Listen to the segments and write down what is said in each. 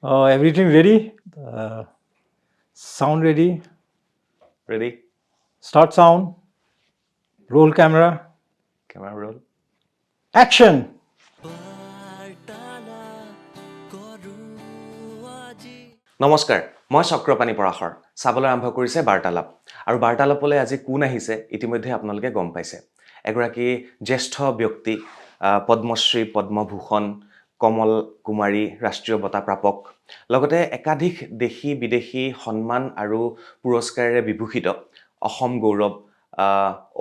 Everything ready? Sound ready? Ready? Start sound. Roll camera. Camera roll. Action! নমস্কাৰ, মই চক্ৰপাণী পৰাশৰ। চাবলৈ আৰম্ভ কৰিছে বাৰ্তালাপ। আৰু বাৰ্তালাপলৈ আজি কোন আহিছে ইতিমধ্যে আপোনালোকে গম পাইছে। এগৰাকী জ্যেষ্ঠ ব্যক্তি, পদ্মশ্ৰী, পদ্মভূষণ, কমল কুমাৰী ৰাষ্ট্ৰীয় বঁটা প্ৰাপক, লগতে একাধিক দেশী বিদেশী সন্মান আৰু পুৰস্কাৰেৰে বিভূষিত অসম গৌৰৱ,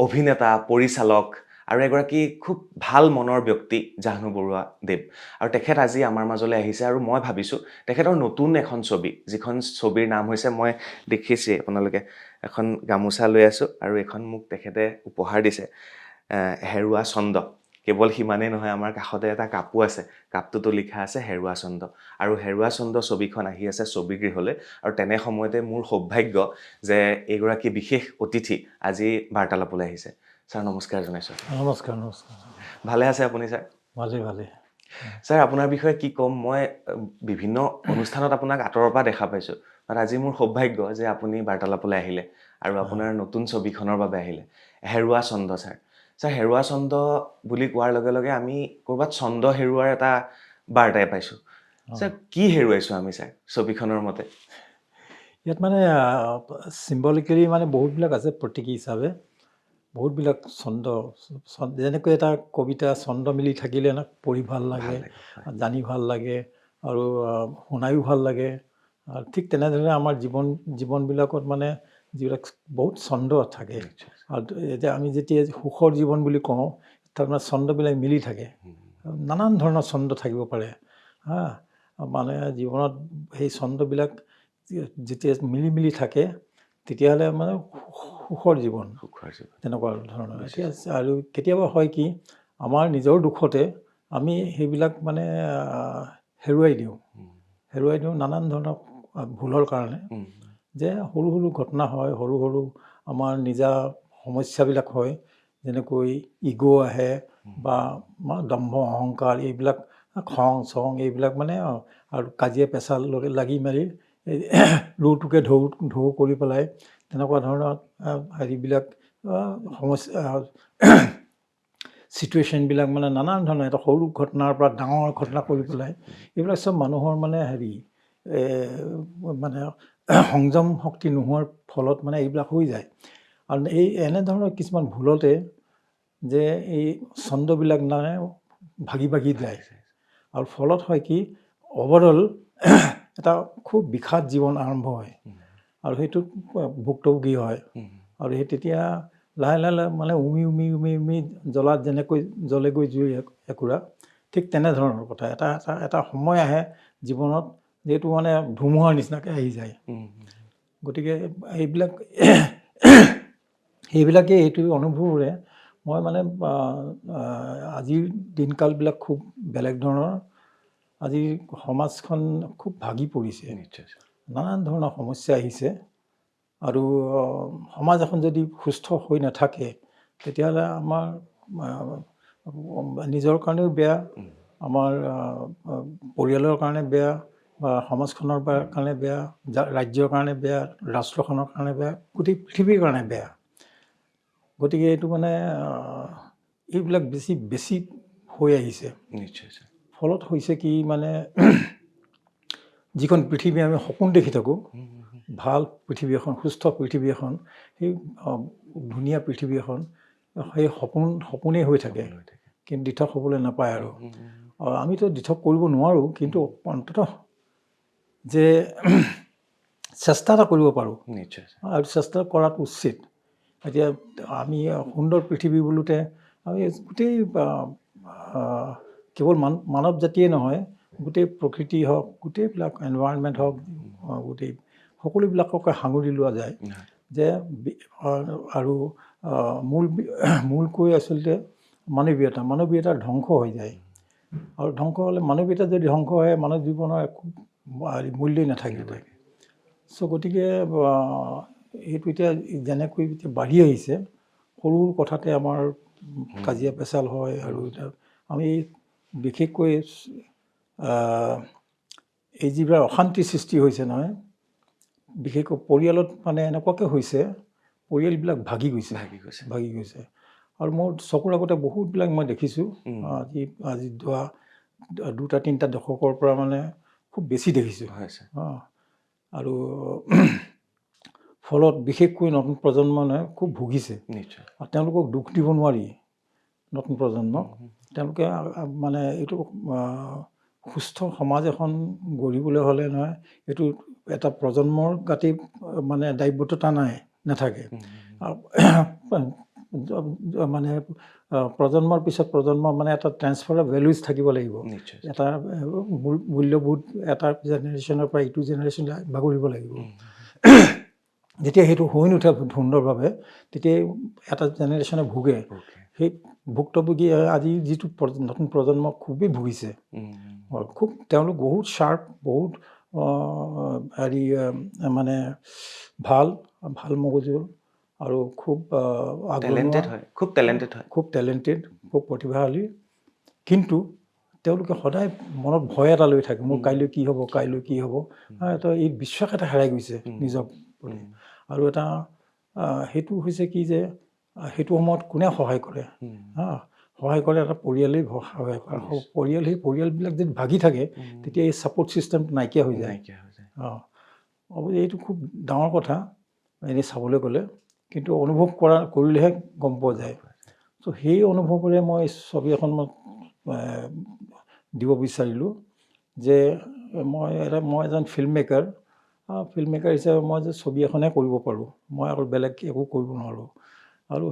অভিনেতা, পৰিচালক আৰু এগৰাকী খুব ভাল মনৰ ব্যক্তি জাহ্নু বৰুৱা দেৱ। আৰু তেখেত আজি আমাৰ মাজলৈ আহিছে আৰু মই ভাবিছোঁ তেখেতৰ নতুন এখন ছবি, যিখন ছবিৰ নাম হৈছে, মই দেখিছেই আপোনালোকে, এখন গামোচা লৈ আছোঁ আৰু এখন মোক তেখেতে উপহাৰ দিছে, হেৰুৱা ছন্দ। কেৱল সিমানেই নহয়, আমাৰ কাষতে এটা কাপো আছে, কাপটোতো লিখা আছে হেৰুৱা ছন্দ। আৰু হেৰুৱা ছন্দ ছবিখন আহি আছে ছবিগৃহলৈ। আৰু তেনে সময়তে মোৰ সৌভাগ্য যে এইগৰাকী বিশেষ অতিথি আজি বাৰ্তালাপলৈ আহিছে। ছাৰ নমস্কাৰ জনাইছোঁ। নমস্কাৰ। ভালে আছে আপুনি ছাৰ? ভালে। ছাৰ, আপোনাৰ বিষয়ে কি ক'ম, মই বিভিন্ন অনুষ্ঠানত আপোনাক আঁতৰৰ পৰা দেখা পাইছোঁ, বাট আজি মোৰ সৌভাগ্য যে আপুনি বাৰ্তালাপলৈ আহিলে আৰু আপোনাৰ নতুন ছবিখনৰ বাবে আহিলে, হেৰুৱা ছন্দ। ছাৰ, হেৰুৱা ছন্দ বুলি কোৱাৰ লগে লগে আমি ক'ৰবাত ছন্দ হেৰুৱাৰ এটা বাৰ্তাই পাইছোঁ। ছাৰ, কি হেৰুৱাইছোঁ আমি ছাৰ ছবিখনৰ মতে? ইয়াত মানে চিম্বলিকেলি মানে বহুতবিলাক আছে, প্ৰতীকী হিচাপে বহুতবিলাক ছন্দ, যেনেকৈ এটা কবিতা ছন্দ মিলি থাকিলে পঢ়ি ভাল লাগে, জানি ভাল লাগে আৰু শুনায়ো ভাল লাগে। আৰু ঠিক তেনেদৰে আমাৰ জীৱনবিলাকত মানে যিবিলাক বহুত ছন্দ থাকে, আৰু এতিয়া আমি যেতিয়া সুখৰ জীৱন বুলি কওঁ, তাত মানে ছন্দবিলাক মিলি থাকে, নানান ধৰণৰ ছন্দ থাকিব পাৰে। মানে জীৱনত সেই ছন্দবিলাক যেতিয়া মিলি থাকে, তেতিয়াহ'লে মানে সুখৰ জীৱন তেনেকুৱা ধৰণৰ। এতিয়া আৰু কেতিয়াবা হয় কি, আমাৰ নিজৰ দুখতে আমি সেইবিলাক মানে হেৰুৱাই দিওঁ নানান ধৰণৰ ভুলৰ কাৰণে, যে সৰু সৰু ঘটনা হয়, সৰু আমাৰ নিজা সমস্যাবিলাক হয়, যেনেকৈ ইগ' আহে বা দম্ভ অহংকাৰ, এইবিলাক খং চং, এইবিলাক মানে আৰু কাজিয়া পেঁচাল লাগি মেলি ৰৌটোকে ঢৌ কৰি পেলাই তেনেকুৱা ধৰণৰ হেৰিবিলাক সমস্যা চিটুৱেশ্যনবিলাক মানে নানান ধৰণৰ, এটা সৰু ঘটনাৰ পৰা ডাঙৰ ঘটনা কৰি পেলাই, এইবিলাক চব মানুহৰ মানে মানে সংযম শক্তি নোহোৱাৰ ফলত মানে এইবিলাক হৈ যায়। আৰু এনেধৰণৰ কিছুমান ভুলতে যে এই ছন্দবিলাক মানে ভাগি যায়, আৰু ফলত হয় কি, অভাৰঅল এটা খুব বিষাদ জীৱন আৰম্ভ হয়, আৰু সেইটোত ভুক্তভোগী হয়। আৰু সেই তেতিয়া লাহে মানে উমি জ্বলাত যেনেকৈ জ্বলেগৈ জুই একুৰা, ঠিক তেনেধৰণৰ কথা। এটা সময় আহে জীৱনত, যিহেতু মানে ধুমুহাৰ নিচিনাকৈ আহি যায়। গতিকে এইবিলাকে এইটো অনুভৱৰে মই মানে আজিৰ দিনকালবিলাক খুব বেলেগ ধৰণৰ। আজি সমাজখন খুব ভাগি পৰিছে, নানান ধৰণৰ সমস্যা আহিছে, আৰু সমাজ এখন যদি সুস্থ হৈ নাথাকে, তেতিয়াহ'লে আমাৰ নিজৰ কাৰণেও বেয়া, আমাৰ পৰিয়ালৰ কাৰণে বেয়া, বা সমাজখনৰ কাৰণে বেয়া, ৰাজ্যৰ কাৰণে বেয়া, ৰাষ্ট্ৰখনৰ কাৰণে বেয়া, গোটেই পৃথিৱীৰ কাৰণে বেয়া। গতিকে এইটো মানে এইবিলাক বেছি হৈ আহিছে। ফলত হৈছে কি, মানে যিখন পৃথিৱী আমি সপোন দেখি থাকোঁ, ভাল পৃথিৱী এখন, সুস্থ পৃথিৱী এখন, সেই ধুনীয়া পৃথিৱী এখন, সেই সপোনেই হৈ থাকে, কিন্তু দিঠক হ'বলৈ নাপায়। আৰু আমিতো দিঠক কৰিব নোৱাৰোঁ, কিন্তু অন্ততঃ যে চেষ্টা এটা কৰিব পাৰোঁ, আৰু চেষ্টা কৰাটো উচিত। এতিয়া আমি সুন্দৰ পৃথিৱী বোলোতে আমি গোটেই কেৱল মানৱ জাতিয়ে নহয়, গোটেই প্ৰকৃতি হওক, গোটেইবিলাক এনভাইৰনমেণ্ট হওক, গোটেই সকলোবিলাককে সাঙুৰি লোৱা যায়, যে আৰু মূলকৈ আচলতে মানৱীয়তাৰ ধ্বংস হৈ যায়। আৰু ধ্বংস হ'লে, মানৱীয়তা যদি ধ্বংস হয়, মানৱ জীৱনৰ একো মূল্যই নাথাকিব। চ' গতিকে এইটো এতিয়া যেনেকৈ এতিয়া বাঢ়ি আহিছে, সৰু কথাতে আমাৰ কাজিয়া পেচাল হয়। আৰু আমি বিশেষকৈ এই যিবিলাক অশান্তিৰ সৃষ্টি হৈছে নহয়, বিশেষকৈ পৰিয়ালত মানে এনেকুৱাকৈ হৈছে, পৰিয়ালবিলাক ভাগি গৈছে আৰু মোৰ চকুৰ আগতে বহুতবিলাক মই দেখিছোঁ। আজি দুটা তিনিটা দশকৰ পৰা মানে খুব বেছি দেখিছোঁ। আৰু ফলত বিশেষকৈ নতুন প্ৰজন্মই খুব ভুগিছে। আৰু তেওঁলোকক দুখ দিব নোৱাৰি নতুন প্ৰজন্মক। তেওঁলোকে মানে এইটো সুস্থ সমাজ এখন গঢ়িবলৈ হ'লে নহয়, এইটো এটা প্ৰজন্মৰ গাতে মানে দায়বদ্ধতা নাথাকে। মানে প্ৰজন্মৰ পিছত প্ৰজন্ম মানে এটা ট্ৰেন্সফাৰ অফ ভেলুজ থাকিব লাগিব। এটা মূল্যবোধ এটা জেনেৰেশ্যনৰ পৰা ইটো জেনেৰেশ্যনলৈ বাগৰিব লাগিব। যেতিয়া সেইটো হৈ নুঠে সুন্দৰভাৱে, তেতিয়া এটা জেনেৰেশ্যনে ভোগে। সেই ভুক্তভোগী আজি যিটো নতুন প্ৰজন্ম খুবেই ভুগিছে। খুব তেওঁলোক বহুত শ্বাৰ্প, বহুত মানে ভাল মগজুৰ আৰু খুব খুব টেলেণ্টেড, খুব প্ৰতিভাশালী। কিন্তু তেওঁলোকে সদায় মনত ভয় এটা লৈ থাকে, মোৰ কাইলৈ কি হ'ব। তো এই বিশ্বাস এটা হেৰাই গৈছে নিজৰ প্ৰতি। আৰু এটা সেইটো হৈছে কি যে সেইটো সময়ত কোনে সহায় কৰে? সহায় কৰে এটা পৰিয়ালেই সহায় কৰে। পৰিয়ালবিলাক যদি ভাগি থাকে, তেতিয়া এই ছাপৰ্ট ছিষ্টেমটো নাইকিয়া হৈ যায়। এইটো খুব ডাঙৰ কথা এনেই চাবলৈ গ'লে, কিন্তু অনুভৱ কৰিলেহে গম পোৱা যায়। ত' সেই অনুভৱেৰে মই ছবি এখন দিব বিচাৰিলোঁ যে মই এজন ফিল্ম মেকাৰ হিচাপে মই যে ছবি এখনে কৰিব পাৰোঁ, মই আৰু বেলেগ একো কৰিব নোৱাৰোঁ। আৰু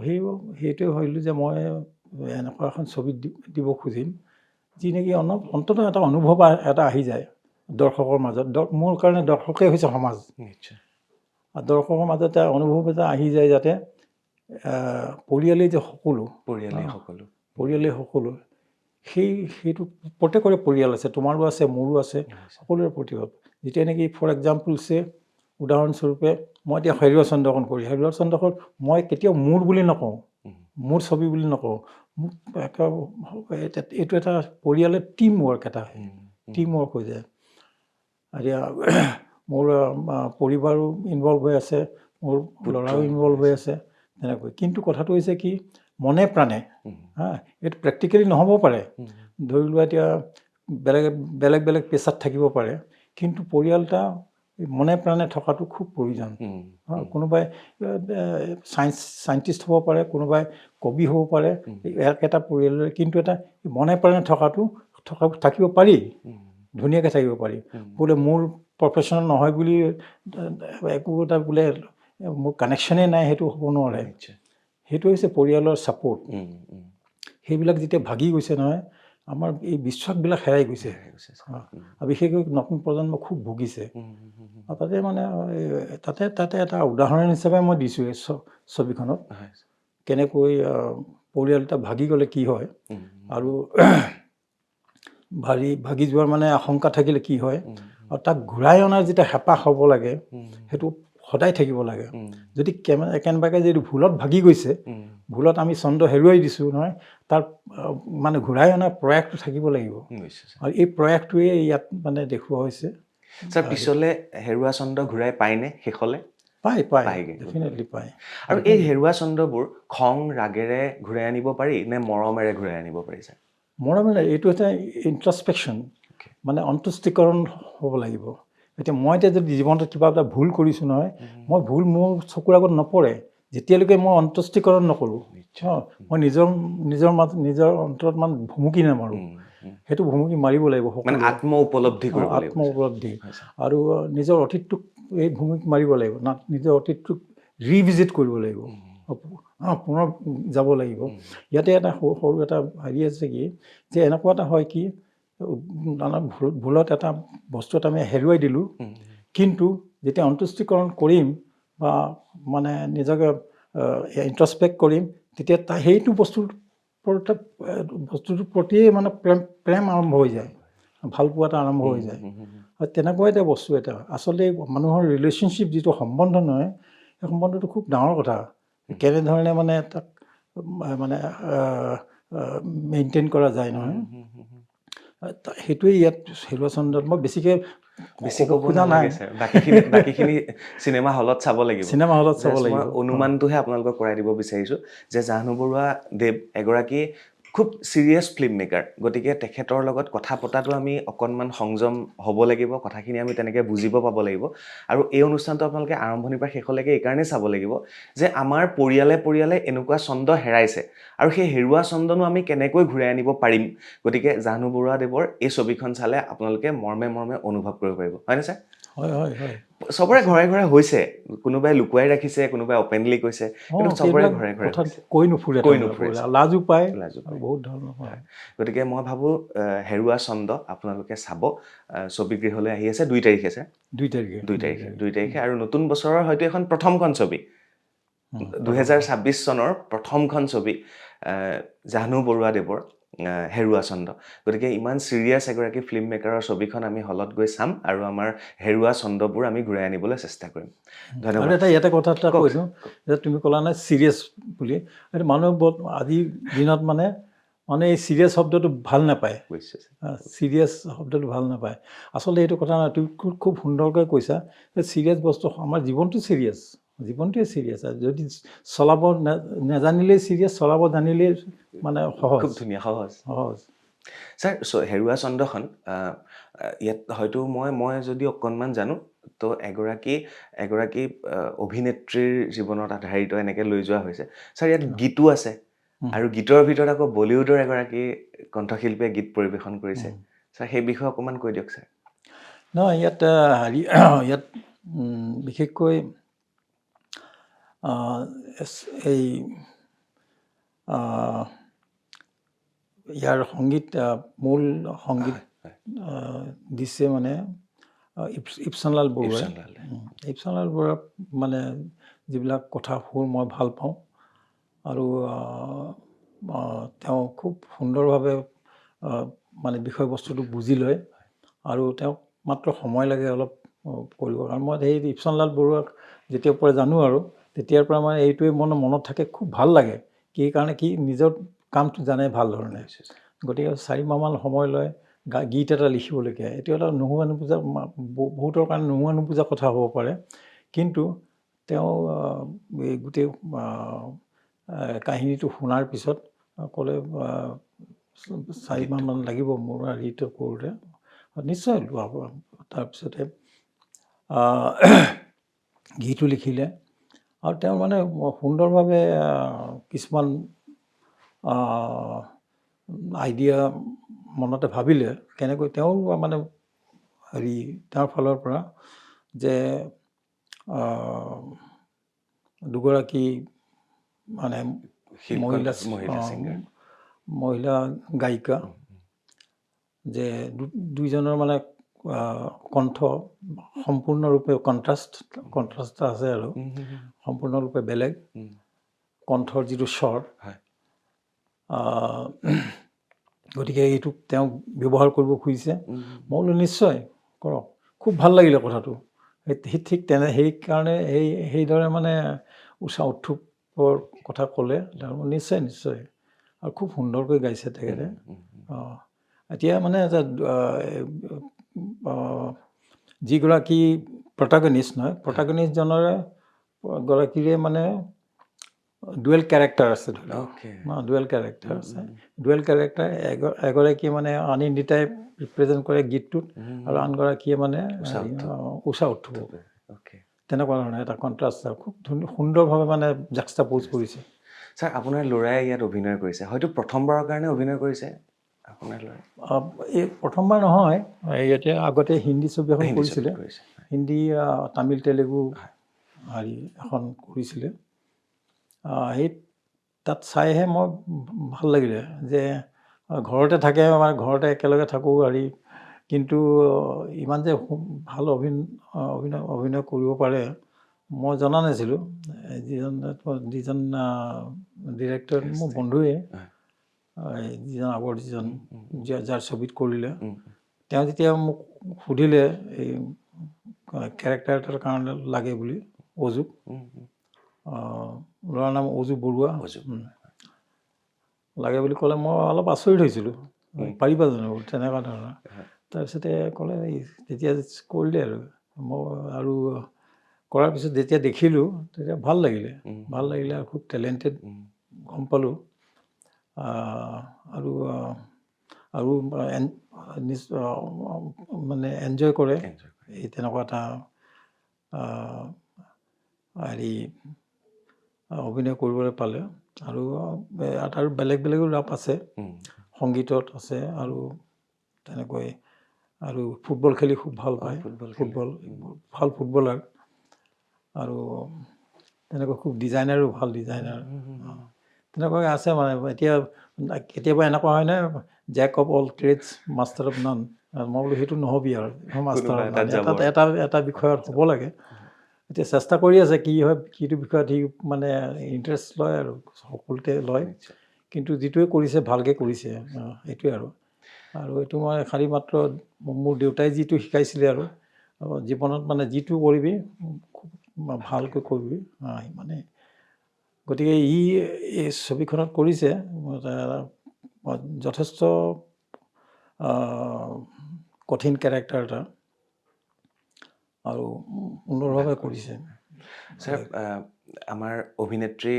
সেইটোৱে ভাবিলোঁ যে মই এনেকুৱা এখন ছবি দিব খুজিম যি নেকি অন্ততঃ এটা অনুভৱ এটা আহি যায় দৰ্শকৰ মাজত। মোৰ কাৰণে দৰ্শকেই হৈছে সমাজ। আৰু দৰ্শকৰ মাজত এটা অনুভৱ এটা আহি যায়, যাতে পৰিয়ালেই যে সকলো, সেইটো প্ৰত্যেকৰে পৰিয়াল আছে, তোমাৰো আছে, মোৰো আছে, সকলোৰে প্ৰতিভাৱ। যেতিয়া নেকি ফৰ এক্সাম্পল উদাহৰণস্বৰূপে মই এতিয়া হেৰুৱা চন্দ্ৰখন মই কেতিয়াও মোৰ বুলি নকওঁ, মোৰ ছবি বুলি নকওঁ। এইটো এটা পৰিয়ালৰ টিম ৱৰ্ক হৈ যায়। এতিয়া মোৰ পৰিবাৰো ইনভলভ হৈ আছে, মোৰ ল'ৰাও ইনভলভ হৈ আছে তেনেকৈ। কিন্তু কথাটো হৈছে কি, মনে প্ৰাণে এইটো প্ৰেক্টিকেলি নহ'ব পাৰে। ধৰি লোৱা এতিয়া বেলেগ পেছাত থাকিব পাৰে, কিন্তু পৰিয়াল এটা মনে প্ৰাণে থকাটো খুব প্ৰয়োজন। কোনোবাই চাইণ্টিষ্ট হ'ব পাৰে, কোনোবাই কবি হ'ব পাৰে, এটা পৰিয়ালৰে, কিন্তু এটা মনে প্ৰাণে থাকিব পাৰি, ধুনীয়াকৈ থাকিব পাৰি। বোলে মোৰ প্ৰফেশ্যনেল নহয় বুলি একো এটা বোলে মোৰ কানেকশ্যনেই নাই, সেইটো হ'ব নোৱাৰে। সেইটো হৈছে পৰিয়ালৰ ছাপৰ্ট। সেইবিলাক যেতিয়া ভাগি গৈছে নহয়, আমাৰ এই বিশ্বাসবিলাক হেৰাই গৈছে। আৰু বিশেষকৈ নতুন প্ৰজন্ম খুব ভুগিছে। তাতে এটা উদাহৰণ হিচাপে মই দিছোঁ এই ছবিখনত, কেনেকৈ পৰিয়াল এটা ভাগি গ'লে কি হয়, আৰু ভাগি যোৱাৰ মানে আশংকা থাকিলে কি হয়, আৰু তাক ঘূৰাই অনাৰ যেতিয়া হেঁপাহ হ'ব লাগে, সেইটো সদায় থাকিব লাগে। যদি কেনেবাকৈ যদি ভুলত ভাগি গৈছে, ভুলত আমি চন্দ্ৰ হেৰুৱাই দিছোঁ নহয়, তাৰ মানে ঘূৰাই অনাৰ প্ৰয়াসটো থাকিব লাগিব। আৰু এই প্ৰয়াসটোৱে ইয়াত মানে দেখুওৱা হৈছে। পিছলে হেৰুৱা চন্দ্ৰ ঘূৰাই পায়নে শেষলে? পায়, ডেফিনেটলি পায়। আৰু এই হেৰুৱা চন্দ্ৰবোৰ খং ৰাগেৰে ঘূৰাই আনিব পাৰি নে মৰমেৰে ঘূৰাই আনিব পাৰি? মৰমেৰে, এইটো এটা ইণ্ট্ৰস্পেকশ্যন, মানে অন্তুষ্টিকৰণ হ'ব লাগিব। এতিয়া মই যদি জীৱনটোত কিবা এটা ভুল কৰিছোঁ নহয়, ভুল মোৰ চকুৰ আগত নপৰে যেতিয়ালৈকে মই অন্তুষ্টিকৰণ নকৰোঁ। মই নিজৰ অন্তৰত মানে ভুমুকি নামাৰোঁ। সেইটো ভুমুকি মাৰিব লাগিব, আত্ম উপলব্ধি। আৰু নিজৰ অতীতটোক এই ভুমুকি মাৰিব লাগিব, নিজৰ অতীতটোক ৰিভিজিট কৰিব লাগিব, পুনৰ যাব লাগিব। ইয়াতে এটা সৰু এটা হেৰি আছে কি, যে এনেকুৱা এটা হয় কি, ভুলত এটা বস্তু এটা আমি হেৰুৱাই দিলোঁ, কিন্তু যেতিয়া অন্তুষ্টিকৰণ কৰিম বা মানে নিজকে ইণ্ট্ৰস্পেক্ট কৰিম, তেতিয়া সেইটো বস্তুটোৰ প্ৰতিয়ে মানে প্ৰেম আৰম্ভ হৈ যায়, ভাল পোৱাটা আৰম্ভ হৈ যায়। আৰু তেনেকুৱা এটা বস্তু এটা আচলতে মানুহৰ ৰিলেশ্যনশ্বিপ যিটো সম্বন্ধ নহয়, সেই সম্বন্ধটো খুব ডাঙৰ কথা। কেনেধৰণে মানে তাক মানে মেইনটেইন কৰা যায় নহয়, সেইটোৱে ইয়াত হেৰুৱা চন্দ্ৰত মই বেছিকৈ বেছি ক'ব ক'ব খোজা নাই। নালাগে ছাৰ, বাকীখিনি চিনেমা হলত চাব লাগিব। চিনেমা হলত চাব Just মই লাগিব। অনুমানটোহে আপোনালোকক কৰাই দিব বিচাৰিছোঁ যে জাহ্নু বৰুৱা দেৱ এগৰাকী খুব ছিৰিয়াছ ফিল্ম মেকাৰ, গতিকে তেখেতৰ লগত কথা পতাটো আমি অকণমান সংযম হ'ব লাগিব, কথাখিনি আমি তেনেকৈ বুজিব পাব লাগিব। আৰু এই অনুষ্ঠানটো আপোনালোকে আৰম্ভণিৰ পৰা শেষলৈকে এইকাৰণেই চাব লাগিব যে আমাৰ পৰিয়ালে এনেকুৱা ছন্দ হেৰাইছে আৰু সেই হেৰুৱা ছন্দনো আমি কেনেকৈ ঘূৰাই আনিব পাৰিম। গতিকে জাহ্নু বৰুৱা দেৱৰ এই ছবিখন চালে আপোনালোকে মৰ্মে অনুভৱ কৰিব পাৰিব, হয়নে ছাৰ? হয়। চবৰে ঘৰে ঘৰে হৈছে, কোনোবাই লুকুৱাই ৰাখিছে, কোনোবাই অপেনলি কৈছে, কিন্তু চবৰে সেইবিলাক ঘৰে ঘৰে কথা হৈছে। কৈ নুফুৰে কৈ তাৰমানে নুফুৰে পৰিয়াল। ছাৰ। লাজো পায় লাজো আৰু পায়। বহুত ধৰণৰ হয়। গতিকে মই ভাবোঁ হেৰুৱা ছন্দ আপোনালোকে চাব। ছবিগৃহলৈ আহি আছে 2 তাৰিখে ছাৰ? 2 তাৰিখে 2 তাৰিখে আৰু নতুন বছৰৰ হয়তো এখন প্ৰথমখন ছবি, 2026 চনৰ প্ৰথমখন ছবি জাহ্নু বৰুৱা দেৱৰ হেৰুৱা ছন্দ। গতিকে ইমান ছিৰিয়াছ এগৰাকী ফিল্ম মেকাৰৰ ছবিখন আমি হলত গৈ চাম আৰু আমাৰ হেৰুৱা ছন্দবোৰ আমি ঘূৰাই আনিবলৈ চেষ্টা কৰিম। আৰু ধন্যবাদ। এটা ইয়াতে কথা এটা কওক কৈ দিওঁ যে তুমি ক'লা নাই ছিৰিয়াছ বুলি, এইটো মানুহে আজিৰ দিনত মানে এই ছিৰিয়াছ শব্দটো ভাল নাপায়। বুজিছোঁ ছাৰ। ছিৰিয়াছ শব্দটো ভাল নাপায়। আচলতে এইটো কথা নহয়, তুমি খুব সুন্দৰকৈ কৈছা যে ছিৰিয়াছ বস্তু, আমাৰ জীৱনটো ছিৰিয়াছ, জীৱনটোৱে ছিৰিয়াছ। আৰু যদি চলাব নেজানিলেই ছিৰিয়াছ, চলাব জানিলেই মানে সহজ। খুব ধুনীয়া, সহজ। সহজ। ছাৰ, হেৰুৱা ছন্দখন ইয়াত হয়তো মই যদি অকণমান জানো, তো এগৰাকী অভিনেত্ৰীৰ জীৱনত আধাৰিত এনেকৈ লৈ যোৱা হৈছে। ছাৰ, ইয়াত গীতো আছে আৰু গীতৰ ভিতৰত আকৌ বলিউডৰ এগৰাকী কণ্ঠশিল্পীয়ে গীত পৰিৱেশন কৰিছে। ছাৰ, সেই বিষয়ে অকণমান কৈ দিয়ক ছাৰ। নহয়, ইয়াত ইয়াত বিশেষকৈ এই ইয়াৰ সংগীত, মূল সংগীত দিছে মানে ইপচনলাল বৰুৱাই। ইপচনলাল বৰুৱাৰ মানে যিবিলাক কথা সুৰ মই ভাল পাওঁ আৰু তেওঁ খুব সুন্দৰভাৱে মানে বিষয়বস্তুটো বুজি লয় আৰু তেওঁক মাত্ৰ সময় লাগে অলপ কৰিবৰ কাৰণে। মই সেই ইপচনলাল বৰুৱাক যেতিয়াৰ পৰা জানো আৰু তেতিয়াৰ পৰা মানে এইটোৱে মনত থাকে, খুব ভাল লাগে। কি কাৰণে, কি নিজৰ কামটো জানে ভাল ধৰণে। গতিকে 4 মাহমান সময় লয় গীত এটা লিখিবলগীয়া। এইটো এটা নোহোৱা নোপোজা, বহুতৰ কাৰণে নোহোৱা নোপোজা কথা হ'ব পাৰে, কিন্তু তেওঁ এই গোটেই কাহিনীটো শুনাৰ পিছত ক'লে 4 মাহমান লাগিব মোৰ হেৰিটো কৰোঁতে। নিশ্চয় লোৱাব। তাৰপিছতে গীতো লিখিলে আৰু তেওঁ মানে সুন্দৰভাৱে কিছুমান আইডিয়া মনতে ভাবিলে, কেনেকৈ তেওঁ মানে তেওঁৰ ফালৰ পৰা যে দুগৰাকী মানে মহিলা গায়িকা, যে দুইজনৰ মানে কণ্ঠ সম্পূৰ্ণৰূপে কণ্ট্ৰাষ্ট আছে আৰু সম্পূৰ্ণৰূপে বেলেগ কণ্ঠৰ যিটো স্বৰ। গতিকে এইটো তেওঁ ব্যৱহাৰ কৰিব খুজিছে। মই বোলো নিশ্চয় কৰক, খুব ভাল লাগিলে কথাটো। ঠিক সেইকাৰণে সেইদৰে মানে উষা উত্থুপৰ কথা ক'লে, নিশ্চয় আৰু খুব সুন্দৰকৈ গাইছে তেখেতে। এতিয়া মানে যিগৰাকী প্ৰটাগনিষ্ট নহয়, প্ৰটাগনিষ্টজনৰে গৰাকীৰে মানে ডুৱেল কেৰেক্টাৰ আছে, ডুৱেল কেৰেক্টাৰ আছে। ডুৱেল কেৰেক্টাৰ, এগৰাকীয়ে মানে অনিন্দিতাই ৰিপ্ৰেজেণ্ট কৰে গীতটোত আৰু আনগৰাকীয়ে মানে উষা উত্থুপ। তেনেকুৱা ধৰণৰ এটা কণ্ট্ৰাষ্ট খুব সুন্দৰভাৱে মানে জাক্সটাপ'জ কৰিছে। ছাৰ, আপোনাৰ ল'ৰাই ইয়াত অভিনয় কৰিছে, হয়তো প্ৰথমবাৰৰ কাৰণে অভিনয় কৰিছে আপোনাৰ ল'ৰাই? এই প্ৰথমবাৰ নহয়, এতিয়া আগতে হিন্দী ছবি এখন কৰিছিলে, হিন্দী তামিল তেলেগু এখন কৰিছিলে। সেই তাত চাইহে মই ভাল লাগিলে যে ঘৰতে থাকে, মানে ঘৰতে একেলগে থাকোঁ কিন্তু ইমান যে ভাল অভিনয় কৰিব পাৰে মই জনা নাছিলোঁ। যিজন ডিৰেক্টৰ মোৰ বন্ধুৱে, যাৰ ছবিত কৰিলে, তেওঁ যেতিয়া মোক সুধিলে এই কেৰেক্টাৰ এটাৰ কাৰণে লাগে বুলি, অজু, ল'ৰাৰ নাম অজু বৰুৱা লাগে বুলি ক'লে, মই অলপ আচৰিত হৈছিলোঁ। পাৰিবা জানো তেনেকুৱা ধৰণৰ। তাৰপিছতে ক'লে তেতিয়া কৰিলে আৰু মই আৰু কৰাৰ পিছত যেতিয়া দেখিলোঁ তেতিয়া ভাল লাগিলে আৰু খুব টেলেণ্টেড গম পালোঁ। আৰু মানে এনজয় কৰে এই তেনেকুৱা এটা হেৰি অভিনয় কৰিবলৈ পালে। আৰু বেলেগো ৰাপ আছে, সংগীতত আছে আৰু তেনেকৈ আৰু ফুটবল খেলি খুব ভাল পায়, ভাল ফুটবলাৰ। আৰু তেনেকৈ খুব ডিজাইনাৰো ভাল ডিজাইনাৰ। তেনেকুৱাকৈ আছে মানে। এতিয়া কেতিয়াবা এনেকুৱা হয় নে jack of all trades master of none. মই বোলো সেইটো নহ'বি আৰু মাষ্টাৰ অফ নান, এটা বিষয়ত হ'ব লাগে। এতিয়া চেষ্টা কৰি আছে, কি হয় কিটো বিষয়ত সি মানে ইণ্টাৰেষ্ট লয় আৰু সকলোতে লয়, কিন্তু যিটোৱে কৰিছে ভালকৈ কৰিছে সেইটোৱে আৰু এইটো মই খালী মাত্ৰ মোৰ দেউতাই যিটো শিকাইছিলে আৰু জীৱনত মানে যিটো কৰিবি খুব ভালকৈ কৰিবি মানে। গতিকে এই ছবিখনত কৰিছে যথেষ্ট কঠিন কেৰেক্টাৰ এটা আৰু সুন্দৰভাৱে কৰিছে। ছাৰ, আমাৰ অভিনেত্ৰী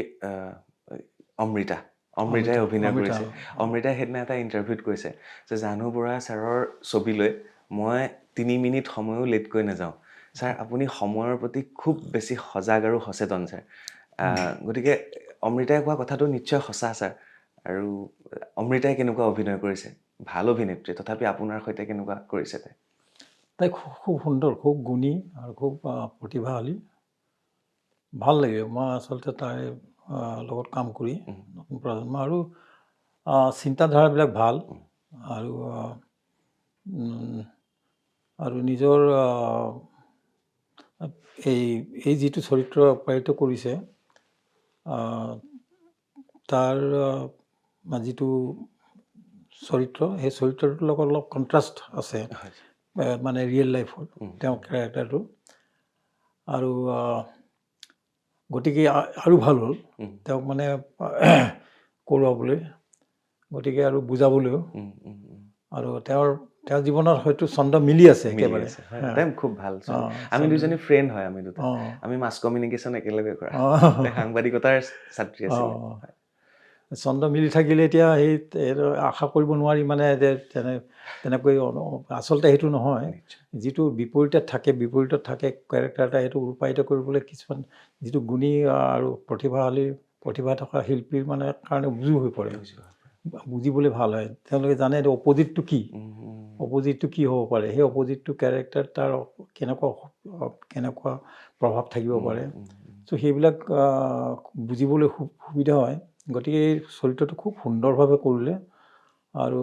অমৃতাই অভিনয় কৰিছে। অমৃতাই সেইদিনা এটা ইণ্টাৰভিউত কৈছে যে জাহ্নু বৰুৱা ছাৰৰ ছবিলৈ মই 3 মিনিট সময়ো লেটকৈ নাযাওঁ। ছাৰ, আপুনি সময়ৰ প্ৰতি খুব বেছি সজাগ আৰু সচেতন ছাৰ। গতিকে অমৃতাই কোৱা কথাটো নিশ্চয় সঁচা ছাৰ। আৰু অমৃতাই কেনেকুৱা অভিনয় কৰিছে? ভাল অভিনেত্ৰী, তথাপি আপোনাৰ সৈতে কেনেকুৱা কৰিছে তাই? খুব সুন্দৰ, খুব গুণী আৰু খুব প্ৰতিভাশালী। ভাল লাগে মই আচলতে তাইৰ লগত কাম কৰি। নতুন প্ৰজন্ম আৰু চিন্তাধাৰাবিলাক ভাল আৰু নিজৰ এই যিটো চৰিত্ৰ আপ্যায়িত কৰিছে তাৰ যিটো চৰিত্ৰ, সেই চৰিত্ৰটোৰ লগত অলপ কণ্ট্ৰাষ্ট আছে মানে ৰিয়েল লাইফৰ তেওঁৰ কেৰেক্টাৰটো। আৰু গতিকে আৰু ভাল হ'ল তেওঁক মানে কৰোৱাবলৈ, গতিকে আৰু বুজাবলৈও। আৰু তেওঁৰ জীৱনত হয়তো ছন্দ মিলি আছে একেবাৰে। খুব ভাল। আমি দুজনী ফ্ৰেণ্ড হয়, আমি মাছ কমিউনিকেশ্যন একেলগে কৰা, সাংবাদিকতাৰ ছাত্ৰী আছিল। ছন্দ মিলি থাকিলে এতিয়া সেই আশা কৰিব নোৱাৰি মানে যে তেনেকৈ আচলতে সেইটো নহয়। যিটো বিপৰীতত থাকে কেৰেক্টাৰ এটা, সেইটো ৰূপায়িত কৰিবলৈ কিছুমান যিটো গুণী আৰু প্ৰতিভা থকা শিল্পীৰ মানে কাৰণে উজু হৈ পৰে, বুজিবলৈ ভাল হয়। তেওঁলোকে জানে এইটো অপজিটটো কি হ'ব পাৰে, সেই অপজিটটো কেৰেক্টাৰ তাৰ কেনেকুৱা প্ৰভাৱ থাকিব পাৰে। চ' সেইবিলাক বুজিবলৈ খুব সুবিধা হয়। গতিকে এই চৰিত্ৰটো খুব সুন্দৰভাৱে কৰিলে আৰু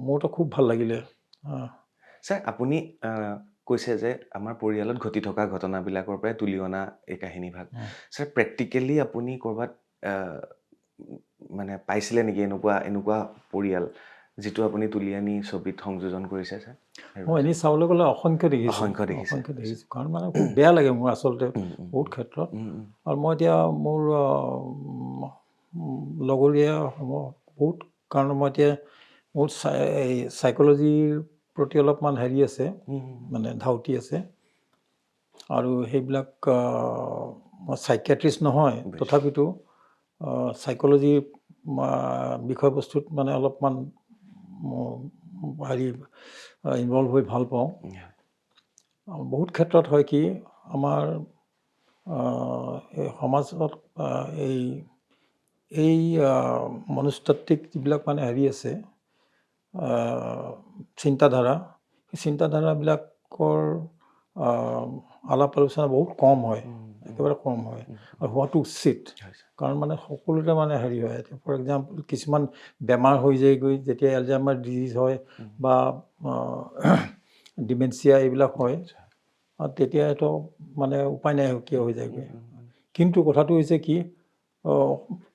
মোৰতো খুব ভাল লাগিলে। ছাৰ, আপুনি কৈছে যে আমাৰ পৰিয়ালত ঘটি থকা ঘটনাবিলাকৰ পৰাই তুলি অনা এই কাহিনীভাগ। ছাৰ, প্ৰেক্টিকেলি আপুনি ক'ৰবাত মানে পাইছিলে নেকি এনেকুৱা পৰিয়াল যিটো আপুনি তুলি আনি ছবিত সংযোজন কৰিছে ছাৰ? মই এনেই চাবলৈ গ'লে অসংখ্য দেখিছোঁ। কাৰণ মানে খুব বেয়া লাগে মোৰ আচলতে বহুত ক্ষেত্ৰত। আৰু মই এতিয়া মোৰ লগৰীয়া বহুত, কাৰণ মই এতিয়া মোৰ এই চাইক'লজিৰ প্ৰতি অলপমান হেৰি আছে, মানে ধাউতি আছে। আৰু সেইবিলাক মই চাইকিয়াট্ৰিষ্ট নহয়, তথাপিতো চাইক'লজিৰ বিষয়বস্তুত মানে অলপমান হেৰি ইনভলভ হৈ ভাল পাওঁ। বহুত ক্ষেত্ৰত হয় কি, আমাৰ এই সমাজত এই মনস্তাত্ত্বিক যিবিলাক মানে হেৰি আছে চিন্তাধাৰা, সেই চিন্তাধাৰাবিলাকৰ আলাপ আলোচনা বহুত কম হয়, একেবাৰে কম হয়। আৰু হোৱাটো উচিত, কাৰণ মানে সকলোতে মানে হেৰি হয়। ফৰ এক্সাম্পল, কিছুমান বেমাৰ হৈ যায়গৈ যেতিয়া এলজাইমাৰ ডিজিজ হয় বা ডিমেনচিয়া এইবিলাক হয়, তেতিয়া এইটো মানে উপায় নাই কিয় হৈ যায়গৈ। কিন্তু কথাটো হৈছে কি,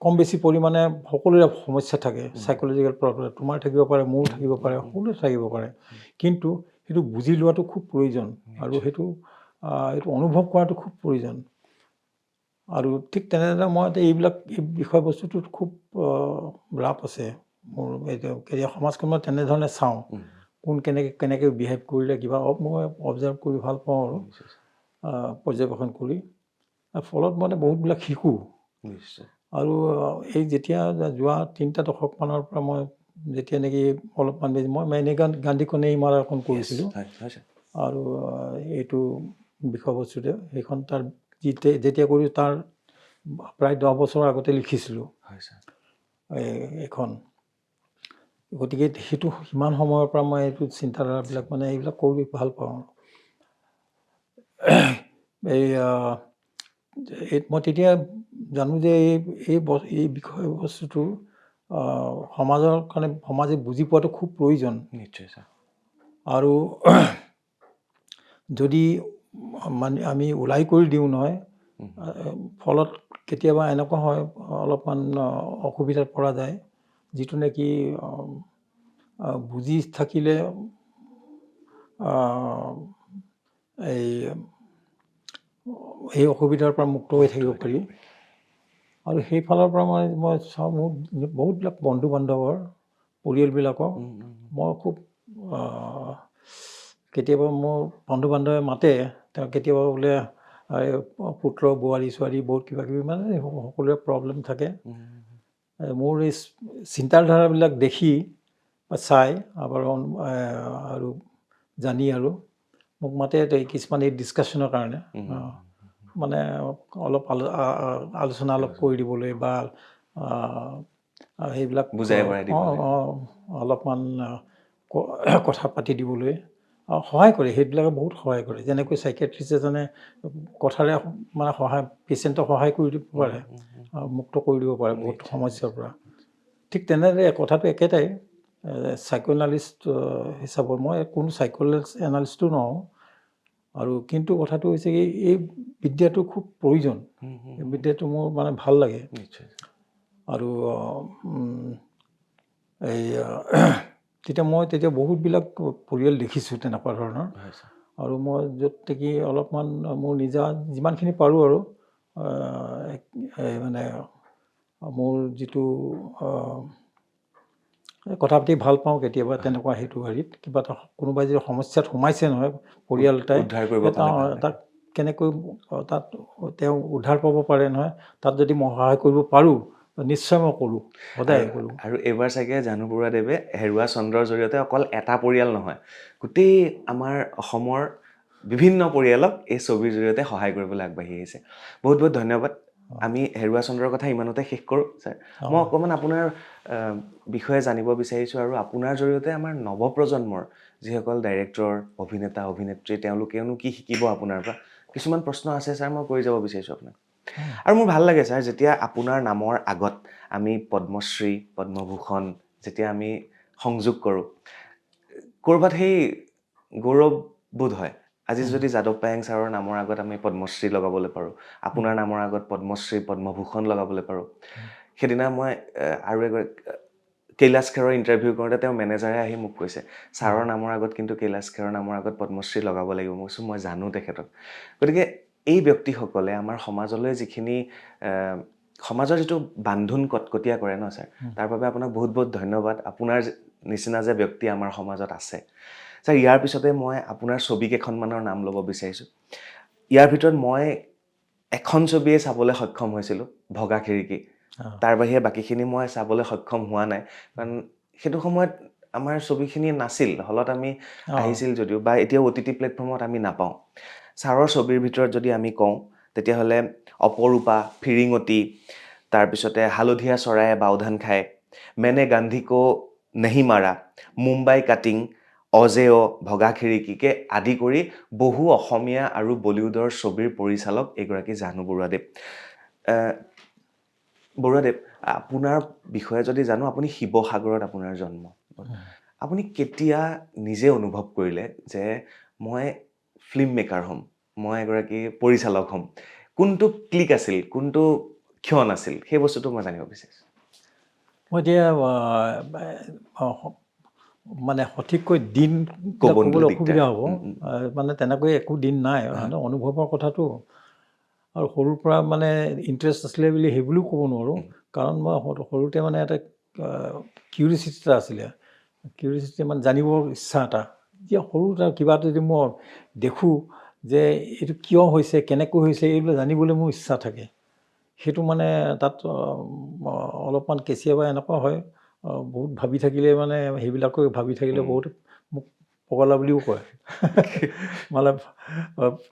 কম বেছি পৰিমাণে সকলোৰে সমস্যা থাকে, চাইক'লজিকেল প্ৰব্লেম তোমাৰ থাকিব পাৰে, মোৰো থাকিব পাৰে, সকলোৰে থাকিব পাৰে। কিন্তু সেইটো বুজি লোৱাটো খুব প্ৰয়োজন আৰু সেইটো অনুভৱ কৰাটো খুব প্ৰয়োজন। আৰু ঠিক তেনেদৰে মই এতিয়া এইবিলাক এই বিষয়বস্তুটোত খুব ৰাপ আছে মোৰ। এতিয়া সমাজখনত তেনেধৰণে চাওঁ কোন কেনেকৈ বিহেভ কৰিলে কিবা মই অবজাৰ্ভ কৰি ভাল পাওঁ আৰু পৰ্যবেক্ষণ কৰি ফলত মানে বহুতবিলাক শিকোঁ। আৰু এই যেতিয়া যোৱা 3টা দশকমানৰ পৰা মই যেতিয়া নেকি অলপমান মই মেনে গান্ধীখনে ইমাৰাখন কৰিছিলোঁ আৰু এইটো বিষয়বস্তুতে সেইখন তাৰ যেতিয়া কৰি তাৰ প্ৰায় 10 বছৰ আগতে লিখিছিলোঁ এইখন। গতিকে সেইটো সিমান সময়ৰ পৰা মই এইটো চিন্তাধাৰাবিলাক মানে এইবিলাক কৰি ভাল পাওঁ। মই তেতিয়া জানো যে এই বিষয়বস্তুটো সমাজৰ কাৰণে সমাজে বুজি পোৱাটো খুব প্ৰয়োজন। নিশ্চয় ছাৰ। আৰু যদি মানে আমি ওলাই কৰি দিওঁ নহয়, ফলত কেতিয়াবা এনেকুৱা হয় অলপমান অসুবিধাত পৰা যায়, যিটো নেকি বুজি থাকিলে এই অসুবিধাৰ পৰা মুক্ত হৈ থাকিব পাৰি। আৰু সেইফালৰ পৰা মই চাওঁ মোৰ বহুতবিলাক বন্ধু বান্ধৱৰ পৰিয়ালবিলাকৰ মই খুব কেতিয়াবা মোৰ বন্ধু বান্ধৱে মাতে, তেওঁ কেতিয়াবা বোলে পুত্ৰ বোৱাৰী ছোৱালী বহুত কিবা কিবি মানে সকলোৰে প্ৰব্লেম থাকে। মোৰ এই চিন্তাধাৰাবিলাক দেখি বা চাই আৰু জানি আৰু মোক মাতে কিছুমান এই ডিছকাশ্যনৰ কাৰণে মানে অলপ আলোচনা অলপ কৰি দিবলৈ বা সেইবিলাক অলপমান কথা পাতি দিবলৈ সহায় কৰে। সেইবিলাকে বহুত সহায় কৰে। যেনেকৈ চাইকিয়াট্ৰিষ্ট এজনে কথাৰে মানে পেচেণ্টক সহায় কৰি দিব পাৰে, মুক্ত কৰি দিব পাৰে বহুত সমস্যাৰ পৰা। ঠিক তেনেদৰে কথাটো একেটাই। চাইক'এনালিষ্ট হিচাপত মই কোনো এনালিষ্টো নহওঁ। আৰু কিন্তু কথাটো হৈছে কি এই বিদ্যাটো খুব প্ৰয়োজন। এই বিদ্যাটো মোৰ মানে ভাল লাগে। আৰু তেতিয়া বহুতবিলাক পৰিয়াল দেখিছোঁ তেনেকুৱা ধৰণৰ। আৰু মই য'ত নেকি অলপমান মোৰ নিজা যিমানখিনি পাৰোঁ আৰু মানে মোৰ যিটো কথা পাতি ভাল পাওঁ কেতিয়াবা তেনেকুৱা সেইটো হেৰিত কিবা এটা কোনোবাই যদি সমস্যাত সোমাইছে নহয় পৰিয়াল এটাই, তাক কেনেকৈ তাত তেওঁ উদ্ধাৰ পাব পাৰে নহয়, তাত যদি মই সহায় কৰিব পাৰোঁ নিশ্চয় মই কৰোঁ, সদায় কৰোঁ। আৰু এইবাৰ চাগে জানু বৰুৱাদেৱে হেৰুৱা চন্দ্ৰৰ জৰিয়তে অকল এটা পৰিয়াল নহয়, গোটেই আমাৰ অসমৰ বিভিন্ন পৰিয়ালক এই ছবিৰ জৰিয়তে সহায় কৰিবলৈ আগবাঢ়ি আহিছে। বহুত বহুত ধন্যবাদ। আমি হেৰুৱা চন্দ্ৰৰ কথা ইমানতে শেষ কৰোঁ ছাৰ। মই অকণমান আপোনাৰ বিষয়ে জানিব বিচাৰিছোঁ আৰু আপোনাৰ জৰিয়তে আমাৰ নৱপ্ৰজন্মৰ যিসকল ডাইৰেক্টৰ, অভিনেতা, অভিনেত্ৰী তেওঁলোকেনো কি শিকিব আপোনাৰ পৰা, কিছুমান প্ৰশ্ন আছে ছাৰ, মই কৰি যাব বিচাৰিছোঁ আপোনাক। আৰু মোৰ ভাল লাগে ছাৰ, যেতিয়া আপোনাৰ নামৰ আগত আমি পদ্মশ্ৰী, পদ্মভূষণ যেতিয়া আমি সংযোগ কৰোঁ, ক'ৰবাত সেই গৌৰৱবোধ হয়। আজি যদি যাদৱ পায়েং ছাৰৰ নামৰ আগত আমি পদ্মশ্ৰী লগাবলৈ পাৰোঁ, আপোনাৰ নামৰ আগত পদ্মশ্ৰী, পদ্মভূষণ লগাবলৈ পাৰোঁ। সেইদিনা মই আৰু এগৰাকী কৈলাশ খেৰৰ ইণ্টাৰভিউ কৰোঁতে তেওঁৰ মেনেজাৰে আহি মোক কৈছে, ছাৰৰ নামৰ আগত কিন্তু কৈলাশ খেৰৰ নামৰ আগত পদ্মশ্ৰী লগাব লাগিব। মই কৈছোঁ মই জানো তেখেতক। গতিকে এই ব্যক্তিসকলে আমাৰ সমাজলৈ যিখিনি সমাজৰ যিটো বান্ধোন কটকটীয়া কৰে ন ছাৰ, তাৰ বাবে আপোনাক বহুত বহুত ধন্যবাদ। আপোনাৰ নিচিনা যে ব্যক্তি আমাৰ সমাজত আছে ছাৰ। ইয়াৰ পিছতে মই আপোনাৰ ছবি কেইখনমানৰ নাম ল'ব বিচাৰিছোঁ। ইয়াৰ ভিতৰত মই এখন ছবিয়ে চাবলৈ সক্ষম হৈছিলোঁ, ভগা খিৰিকী। তাৰ বাহিৰে বাকীখিনি মই চাবলৈ সক্ষম হোৱা নাই, কাৰণ সেইটো সময়ত আমাৰ ছবিখিনি নাছিল, হলত আমি আহিছিল যদিও, বা এতিয়াও OTT প্লেটফৰ্মত আমি নাপাওঁ। ছাৰৰ ছবিৰ ভিতৰত যদি আমি কওঁ তেতিয়াহ'লে অপৰূপা, ফিৰিঙতি, তাৰপিছতে হালধীয়া চৰায়ে বাওধান খায়, মেনে গান্ধী কো নেহি মাৰা, মুম্বাই কাটিং, অজেয়, ভগা খিৰিকীকে আদি কৰি বহু অসমীয়া আৰু বলিউডৰ ছবিৰ পৰিচালক এগৰাকী জানু বৰুৱাদেৱ। বৰুৱাদেৱ, আপোনাৰ বিষয়ে যদি জানো, আপুনি শিৱসাগৰত আপোনাৰ জন্ম। আপুনি কেতিয়া নিজে অনুভৱ কৰিলে যে মই ফিল্ম মেকাৰ হ'ম, মই এগৰাকী পৰিচালক হ'ম? কোনটো ক্লিক আছিল, কোনটো ক্ষণ আছিল, সেই বস্তুটো মই জানিব বিচাৰিছোঁ। মই এতিয়া মানে সঠিককৈ দিন ক'বলৈ অসুবিধা হ'ব, মানে তেনেকৈ একো দিন নাই, অনুভৱৰ কথাটো। আৰু সৰুৰ পৰা মানে ইণ্টাৰেষ্ট আছিলে বুলি সেইবুলিও ক'ব নোৱাৰোঁ, কাৰণ মই সৰুতে মানে এটা কিউৰিচিটি এটা আছিলে, কিউৰিচিটি মানে জানিবৰ ইচ্ছা এটা। এতিয়া সৰু কিবা এটা যদি মই দেখোঁ যে এইটো কিয় হৈছে, কেনেকৈ হৈছে, এইবিলাক জানিবলৈ মোৰ ইচ্ছা থাকে। সেইটো মানে তাত অলপমান কেতিয়াবা এনেকুৱা হয়, বহুত ভাবি থাকিলে মানে সেইবিলাকৈ ভাবি থাকিলে বহুত মোক পগলা বুলিও কয়। মানে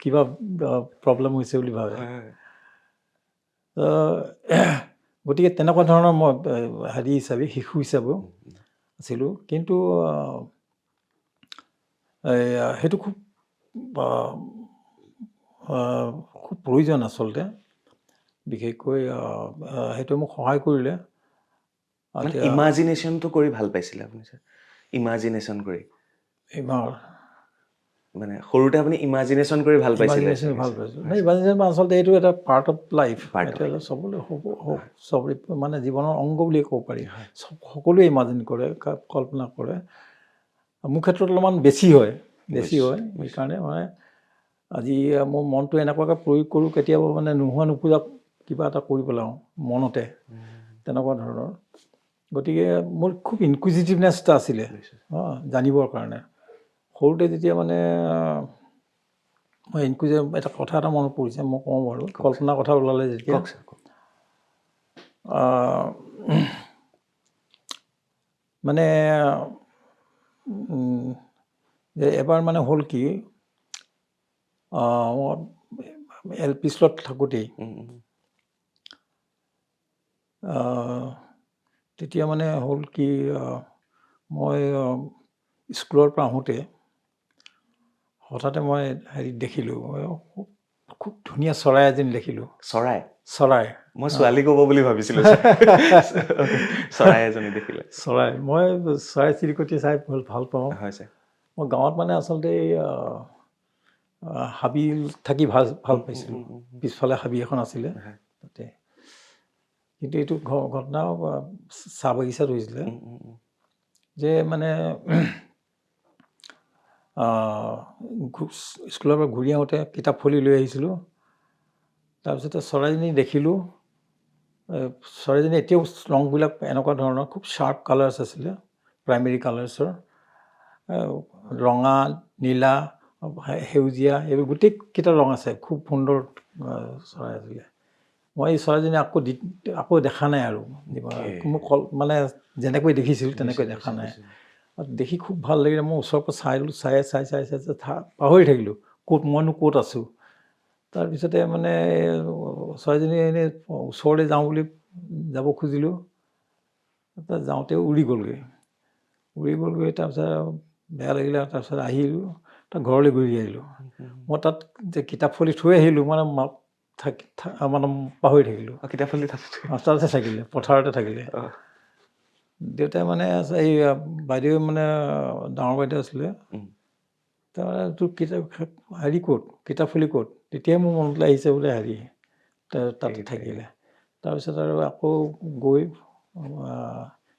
কিবা প্ৰব্লেম হৈছে বুলি ভাবে। গতিকে তেনেকুৱা ধৰণৰ মই হেৰি হিচাপে শিশু হিচাপেও আছিলোঁ। কিন্তু সেইটো খুব খুব প্ৰয়োজন আচলতে, বিশেষকৈ সেইটো মোক সহায় কৰিলে। মানে ইমাজিনেশ্যনটো কৰি ভাল পাইছিলে আপুনি? ইমাজিনেশ্যন কৰি এইবাৰ মানে সৰুতে আপুনি ইমাজিনেশ্যন কৰি ভাল পাইছিলে? ইমাজিনেশ্যন ভাল পাইছোঁ। ইমাজিনেশ্যন আচলতে এইটো এটা part of life. Part of এইটো চবৰে চব মানে জীৱনৰ অংগ বুলিয়ে ক'ব পাৰি। সকলোৱে ইমাজিন কৰে, কল্পনা কৰে। মোৰ ক্ষেত্ৰত অলপমান বেছি হয়। সেইকাৰণে মানে আজি মোৰ মনটো এনেকুৱাকৈ প্ৰয়োগ কৰোঁ, কেতিয়াবা মানে নোহোৱা নোপোজা কিবা এটা কৰি পেলাওঁ মনতে, তেনেকুৱা ধৰণৰ। গতিকে মোৰ খুব ইনকুইজিটিভনেছ এটা আছিলে জানিবৰ কাৰণে। সৰুতে যেতিয়া মানে মই এটা কথা এটা মনত পৰিছে, মই কওঁ বাৰু, কল্পনাৰ কথা ওলালে যেতিয়া। মানে এবাৰ মানে হ'ল কি, LP স্কুলত থাকোঁতেই তেতিয়া মানে হ'ল কি, মই স্কুলৰ পৰা আহোঁতে হঠাতে মই হেৰি দেখিলোঁ, খুব ধুনীয়া চৰাই এজনী দেখিলোঁ। চৰাই মই ছোৱালী ক'ব বুলি ভাবিছিলোঁ। চৰাই এজনী দেখিলে? চৰাই, মই চৰাই চিৰিকটি চাই ভাল পাওঁ। মই গাঁৱত মানে আচলতে হাবি থাকি ভাল পাইছিলোঁ। পিছফালে হাবি এখন আছিলে তাতে। কিন্তু এইটো ঘটনা চাহ বাগিচাত হৈছিলে যে মানে স্কুলৰ পৰা ঘূৰি আহোঁতে কিতাপ ফলি লৈ আহিছিলোঁ। তাৰপিছতে চৰাইজনী দেখিলোঁ। চৰাইজনী এতিয়াও ৰংবিলাক এনেকুৱা ধৰণৰ, খুব শ্বাৰ্প কালাৰ্ছ আছিলে, প্ৰাইমেৰী কালাৰ্ছৰ, ৰঙা, নীলা, সেউজীয়া, এইবোৰ গোটেইকেইটা ৰং আছে। খুব সুন্দৰ চৰাই আছিলে। মই এই চৰাইজনী আকৌ দেখা নাই আৰু, মোক মানে যেনেকৈ দেখিছিলোঁ তেনেকৈ দেখা নাই। দেখি খুব ভাল লাগিলে। মই ওচৰৰ পৰা চাই পাহৰি থাকিলোঁ মইনো ক'ত আছোঁ। তাৰপিছতে মানে চৰাইজনী এনেই ওচৰলৈ যাওঁ বুলি যাব খুজিলোঁ, তাত যাওঁতে উৰি গ'লগৈ। তাৰপিছত বেয়া লাগিলে। তাৰপিছত আহিলোঁ, তাত ঘৰলৈ ঘূৰি আহিলোঁ। মই তাত যে কিতাপ ফলি থৈ আহিলোঁ, মানে পাহৰি থাকিলোঁ। তাতে থাকিলে, পথাৰতে থাকিলে। দেউতাই মানে এই বাইদেউ মানে ডাঙৰ বাইদেউ আছিলে, তাৰমানে তোৰ হেৰি ক'ত, কিতাপ ফলি ক'ত? তেতিয়াই মোৰ মনলৈ আহিছে বোলে হেৰি তাতে থাকিলে। তাৰপিছত আৰু আকৌ গৈ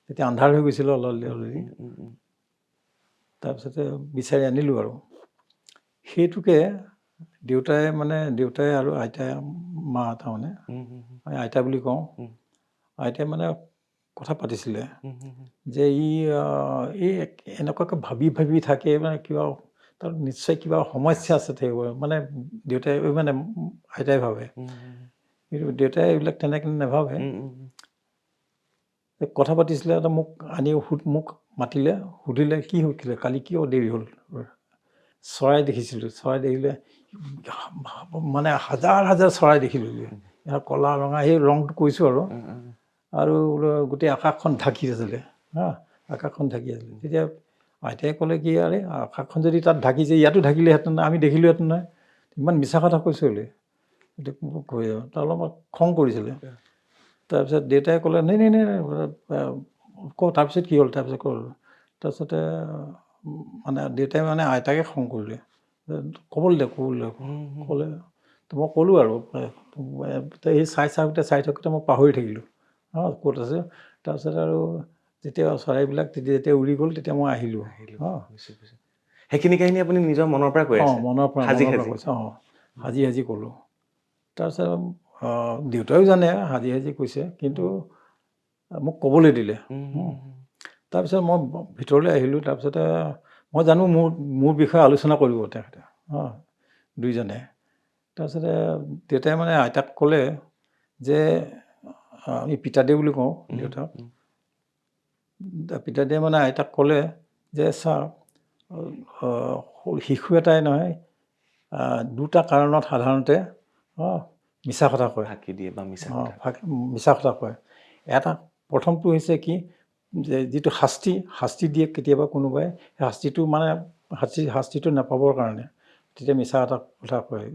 তেতিয়া আন্ধাৰ হৈ গৈছিলে অলৰেডি। তাৰপিছতে বিচাৰি আনিলোঁ আৰু। সেইটোকে দেউতাই আৰু আইতাই, মা তাৰমানে, আইতা বুলি কওঁ, আইতাই মানে কথা পাতিছিলে যে এই এনেকুৱাকৈ ভাবি থাকে, মানে কিবা তাত নিশ্চয় কিবা সমস্যা আছে থাকিব, মানে দেউতাই মানে আইতাই ভাবে। কিন্তু দেউতাই এইবিলাক তেনেকৈ নাভাবে। কথা পাতিছিলে, মোক মাতিলে, সুধিলে কি হৈছিলে, কালি কিয় দেৰি হ'ল? চৰাই দেখিছিলোঁ। চৰাই দেখিলে মানে হাজাৰ হাজাৰ চৰাই দেখিলোঁ। ক'লা ৰঙা, সেই ৰংটো কৈছোঁ আৰু গোটেই আকাশখন ঢাকি আছিলে। আকাশখন ঢাকি আছিলে। তেতিয়া আইতাই ক'লে কি, আৰে আকাশখন যদি তাত ঢাকিছে, ইয়াতো ঢাকিলেহেঁতেন, আমি দেখিলোহেঁতেন নহয়, ইমান মিছা কথা কৈছোঁ বোলে। তাৰ অলপ খং কৰিছিলে। তাৰপিছত দেউতাই ক'লে নাই, তাৰপিছত কি হ'ল? তাৰপিছতে মানে দেউতাই মানে আইতাকে খং কৰিলে, ক'বলৈ দে। ক'লে, মই ক'লোঁ আৰু এই চাই থাকোঁতে মই পাহৰি থাকিলোঁ ক'ত আছে। তাৰপিছত আৰু যেতিয়া চৰাইবিলাক যেতিয়া উৰি গ'ল, তেতিয়া মই আহিলোঁ। সেইখিনি কাহিনী আপুনি নিজৰ মনৰ পৰা কৈ আছে? মনৰ পৰা কৈছোঁ। সাজি ক'লোঁ। তাৰপিছত দেউতাও জানে সাজি সাজি কৈছে, কিন্তু মোক ক'বলৈ দিলে। তাৰপিছত মই ভিতৰলৈ আহিলোঁ। তাৰপিছতে মই জানো মোৰ বিষয়ে আলোচনা কৰিব তেখেতে, দুইজনে। তাৰপিছতে দেউতাই মানে আইতাক ক'লে যে, আমি পিতাদেউ বুলি কওঁ দেউতাক। পিতাদেৱে মানে আইতাক ক'লে যে, ছাৰ, শিশু এটাই নহয়, দুটা কাৰণত সাধাৰণতে মিছা কথা কয়, ফাঁকি দিয়ে বা মিছা মিছা কথা কয়। এটা প্ৰথমটো হৈছে কি, যে যিটো শাস্তি দিয়ে কেতিয়াবা কোনোবাই, শাস্তিটো মানে শাস্তিটো নাপাবৰ কাৰণে তেতিয়া মিছা এটা কথা কয়।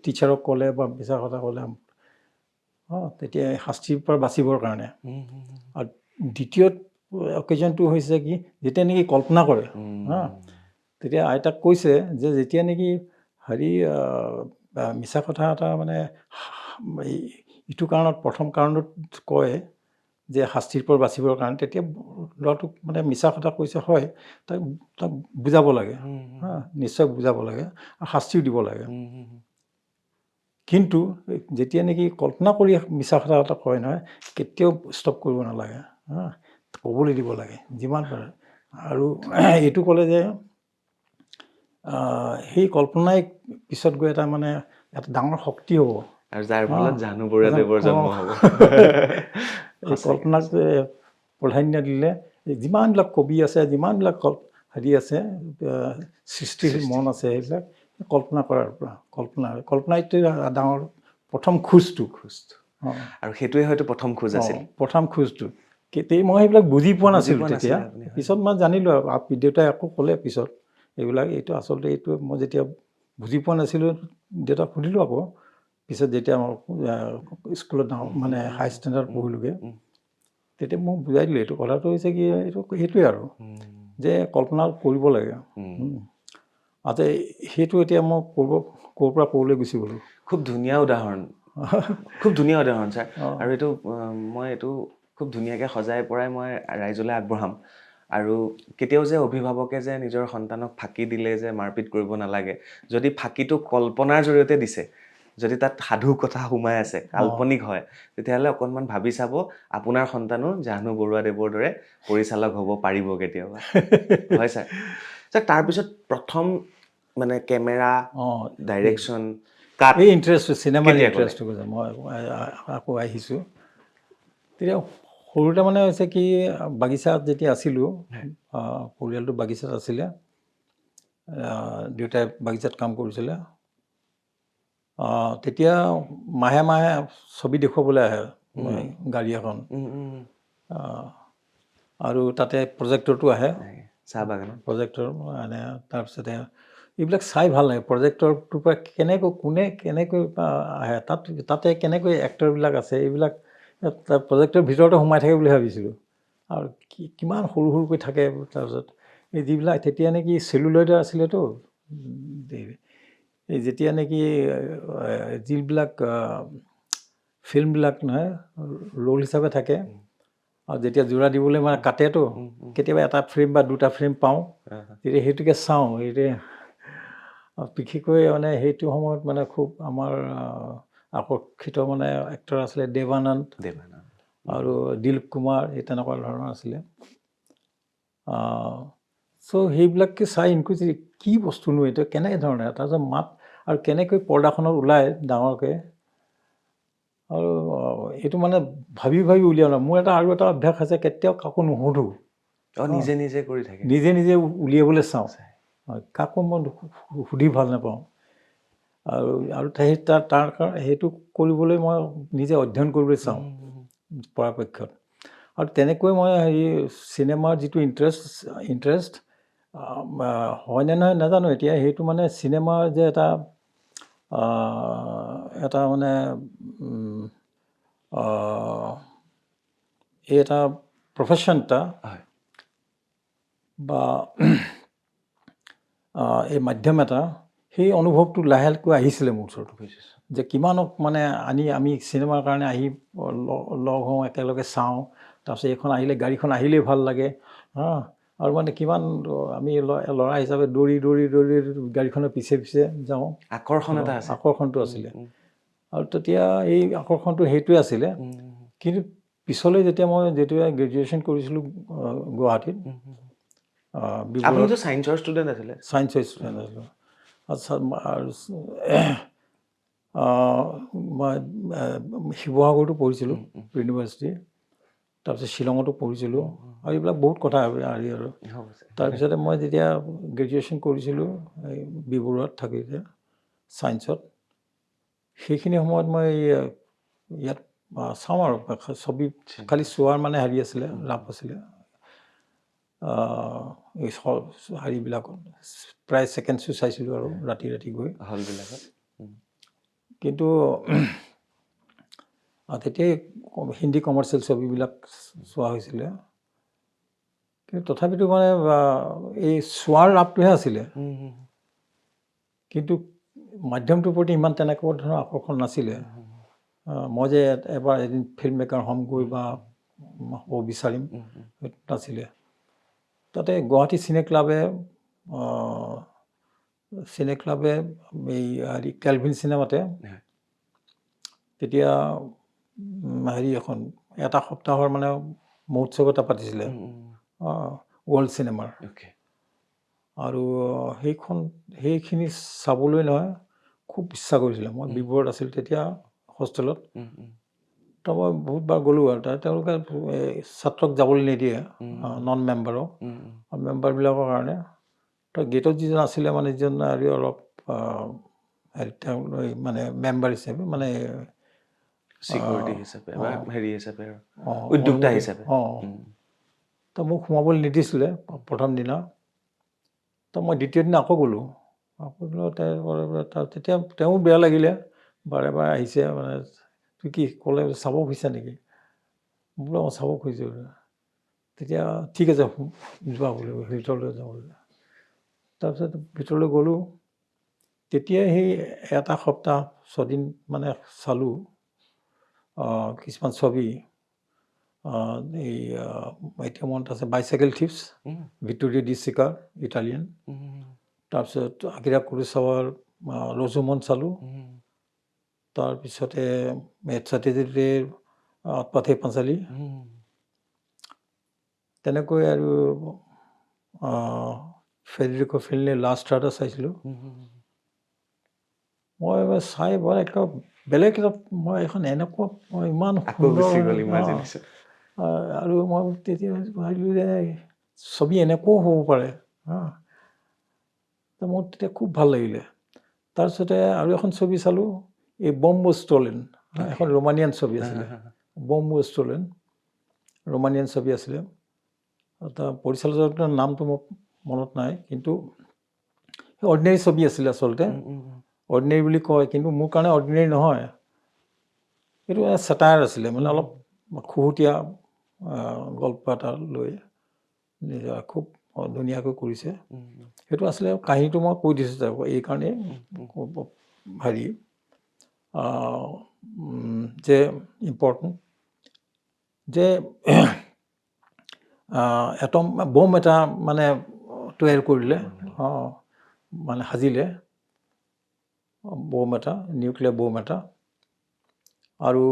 টিচাৰক ক'লে বা মিছা কথা ক'লে, তেতিয়া শাস্তিৰ পৰা বাচিবৰ কাৰণে। আৰু দ্বিতীয় অকেজনটো হৈছে কি, যেতিয়া নেকি কল্পনা কৰে, তেতিয়া আইতাক কৈছে যে যেতিয়া নেকি মিছা কথা এটা মানে ইটো কাৰণত, প্ৰথম কাৰণত কয় যে শাস্তিৰ পৰা বাচিবৰ কাৰণে, তেতিয়া ল'ৰাটোক মানে মিছা কথা কৈছে হয়, তাক বুজাব লাগে, নিশ্চয় বুজাব লাগে আৰু শাস্তিও দিব লাগে। কিন্তু যেতিয়া নেকি কল্পনা কৰি মিছা কথা এটা কয় নহয়, কেতিয়াও ষ্টপ কৰিব নালাগে, ক'বলৈ দিব লাগে যিমান পাৰে। আৰু এইটো ক'লে যে সেই কল্পনাই পিছত গৈ এটা মানে এটা ডাঙৰ শক্তি হ'ব, আৰু যাৰ ফলত জাহ্নু বৰুৱাদেৱৰ জন্ম হ'ব। এই কল্পনাক প্ৰাধান্য দিলে যিমানবিলাক কবি আছে, যিমানবিলাক আছে, সৃষ্টিৰ মন আছে, সেইবিলাক কল্পনা কৰাৰ পৰা, কল্পনাইটোৱে ডাঙৰ প্ৰথম খোজটো। আৰু সেইটোৱে হয়তো প্ৰথম খোজ আছিল। প্ৰথম খোজটো। মই সেইবিলাক বুজি পোৱা নাছিলোঁ তেতিয়া। পিছত মই জানিলোঁ আৰু দেউতাই আকৌ ক'লে পিছত এইবিলাক, এইটো আচলতে এইটো মই যেতিয়া বুজি পোৱা নাছিলোঁ, দেউতাক সুধিলোঁ আকৌ পিছত যেতিয়া স্কুলত মানে হাই ষ্টেণ্ডাৰ্ড পঢ়িলোগৈ, তেতিয়া মোক বুজাই দিলে এইটো কথাটো হৈছে কি, সেইটোৱে আৰু যে কল্পনা কৰিব লাগে। সেইটো এতিয়া মই ক'ৰ পৰা ক'লৈ গুচি গ'লোঁ। খুব ধুনীয়া উদাহৰণ, খুব ধুনীয়া উদাহৰণ ছাৰ। আৰু এইটো মই খুব ধুনীয়াকৈ সজাই পৰাই মই ৰাইজলৈ আগবঢ়াম। আৰু কেতিয়াও যে অভিভাৱকে যে নিজৰ সন্তানক ফাঁকি দিলে যে মাৰপিট কৰিব নালাগে, যদি ফাঁকিটো কল্পনাৰ জৰিয়তে দিছে, যদি তাত সাধু কথা সোমাই আছে, কাল্পনিক হয়, তেতিয়াহ'লে অকণমান ভাবি চাব আপোনাৰ সন্তানো জাহ্নু বৰুৱাদেৱৰ দৰে পৰিচালক হ'ব পাৰিব কেতিয়াবা। হয় ছাৰ। তাৰপিছত প্ৰথম মানে কেমেৰা, ডাইৰেকশ্যন, এই ইণ্টাৰেষ্টটো, চিনেমাৰ ইণ্টাৰেষ্টটো কৈছে, মই আকৌ আহিছোঁ। তেতিয়া সৰুতে মানে হৈছে কি, বাগিচাত যেতিয়া আছিলোঁ, পৰিয়ালটো বাগিচাত আছিলে, দেউতাই বাগিচাত কাম কৰিছিলে, তেতিয়া মাহে মাহে ছবি দেখুৱাবলৈ আহে গাড়ী এখন, আৰু তাতে প্ৰজেক্টৰটো আহে, চাহ বাগানত প্ৰজেক্টৰ আনে। তাৰপিছতে এইবিলাক চাই ভাল লাগে, প্ৰজেক্টৰটোৰ পৰা কোনে কেনেকৈ আহে, তাতে কেনেকৈ এক্টৰবিলাক আছে, এইবিলাক প্ৰজেক্টৰ ভিতৰতে সোমাই থাকে বুলি ভাবিছিলোঁ। আৰু কিমান সৰু সৰুকৈ থাকে। তাৰপিছত এই যিবিলাক তেতিয়া নেকি চেলুলয়ডৰ আছিলেতো, এই যেতিয়া নেকি যিবিলাক ফিল্মবিলাক নহয় ৰোল হিচাপে থাকে, আৰু যেতিয়া যোৰা দিবলৈ মানে কাটেতো, কেতিয়াবা এটা ফ্ৰেম বা দুটা ফ্ৰেম পাওঁ, তেতিয়া সেইটোকে চাওঁ। বিশেষকৈ মানে সেইটো সময়ত মানে খুব আমাৰ আকৰ্ষিত মানে এক্টৰ আছিলে দেৱানন্দ আৰু দিলীপ কুমাৰ, এই তেনেকুৱা ধৰণৰ আছিলে। চ' সেইবিলাককে চাই ইনকুইজ কি বস্তুনো এইটো, কেনেধৰণে তাৰপিছত মাত আৰু কেনেকৈ পৰ্দাখনত ওলায় ডাঙৰকৈ, আৰু এইটো মানে ভাবি ভাবি উলিয়াও ন। মোৰ আৰু এটা অভ্যাস আছে, কেতিয়াও কাকো নুসুধোঁ, নিজে নিজে কৰি থাকে, নিজে নিজে উলিয়াবলৈ চাওঁ, কাকো মই সুধি ভাল নাপাওঁ। আৰু তাৰ কাৰণে সেইটো কৰিবলৈ মই নিজে অধ্যয়ন কৰিবলৈ চাওঁ পৰাপক্ষত। আৰু তেনেকৈ মই চিনেমাৰ যিটো ইণ্টাৰেষ্ট হয়নে নহয় নাজানো এতিয়া, সেইটো মানে চিনেমাৰ যে এটা মানে এই এটা প্ৰফেশ্যন এটা বা এই মাধ্যম এটা, সেই অনুভৱটো লাহেকৈ আহিছিলে মোৰ ওচৰত, যে কিমানক মানে আমি চিনেমাৰ কাৰণে আহি লগ হওঁ, একেলগে চাওঁ। তাৰপিছত এইখন আহিলে, গাড়ীখন আহিলেই ভাল লাগে, আৰু মানে কিমান আমি ল'ৰা হিচাপে দৌৰি দৌৰি দৌৰি গাড়ীখনৰ পিছে পিছে যাওঁ, আকৰ্ষণটো আছিলে। আৰু তেতিয়া এই আকৰ্ষণটো সেইটোৱে আছিলে কিন্তু পিছলৈ যেতিয়া গ্ৰেজুৱেশ্যন কৰিছিলোঁ গুৱাহাটীত আপুনিতো ছায়েন্সৰ ষ্টুডেণ্ট আছিলে ছায়েন্সৰ ষ্টুডেণ্ট আছিলোঁ আচ্ছা আৰু মই শিৱসাগৰতো পঢ়িছিলোঁ ইউনিভাৰ্চিটি তাৰপিছত শ্বিলঙতো পঢ়িছিলোঁ আৰু এইবিলাক বহুত কথা হেৰি আৰু তাৰপিছতে মই যেতিয়া গ্ৰেজুৱেশ্যন কৰিছিলোঁ এই বি বৰুৱাত থাকোঁতে ছায়েন্সত সেইখিনি সময়ত মই ইয়াত চাওঁ আৰু ছবি খালি চোৱাৰ মানে হেৰি আছিলে লাভ আছিলে এই হেৰিবিলাকত প্ৰায় ছেকেণ্ড শ্ব' চাইছিলোঁ আৰু ৰাতি গৈ হলবিলাকত কিন্তু তেতিয়াই হিন্দী কমাৰ্চিয়েল ছবিবিলাক চোৱা হৈছিলে কিন্তু তথাপিতো মানে এই চোৱাৰ লাভটোহে আছিলে কিন্তু মাধ্যমটোৰ প্ৰতি ইমান তেনেকুৱা ধৰণৰ আকৰ্ষণ নাছিলে মই যে এদিন ফিল্ম মেকাৰ হ'ম গৈ বা হ'ব বিচাৰিম সেইটো নাছিলে তাতে গুৱাহাটী চিনে ক্লাবে এই হেৰি কেলভিন চিনেমাতে তেতিয়া হেৰি এখন এটা সপ্তাহৰ মানে মহোৎসৱ এটা পাতিছিলে ৱৰ্ল্ড চিনেমাৰ আৰু সেইখিনি চাবলৈ নহয় খুব ইচ্ছা কৰিছিলে মই বি বৰুৱাত আছিলোঁ তেতিয়া হোষ্টেলত তো মই বহুতবাৰ গ'লোঁ আৰু তেওঁলোকে ছাত্ৰক যাবলৈ নিদিয়ে নন মেম্বাৰক মেম্বাৰবিলাকৰ কাৰণে তো গেটত যিজন আছিলে মানে যিজন হেৰি অলপ তেওঁ মানে মেম্বাৰ হিচাপে মানে চিকিউৰিটি হিচাপে বা হেৰি হিচাপে উদ্যোক্তা হিচাপে তো মোক সোমাবলৈ নিদিছিলে প্ৰথম দিনা তো মই দ্বিতীয় দিনা আকৌ গ'লোঁ তেতিয়া তেওঁ বেয়া লাগিলে বাৰে বাৰে আহিছে মানে তুই কি ক'লে চাব খুজিছা নেকি বোলে মই চাব খুজিছোঁ তেতিয়া ঠিক আছে যোৱা বোলে ভিতৰলৈ যাবলৈ তাৰপিছত ভিতৰলৈ গ'লোঁ তেতিয়াই সেই এটা সপ্তাহ ছদিন মানে চালোঁ কিছুমান ছবি এই এতিয়া মনত আছে বাইচাইকেল থিপছ ভিক্টোৰিয়া ডি চিকাৰ ইটালিয়ান তাৰপিছত আকিৰা কুৰোছাৱাৰ ৰজুমন চালোঁ তাৰপিছতে সত্যজিতৰ পাথে পাঞ্চালী তেনেকৈ আৰু ফেডেৰিকো ফেলিনিৰ লাষ্ট ৰাইডাৰ চাইছিলোঁ মই চাই বৰ একটা বেলেগ এটা মই এখন এনেকুৱা মই ইমান সুন্দৰ আৰু মই তেতিয়া ভাবিলোঁ যে ছবি এনেকুৱাও হ'ব পাৰে তো মোৰ তেতিয়া খুব ভাল লাগিলে তাৰপিছতে আৰু এখন ছবি চালোঁ এই বম্ব ষ্টলেন এখন ৰোমানিয়ান ছবি আছিলে বম্ব ষ্টলেন ৰোমানিয়ান ছবি আছিলে তাৰ পৰিচালকজনৰ নামটো মোক মনত নাই কিন্তু অৰ্ডিনেৰী ছবি আছিলে আচলতে অৰ্ডিনেৰী বুলি কয় কিন্তু মোৰ কাৰণে অৰ্ডিনেৰী নহয় এইটো চেটায়াৰ আছিলে মানে অলপ খুহুতীয়া গল্প এটা লৈ নিজৰ খুব ধুনীয়াকৈ কৰিছে সেইটো আছিলে কাহিনীটো মই কৈ দিছোঁ এইকাৰণেই হেৰি যে ইম্পৰ্টেণ্ট যে এটম বম এটা মানে তৈয়াৰ কৰিলে মানে সাজিলে বম এটা নিউক্লিয়াৰ বম এটা আৰু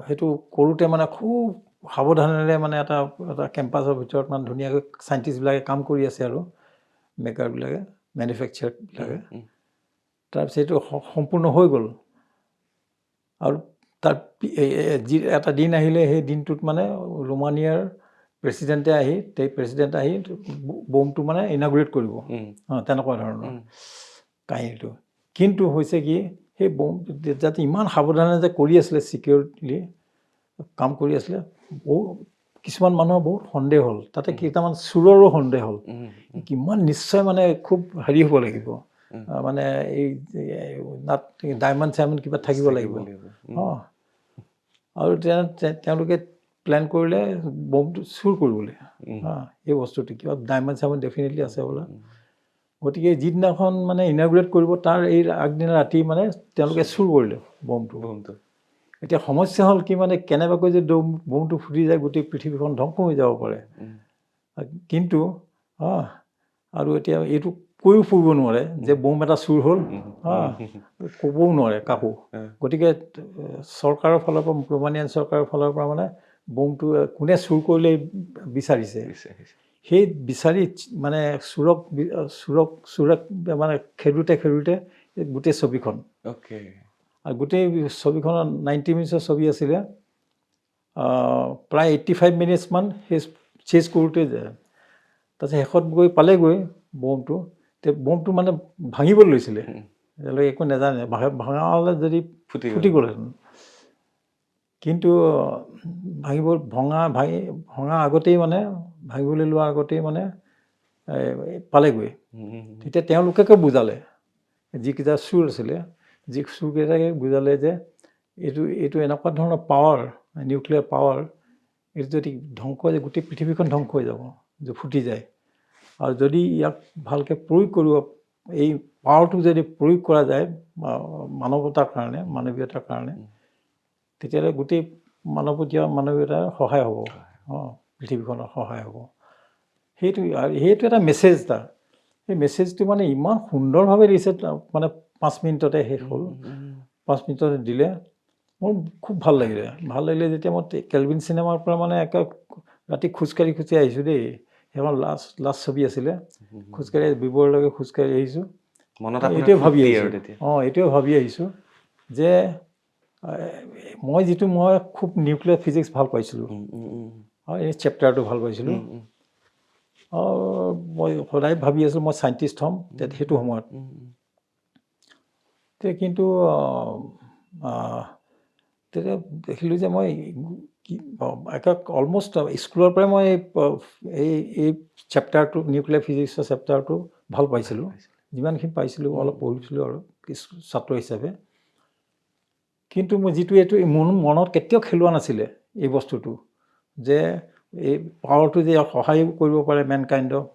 সেইটো কৰোঁতে মানে খুব সাৱধানেৰে মানে এটা কেম্পাছৰ ভিতৰত মানে ধুনীয়াকৈ চাইণ্টিষ্টবিলাকে কাম কৰি আছে আৰু মেকাৰবিলাকে মেনুফেকচাৰবিলাকে তাৰপিছত এইটো সম্পূৰ্ণ হৈ গ'ল আৰু তাৰ যি এটা দিন আহিলে সেই দিনটোত মানে ৰোমানিয়াৰ প্ৰেচিডেণ্টে আহি বমটো মানে ইনাগুৰেট কৰিব তেনেকুৱা ধৰণৰ কাহিনীটো কিন্তু হৈছে কি সেই বম যাতে ইমান সাৱধানে যে কৰি আছিলে চিকিউৰিটিলি কাম কৰি আছিলে কিছুমান মানুহৰ বহুত সন্দেহ হ'ল তাতে কেইটামান চোৰৰো সন্দেহ হ'ল কিমান নিশ্চয় মানে খুব হেৰি হ'ব লাগিব মানে এই ডায়মণ্ড চাইমণ্ড কিবা থাকিব লাগিব আৰু তেওঁলোকে প্লেন কৰিলে বমটো চুৰ কৰিবলৈ এই বস্তুটো কিবা ডায়মণ্ড চাইমণ্ড ডেফিনেটলি আছে বোলে গতিকে যিদিনাখন মানে ইনাগুৰেট কৰিব তাৰ এই আগদিনা ৰাতি মানে তেওঁলোকে চুৰ কৰিলে বমটো এতিয়া সমস্যা হ'ল কি মানে কেনেবাকৈ যে বমটো ফুটি যায় গোটেই পৃথিৱীখন ধ্বংস হৈ যাব পাৰে কিন্তু আৰু এতিয়া এইটো কৈও ফুৰিব নোৱাৰে যে বম এটা চুৰ হ'ল, ক'বও নোৱাৰে কাকো। গতিকে চৰকাৰৰ ফালৰ পৰা, ৰোমানিয়ান চৰকাৰৰ ফালৰ পৰা মানে বমটো কোনে চুৰ কৰিলে বিচাৰিছে। সেই বিচাৰি মানে চোৰক মানে খেদোতে গোটেই ছবিখন, আৰু গোটেই ছবিখনত 90 মিনিটছৰ ছবি আছিলে, প্ৰায় 85 মিনিটছমান সেই চেজ কৰোঁতে যায়। তাৰপিছত শেষত গৈ পালেগৈ বমটো, বমটো মানে ভাঙিব লৈছিলে, তেওঁলোকে একো নাজানে, ভাঙা হ'লে যদি ফুটি গ'লহেঁতেন। কিন্তু ভঙা আগতেই মানে, ভাঙিবলৈ লোৱাৰ আগতেই মানে পালেগৈ। তেতিয়া তেওঁলোকে বুজালে, যিকেইটা চোৰ আছিলে, যি চোৰকেইটাকে বুজালে যে এইটো এনেকুৱা ধৰণৰ পাৱাৰ, নিউক্লিয়াৰ পাৱাৰ, এইটো যদি ধ্বংস হৈ যায় গোটেই পৃথিৱীখন ধ্বংস হৈ যাব, যে ফুটি যায়। আৰু যদি ইয়াক ভালকৈ প্ৰয়োগ কৰিব, এই পাৱাৰটো যদি প্ৰয়োগ কৰা যায় মানৱতাৰ কাৰণে, মানৱীয়তাৰ কাৰণে, তেতিয়াহ'লে গোটেই মানৱীয়তাৰ সহায় হ'ব, পৃথিৱীখনৰ সহায় হ'ব। সেইটো এটা মেছেজ এটা। সেই মেছেজটো মানে ইমান সুন্দৰভাৱে দিছে, মানে 5 মিনিটতে শেষ হ'ল। 5 মিনিটতে দিলে, মোৰ খুব ভাল লাগিলে যেতিয়া মই কেলভিন চিনেমাৰ পৰা মানে ৰাতি খোজকাঢ়ি আহিছোঁ দেই। সেইখন লাষ্ট ছবি আছিলে, খোজকাঢ়ি বিবৰলৈকে খোজকাঢ়ি আহিছোঁ। এইটোৱে ভাবি আহিছোঁ যে মই খুব নিউক্লিয়াৰ ফিজিক্স ভাল পাইছিলোঁ, আৰু এই চেপ্টাৰটো ভাল পাইছিলোঁ। মই সদায় ভাবি আছিলোঁ মই চাইণ্টিষ্ট হ'ম সেইটো সময়ত। কিন্তু তেতিয়া দেখিলোঁ যে মই অলমষ্ট স্কুলৰ পৰাই মই এই চেপ্টাৰটো, নিউক্লিয়াৰ ফিজিক্সৰ চেপ্টাৰটো ভাল পাইছিলোঁ। যিমানখিনি পাইছিলোঁ অলপ পঢ়িছিলোঁ আৰু ছাত্ৰ হিচাপে। কিন্তু মই এইটো মোৰ মনত কেতিয়াও খেলোৱা নাছিলে এই বস্তুটো, যে এই পাৱাৰটো যে সহায় কৰিব পাৰে মেনকাইণ্ডক,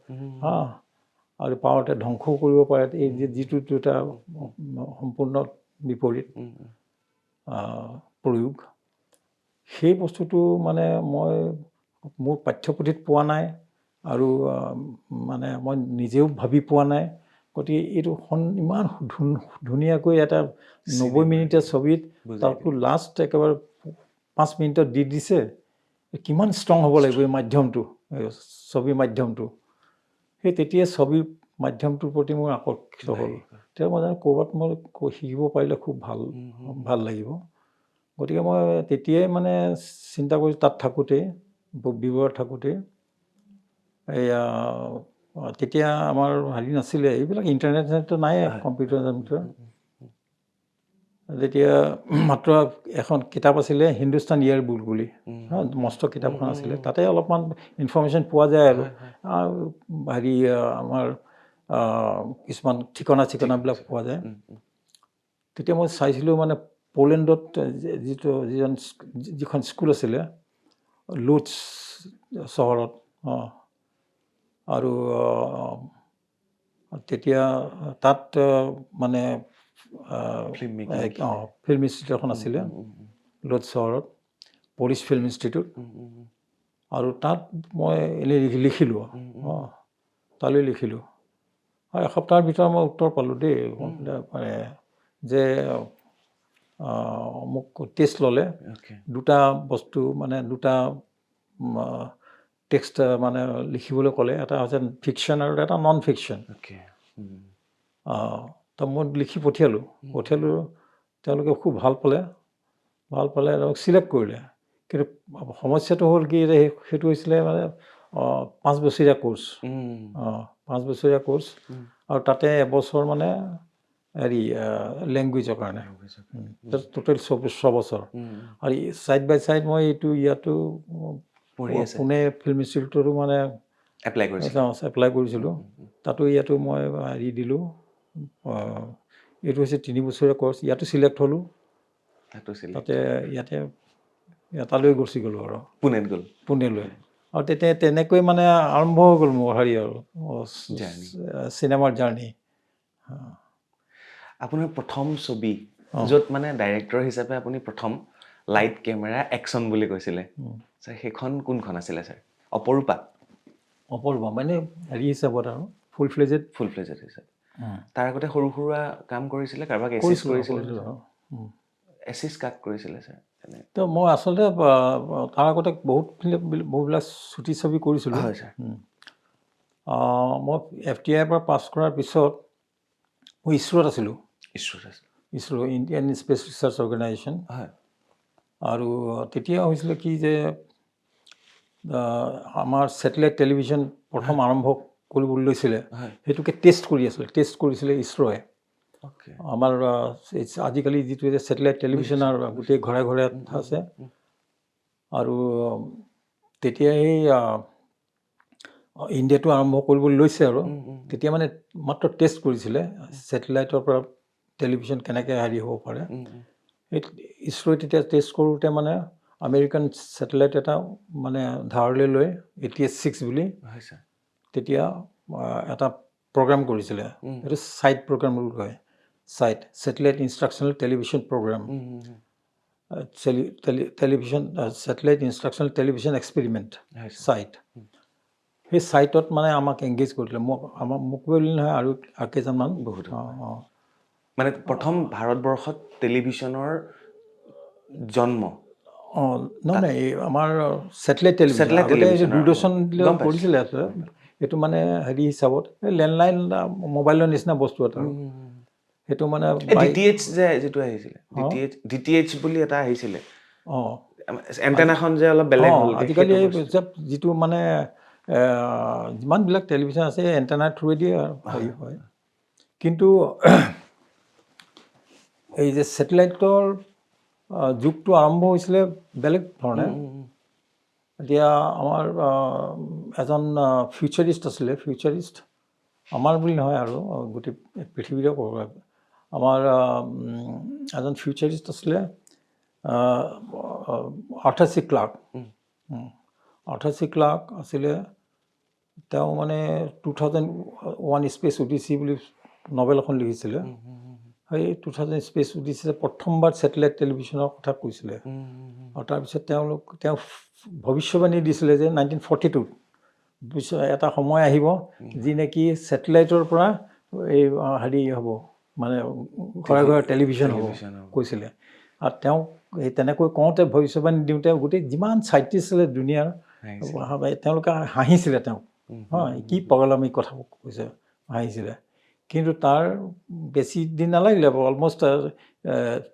আৰু পাৱাৰতে ধ্বংসও কৰিব পাৰে, এই যিটো এটা সম্পূৰ্ণ বিপৰীত প্ৰয়োগ। সেই বস্তুটো মানে মই মোৰ পাঠ্যপুথিত পোৱা নাই, আৰু মানে মই নিজেও ভাবি পোৱা নাই। গতিকে এইটো ইমান ধুনীয়াকৈ এটা 90 মিনিটৰ ছবিত তাকো লাষ্ট একেবাৰে 5 মিনিটত দি দিছে। কিমান ষ্ট্ৰং হ'ব লাগিব এই মাধ্যমটো, ছবি মাধ্যমটো। সেই তেতিয়াই ছবি মাধ্যমটোৰ প্ৰতি মোৰ আকৰ্ষিত হ'ল। তেতিয়া মই জানো ক'ৰবাত মই শিকিব পাৰিলে খুব ভাল লাগিব। গতিকে মই তেতিয়াই মানে চিন্তা কৰিছোঁ, তাত থাকোঁতেই, বিবৰত থাকোঁতেই, তেতিয়া আমাৰ হেৰি নাছিলে, এইবিলাক ইণ্টাৰনেট নাই, কম্পিউটাৰ চম্পিউটাৰ। যেতিয়া মাত্ৰ এখন কিতাপ আছিলে, হিন্দুস্তান ইয়াৰ বুক বুলি, মস্ত কিতাপখন আছিলে। তাতে অলপমান ইনফৰ্মেশ্যন পোৱা যায়, আৰু হেৰি আমাৰ কিছুমান ঠিকনাবিলাক পোৱা যায়। তেতিয়া মই চাইছিলোঁ মানে পলেণ্ডত যিখন স্কুল আছিলে, লুটছ চহৰত, আৰু তেতিয়া তাত মানে ফিল্ম ইনষ্টিটিউট এখন আছিলে লুটছ চহৰত, পলিছ ফিল্ম ইনষ্টিটিউট। আৰু তাত মই এনেই লিখিলোঁ, তালৈ লিখিলোঁ। আৰু এসপ্তাহৰ ভিতৰত মই উত্তৰ পালোঁ দেই, মানে যে মোক টেষ্ট ল'লে, দুটা বস্তু মানে দুটা টেক্সট মানে লিখিবলৈ ক'লে, এটা হৈছে ফিকশ্যন আৰু এটা নন ফিকশ্যন। তো মই লিখি পঠিয়ালোঁ, তেওঁলোকে খুব ভাল পালে তেওঁলোক চিলেক্ট কৰিলে। কিন্তু সমস্যাটো হ'ল কি, সেইটো হৈছিলে মানে 5 বছৰীয়া কোৰ্চ, 5 বছৰীয়া কোৰ্চ, আৰু তাতে এবছৰ মানে হেৰি লেংগুৱেজৰ কাৰণে, টোটেল 6 বছৰ। আৰু ছাইড বাই ছাইড মই ইয়াতো পুনে ফিল্ম ইনষ্টিটিউটতো মানে এপ্লাই কৰিছিলোঁ, ইয়াতো মই হেৰি দিলোঁ। এইটো হৈছে 3 বছৰীয়া কোৰ্চ, ইয়াতো চিলেক্ট হ'লোঁ, তাতে তালৈ গুচি গ'লোঁ আৰু পুনেলৈ। আৰু তেতিয়া তেনেকৈ মানে আৰম্ভ হৈ গ'ল মোৰ হেৰি আৰু চিনেমাৰ জাৰ্ণি। আপোনাৰ প্ৰথম ছবি, য'ত মানে ডাইৰেক্টৰ হিচাপে আপুনি প্ৰথম লাইট কেমেৰা একশ্যন বুলি কৈছিলে, ছাৰ সেইখন কোনখন আছিলে ছাৰ? অপৰূপা মানে হেৰি হিচাপত আৰু ফুল ফ্লেজেড ফুল ফ্লেজেড হিচাপে তাৰ আগতে সৰু সুৰা কাম কৰিছিলে কাৰোবাক এচিষ্ট কৰিছিলোঁ কৰিছিলে কৰিছিলোঁ এচিষ্ট কাক কৰিছিলে ছাৰ এনে তো মই আচলতে তাৰ আগতে বহুতবিলাক চুটি ছবি কৰিছিলোঁ হয় ছাৰ মই FTI পৰা পাছ কৰাৰ পিছত মই ইছৰোত আছিলোঁ ইছৰোত আছে ISRO Indian space research organisation হয় আৰু তেতিয়া হৈছিলে কি যে আমাৰ ছেটেলাইট টেলিভিশ্যন প্ৰথম আৰম্ভ কৰিবলৈ লৈছিলে হয় সেইটোকে টেষ্ট কৰিছিলে ইছৰোৱে অ'কে আমাৰ আজিকালি যিটো যে ছেটেলাইট টেলিভিশ্যন আৰু গোটেই ঘৰে ঘৰে আছে আৰু তেতিয়া এই ইণ্ডিয়াটো আৰম্ভ কৰিবলৈ লৈছে আৰু তেতিয়া মানে মাত্ৰ টেষ্ট কৰিছিলে ছেটেলাইটৰ পৰা টেলিভিশ্যন কেনেকৈ হেৰি হ'ব পাৰে সেই ইছৰোৱে তেতিয়া টেষ্ট কৰোঁতে মানে আমেৰিকান ছেটেলাইট এটা মানে ধাৰলৈ লৈ ATS-6 বুলি হয় ছাৰ তেতিয়া এটা প্ৰগ্ৰাম কৰিছিলে এইটো ছাইট প্ৰগ্ৰাম বুলি কয় site satellite instructional television programme television satellite instructional television experiment site সেই ছাইটত মানে আমাক এংগেজ কৰিলে মোক বুলি নহয় আৰু কেইজনমান বহুত মানে প্ৰথম ভাৰতবৰ্ষত টেলিভিশ্যনৰ জন্ম নহয় এই আমাৰ ছেটেলাইট টেলিভিশ্যন আগতে দূৰদৰ্শন কৰিছিলে এইটো মানে হেৰি হিচাপত এই লেণ্ডলাইন মোবাইলৰ নিচিনা বস্তু এটা সেইটো মানে DTH যে যিটো আহিছিলে DTH বুলি এটা আহিছিলে এণ্টেনাখন যে অলপ বেলেগ হ'ল আজিকালি যিটো মানে যিমানবিলাক টেলিভিশ্যন আছে এণ্টেনাৰ থ্ৰুৱেদি হেৰি হয় কিন্তু এই যে ছেটেলাইটৰ যুগটো আৰম্ভ হৈছিলে বেলেগ ধৰণে এতিয়া আমাৰ এজন ফিউচাৰিষ্ট আছিলে আমাৰ বুলি নহয় আৰু গোটেই পৃথিৱীৰে ক'ব আমাৰ এজন ফিউচাৰিষ্ট আছিলে আৰ্থাৰ চি ক্লাৰ্ক আছিলে তেওঁ মানে 2001 স্পেচ ওডিচি বুলি নভেল এখন লিখিছিলে সেই 2000 স্পেচ ওডিচিয়ে প্ৰথমবাৰ ছেটেলাইট টেলিভিশ্যনৰ কথা কৈছিলে আৰু তাৰপিছত তেওঁ ভৱিষ্যবাণী দিছিলে যে 1942 এটা সময় আহিব যি নেকি ছেটেলাইটৰ পৰা এই হেৰি হ'ব মানে ঘৰে ঘৰে টেলিভিশ্যন হ'ব কৈছিলে আৰু তেওঁক এই তেনেকৈ কওঁতে ভৱিষ্যবাণী দিওঁতে গোটেই যিমান চাইণ্টিষ্ট আছিলে দুনিয়াৰ তেওঁলোকে হাঁহিছিলে তেওঁক কি পগলামি কথা কৈছে হাঁহিছিলে কিন্তু তাৰ বেছি দিন নালাগিলে অলমষ্ট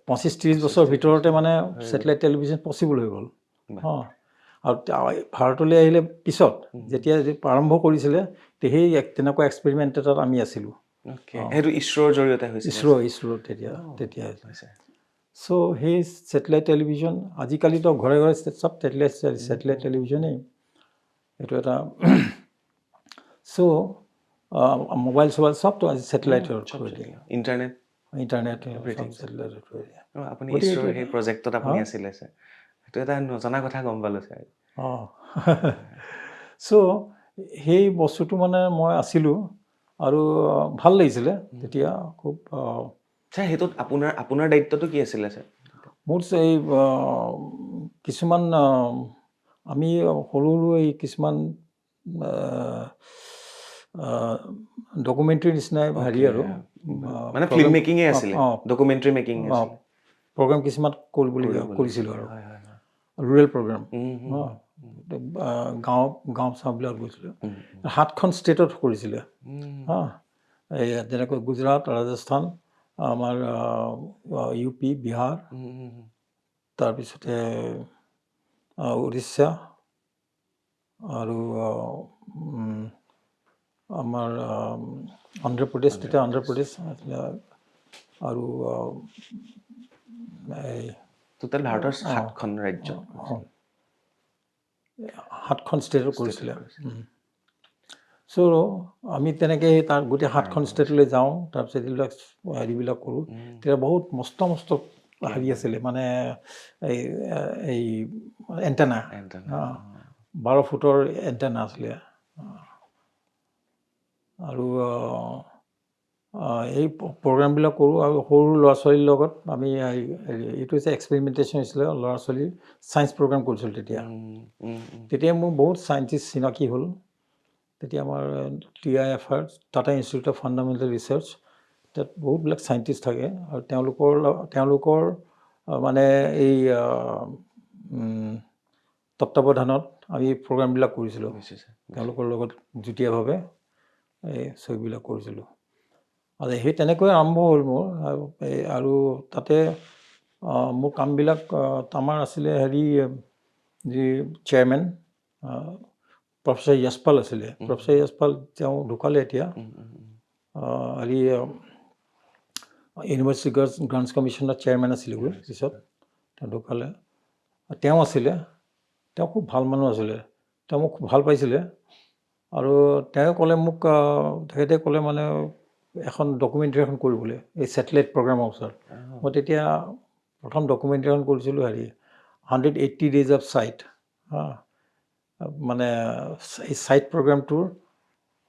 25-30 বছৰৰ ভিতৰতে মানে ছেটেলাইট টেলিভিশ্যন পচিবল হৈ গ'ল আৰু ভাৰতলৈ আহিলে পিছত যেতিয়া আৰম্ভ কৰিছিলে সেই তেনেকুৱা এক্সপেৰিমেণ্ট এটাত আমি আছিলোঁ সেইটো ইছৰোৰ জৰিয়তে হৈছিলে ইছৰোৰ তেতিয়া চ' সেই ছেটেলাইট টেলিভিশ্যন আজিকালিতো ঘৰে ঘৰে চব ছেটেলাইট টেলিভিশ্যনেই এইটো এটা চ' মোবাইল চবাইল চবতো আজি ছেটেলাইটৰ ইণ্টাৰনেট আপুনি ইছৰোৰ সেই প্ৰজেক্টত আপুনি আছিলে ছাৰ সেইটো এটা নজনা কথা গম পালোঁ ছাৰ চ' সেই বস্তুটো মানে মই আছিলোঁ আৰু ভাল লাগিছিলে তেতিয়া খুব ছাৰ সেইটোত আপোনাৰ দায়িত্বটো কি আছিলে ছাৰ মোৰ এই কিছুমান আমি সৰু সৰু এই কিছুমান ডকুমেণ্টাৰী নিচিনাই হেৰি আৰু মানে ফিল্ম মেকিঙে আছিলে ডকুমেণ্টাৰী মেকিং প্ৰগ্ৰাম কিছুমান কৰিছিলোঁ আৰু ৰুৰেল প্ৰগ্ৰাম গাঁও চাওঁবিলাক গৈছিলোঁ 7খন ষ্টেটত কৰিছিলে এই যেনেকৈ গুজৰাট ৰাজস্থান আমাৰ UP বিহাৰ তাৰপিছতে উৰিষ্যা আৰু আমাৰ অন্ধ্ৰপ্ৰদেশ তেতিয়া অন্ধ্ৰপ্ৰদেশ আৰু এই টোটেল ভাৰতৰ 7খন ৰাজ্য 7খন ষ্টেটত কৰিছিলে চ' আমি তেনেকৈ তাৰ গোটেই 7খন ষ্টেটলৈ যাওঁ তাৰপিছত এইবিলাক হেৰিবিলাক কৰোঁ তেতিয়া বহুত মস্ত হেৰি আছিলে মানে এই এণ্টেনা 12 ফুটৰ এণ্টেনা আছিলে আৰু এই প্ৰগ্ৰামবিলাক কৰোঁ আৰু সৰু ল'ৰা ছোৱালীৰ লগত আমি এইটো হৈছে এক্সপেৰিমেণ্টেশ্যন হৈছিলে ল'ৰা ছোৱালীৰ ছায়েন্স প্ৰগ্ৰাম কৰিছিলোঁ তেতিয়া মোৰ বহুত চাইণ্টিষ্ট চিনাকি হ'ল তেতিয়া আমাৰ TIFR Tata institute of fundamental research, তাত বহুতবিলাক চাইণ্টিষ্ট থাকে আৰু তেওঁলোকৰ মানে এই তত্বাৱধানত আমি প্ৰগ্ৰামবিলাক কৰিছিলোঁ। তেওঁলোকৰ লগত যুটীয়াভাৱে এই ছবিবিলাক কৰিছিলোঁ। আৰু সেই তেনেকৈ আৰম্ভ হ'ল মোৰ। আৰু তাতে মোৰ কামবিলাক আমাৰ আছিলে হেৰি যি চেয়াৰমেন প্ৰফেচাৰ য়াজপাল আছিলে। প্ৰফেচাৰ য়াজপাল তেওঁ ঢুকালে এতিয়া। হেৰি ইউনিভাৰ্চিটি গ্ৰাণ্টছ কমিশ্যনৰ চেয়াৰমেন আছিলে পিছত, তেওঁ ঢুকালে। তেওঁ আছিলে, তেওঁ খুব ভাল মানুহ আছিলে, তেওঁ মোক খুব ভাল পাইছিলে। আৰু তেওঁ ক'লে মোক, তেখেতে ক'লে মানে এখন ডকুমেণ্টাৰী এখন কৰিবলৈ এই ছেটেলাইট প্ৰগ্ৰামৰ ওচৰত। মই তেতিয়া প্ৰথম ডকুমেণ্টাৰী এখন কৰিছিলোঁ হেৰি 180 Days of Sight। মানে এই ছাইট প্ৰগ্ৰামটোৰ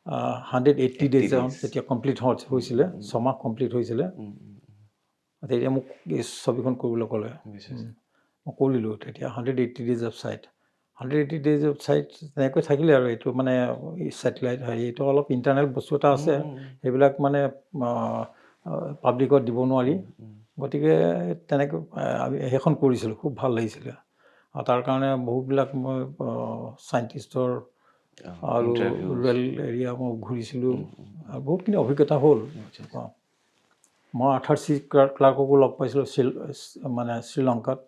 180 days যেতিয়া কমপ্লিট হৈছিলে, 6 মাহ কমপ্লিট হৈছিলে, তেতিয়া মোক এই ছবিখন কৰিবলৈ ক'লে। মই কৰিলোঁ তেতিয়া 180 Days of Sight। 180 Days of Sight তেনেকৈ থাকিলে আৰু এইটো মানে ছেটেলাইট হেৰি, এইটো অলপ ইণ্টাৰনেল বস্তু এটা আছে, সেইবিলাক মানে পাব্লিকত দিব নোৱাৰি। গতিকে তেনেকৈ আমি সেইখন কৰিছিলোঁ, খুব ভাল লাগিছিলে। আৰু তাৰ কাৰণে বহুতবিলাক মই চাইণ্টিষ্টৰ আৰু ৰুৰেল এৰিয়া মই ঘূৰিছিলোঁ, আৰু বহুতখিনি অভিজ্ঞতা হ'ল। মই আৰ্থাৰ চি ক্লাৰ্ককো লগ পাইছিলোঁ মানে শ্ৰীলংকাত,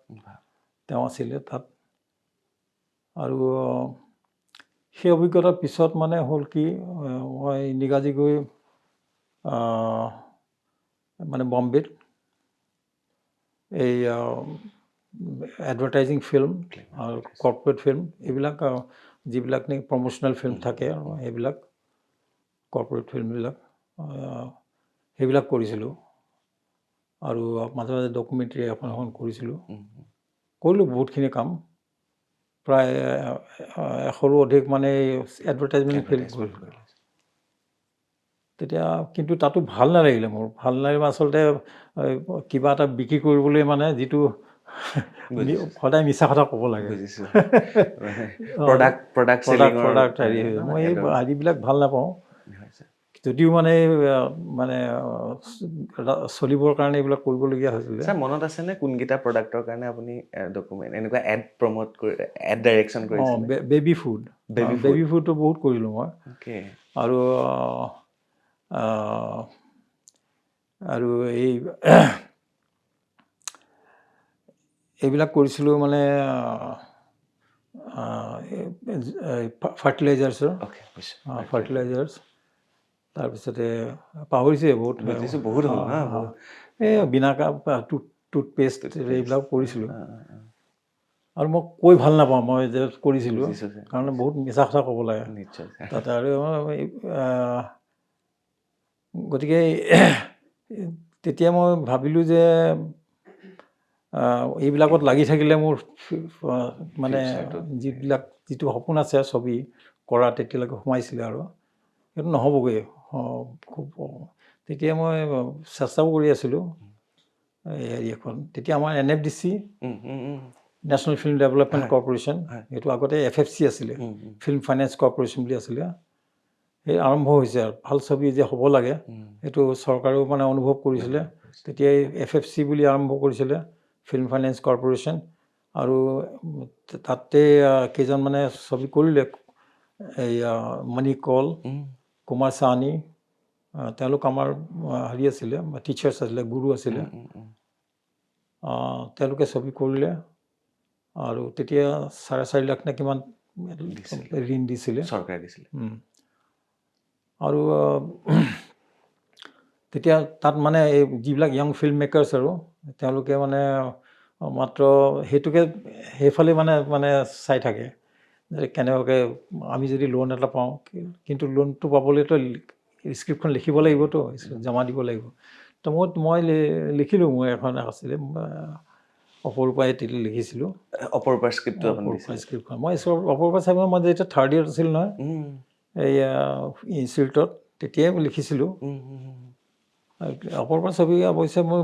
তেওঁ আছিলে তাত। আৰু সেই অভিজ্ঞতাৰ পিছত মানে হ'ল কি, মই নিগাজী গৈ মানে বম্বেত এই এডভাৰটাইজিং ফিল্ম আৰু কৰ্পৰেট ফিল্ম, এইবিলাক যিবিলাক নেকি প্ৰমোচনেল ফিল্ম থাকে, সেইবিলাক কৰ্পৰেট ফিল্মবিলাক সেইবিলাক কৰিছিলোঁ। আৰু মাজে মাজে ডকুমেণ্টাৰী এখন কৰিছিলোঁ। কৰিলোঁ বহুতখিনি কাম, প্ৰায় 100ৰো অধিক মানে এডভাৰটাইজমেণ্ট ফিল্ম কৰিছিলোঁ। তেতিয়া কিন্তু তাতো ভাল নালাগিলে মোৰ। ভাল নালাগিলে আচলতে কিবা এটা বিক্ৰী কৰিবলৈ মানে যিটো সদায় মিছা কথা ক'ব লাগে। প্ৰডাক্ট হেৰি, মই এই হেৰিবিলাক ভাল নাপাওঁ। যদিও মানে চলিবৰ কাৰণে এইবিলাক কৰিবলগীয়া হৈছিলে। ছাৰ মনত আছেনে কোনকেইটা প্ৰডাক্টৰ কাৰণে আপুনি এনেকুৱা এড প্ৰমোট কৰি এড ডাইৰেকশ্যন কৰিছিলে? বেবী ফুড, বেবী ফুডটো বহুত কৰিলোঁ মই। আৰু এই এইবিলাক কৰিছিলোঁ মানে ফাৰ্টিলাইজাৰ্ছ, তাৰপিছতে পাহৰিছোৱে বহুত এই বিনাকা টুথপেষ্ট এইবিলাক কৰিছিলোঁ। আৰু মই কৈ ভাল নাপাওঁ মই যে কৰিছিলোঁ, কাৰণ বহুত মিছা কথা ক'ব লাগে তাতে। আৰু গতিকে তেতিয়া মই ভাবিলোঁ যে এইবিলাকত লাগি থাকিলে মোৰ মানে যিটো সপোন আছে ছবি কৰা, তেতিয়ালৈকে সোমাইছিলে আৰু সেইটো নহ'বগৈ খুব। তেতিয়া মই চেষ্টাও কৰি আছিলোঁ হেৰি এখন, তেতিয়া আমাৰ NFDC, national film development corporation, এইটো আগতে FFC আছিলে, ফিল্ম ফাইনেন্স কৰ্পৰেশ্যন বুলি আছিলে। সেই আৰম্ভ হৈছে আৰু ভাল ছবি যে হ'ব লাগে, সেইটো চৰকাৰেও মানে অনুভৱ কৰিছিলে। তেতিয়া FFC বুলি আৰম্ভ কৰিছিলে, ফিল্ম ফাইনেন্স কৰ্পৰেশ্যন। আৰু তাতে কেইজন মানে ছবি কৰিলে, এই মণি কল, কুমাৰ চানি, তেওঁলোক আমাৰ হেৰি আছিলে, টিচাৰ্ছ আছিলে, গুৰু আছিলে। তেওঁলোকে ছবি কৰিলে আৰু তেতিয়া 4.5 লাখ নে কিমান ঋণ দিছিলে, চৰকাৰে দিছিলে। আৰু তেতিয়া তাত মানে এই যিবিলাক য়াং ফিল্ম মেকাৰ্ছ আৰু তেওঁলোকে মানে মাত্ৰ সেইটোকে সেইফালে মানে চাই থাকে যে কেনেবাকৈ আমি যদি লোন এটা পাওঁ, কিন্তু লোনটো পাবলৈতো স্ক্ৰিপ্টখন লিখিব লাগিবতো, জমা দিব লাগিব। তো মই লিখিলোঁ, মোৰ এখন আছিলে অপৰূপাই তেতিয়া লিখিছিলোঁ। অপৰূপাৰ স্ক্ৰিপ্টটো স্ক্ৰিপ্টখন মই অপৰূপা চাই মই যেতিয়া 3rd year আছিল নহয় এই ইনষ্টিটিউটত, তেতিয়াই লিখিছিলোঁ। অপৰূপা ছবি অৱশ্যে মোৰ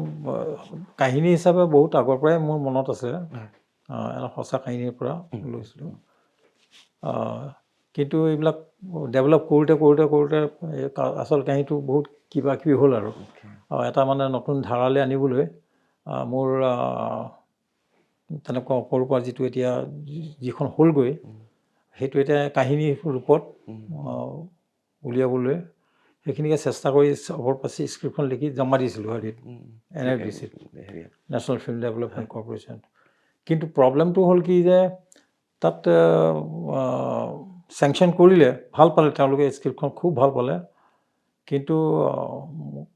কাহিনী হিচাপে বহুত আগৰ পৰাই মোৰ মনত আছে, এটা সঁচা কাহিনীৰ পৰা লৈছিলোঁ। কিন্তু এইবিলাক ডেভেলপ কৰোঁতে আচল কাহিনীটো বহুত কিবা কিবি হ'ল আৰু এটা মানে নতুন ধাৰালৈ আনিবলৈ মোৰ তেনেকুৱা ওপৰৰ পৰা যিটো এতিয়া যিখন হ'লগৈ সেইটো এতিয়া কাহিনী ৰূপত উলিয়াবলৈ সেইখিনিকে চেষ্টা কৰি ওপৰ পাছি স্ক্ৰিপ্টখন লিখি জমা দিছিলোঁ হেৰিত NFDCত নেশ্যনেল ফিল্ম ডেভেলপমেণ্ট কৰ্প'ৰেশ্যন। কিন্তু প্ৰব্লেমটো হ'ল কি যে তাত চেংচন কৰিলে ভাল পালে তেওঁলোকে স্ক্ৰিপ্টখন খুব ভাল পালে কিন্তু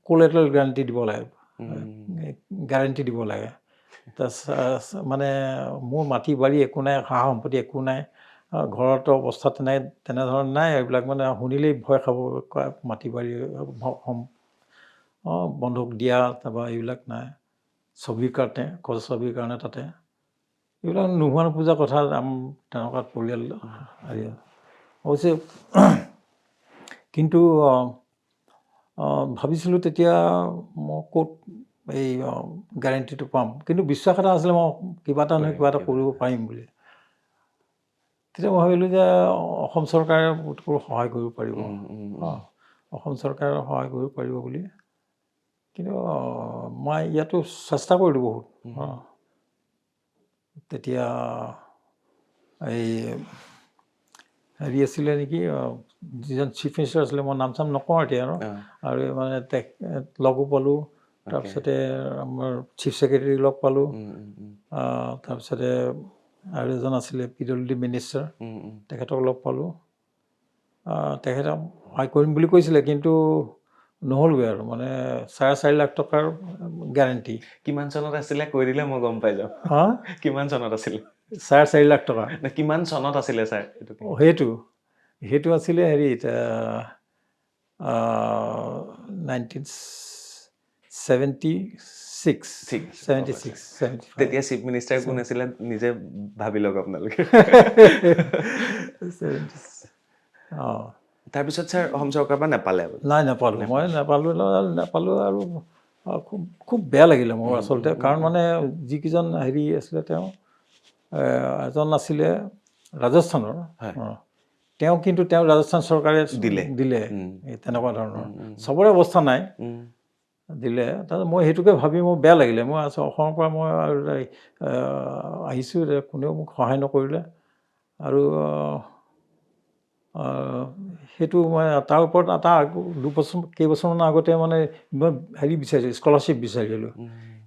কোলেটাৰেল গেৰাণ্টি দিব লাগে মানে মোৰ মাটি বাৰী একো নাই সা সম্পত্তি একো নাই ঘৰতো অৱস্থা তেনেধৰণৰ নাই এইবিলাক মানে শুনিলেই ভয় খাব মাটি বাৰী বন্ধক দিয়া তাৰপৰা এইবিলাক নাই ছবিৰ কাৰণে তাতে এইবিলাক নোহোৱা নোপোজা কথা তেনেকুৱা পৰিয়াল হেৰি অৱশ্যে কিন্তু ভাবিছিলোঁ তেতিয়া মই ক'ত এই গেৰাণ্টিটো পাম কিন্তু বিশ্বাস এটা আছিলে মই কিবা এটা নহয় কিবা এটা কৰিব পাৰিম বুলি। তেতিয়া মই ভাবিলোঁ যে অসম চৰকাৰে সহায় কৰিব পাৰিব অসম চৰকাৰে সহায় কৰিব পাৰিব বুলি। কিন্তু মই ইয়াতো চেষ্টা কৰিলোঁ বহুত তেতিয়া এই হেৰি আছিলে নেকি যিজন চিফ মিনিষ্টাৰ আছিলে মই নাম চাম নকওঁ এতিয়া আৰু মানে লগো পালোঁ তাৰপিছতে আমাৰ চিফ ছেক্ৰেটাৰী লগ পালোঁ তাৰপিছতে আৰু এজন আছিলে PWD মিনিষ্টাৰ তেখেতক লগ পালোঁ তেখেতক সহায় কৰিম বুলি কৈছিলে কিন্তু নহ'লগৈ আৰু মানে 4.5 লাখ টকাৰ গেৰাণ্টি। কিমান চনত আছিলে কৈ দিলে মই গম পাই যাম। কিমান চনত আছিলে 4.5 লাখ টকা কিমান চনত আছিলে ছাৰ সেইটো আছিলে হেৰিত 1976 তেতিয়া চিফ মিনিষ্টাৰ কোন আছিলে নিজে ভাবি লওক আপোনালোকে। তাৰপিছত ছাৰ অসম চৰকাৰৰ পৰা নাপালে নাই নাপালোঁ আৰু খুব বেয়া লাগিলে মোৰ আচলতে কাৰণ মানে যিকেইজন হেৰি আছিলে তেওঁ এজন আছিলে ৰাজস্থানৰ কিন্তু ৰাজস্থান চৰকাৰে দিলে তেনেকুৱা ধৰণৰ চবৰে অৱস্থা নাই দিলে তাৰপিছত মই সেইটোকে ভাবি মোৰ বেয়া লাগিলে মই অসমৰ পৰা মই আহিছোঁ কোনেও মোক সহায় নকৰিলে আৰু সেইটো মই তাৰ ওপৰত কেইবছৰমানৰ আগতে মানে মই হেৰি বিচাৰিছিলোঁ স্কলাৰশ্বিপ বিচাৰিছিলোঁ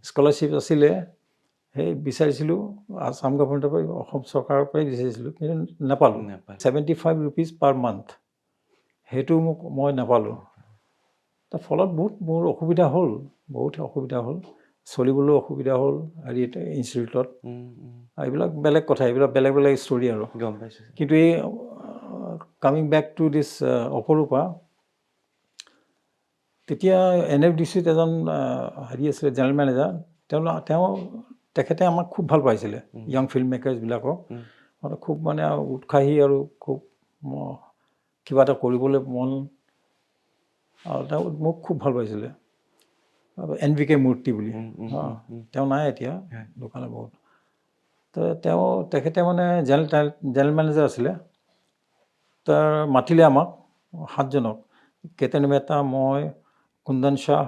স্কলাৰশ্বিপ আছিলে সেই বিচাৰিছিলোঁ আসাম গভৰ্ণমেণ্টৰ পৰা অসম চৰকাৰৰ পৰাই বিচাৰিছিলোঁ কিন্তু নাপালোঁ 75 rupees পাৰ মান্থ সেইটো মই নাপালোঁ তাৰ ফলত মোৰ অসুবিধা হ'ল চলিবলৈও অসুবিধা হ'ল হেৰি ইনষ্টিটিউটত এইবিলাক বেলেগ কথা এইবিলাক বেলেগ ষ্টৰি আৰু গম পাইছোঁ। কিন্তু এই কামিং বেক টু দিছ অপৰূপা তেতিয়া NFDCত এজন হেৰি আছিলে জেনেৰেল মেনেজাৰ তেখেতে আমাক খুব ভাল পাইছিলে য়াং ফিল্ম মেকাৰ্ছবিলাকক খুব মানে উৎসাহী আৰু খুব কিবা এটা কৰিবলৈ মন আৰু তেওঁ মোক খুব ভাল পাইছিলে NVK মূৰ্তি বুলি তেওঁ নাই এতিয়া দোকানে বহুত তেখেতে মানে জেনেৰেল মেনেজাৰ আছিলে তাৰ মাতিলে আমাক 7জনক কেতন মেহতা মই কুন্দন শ্বাহ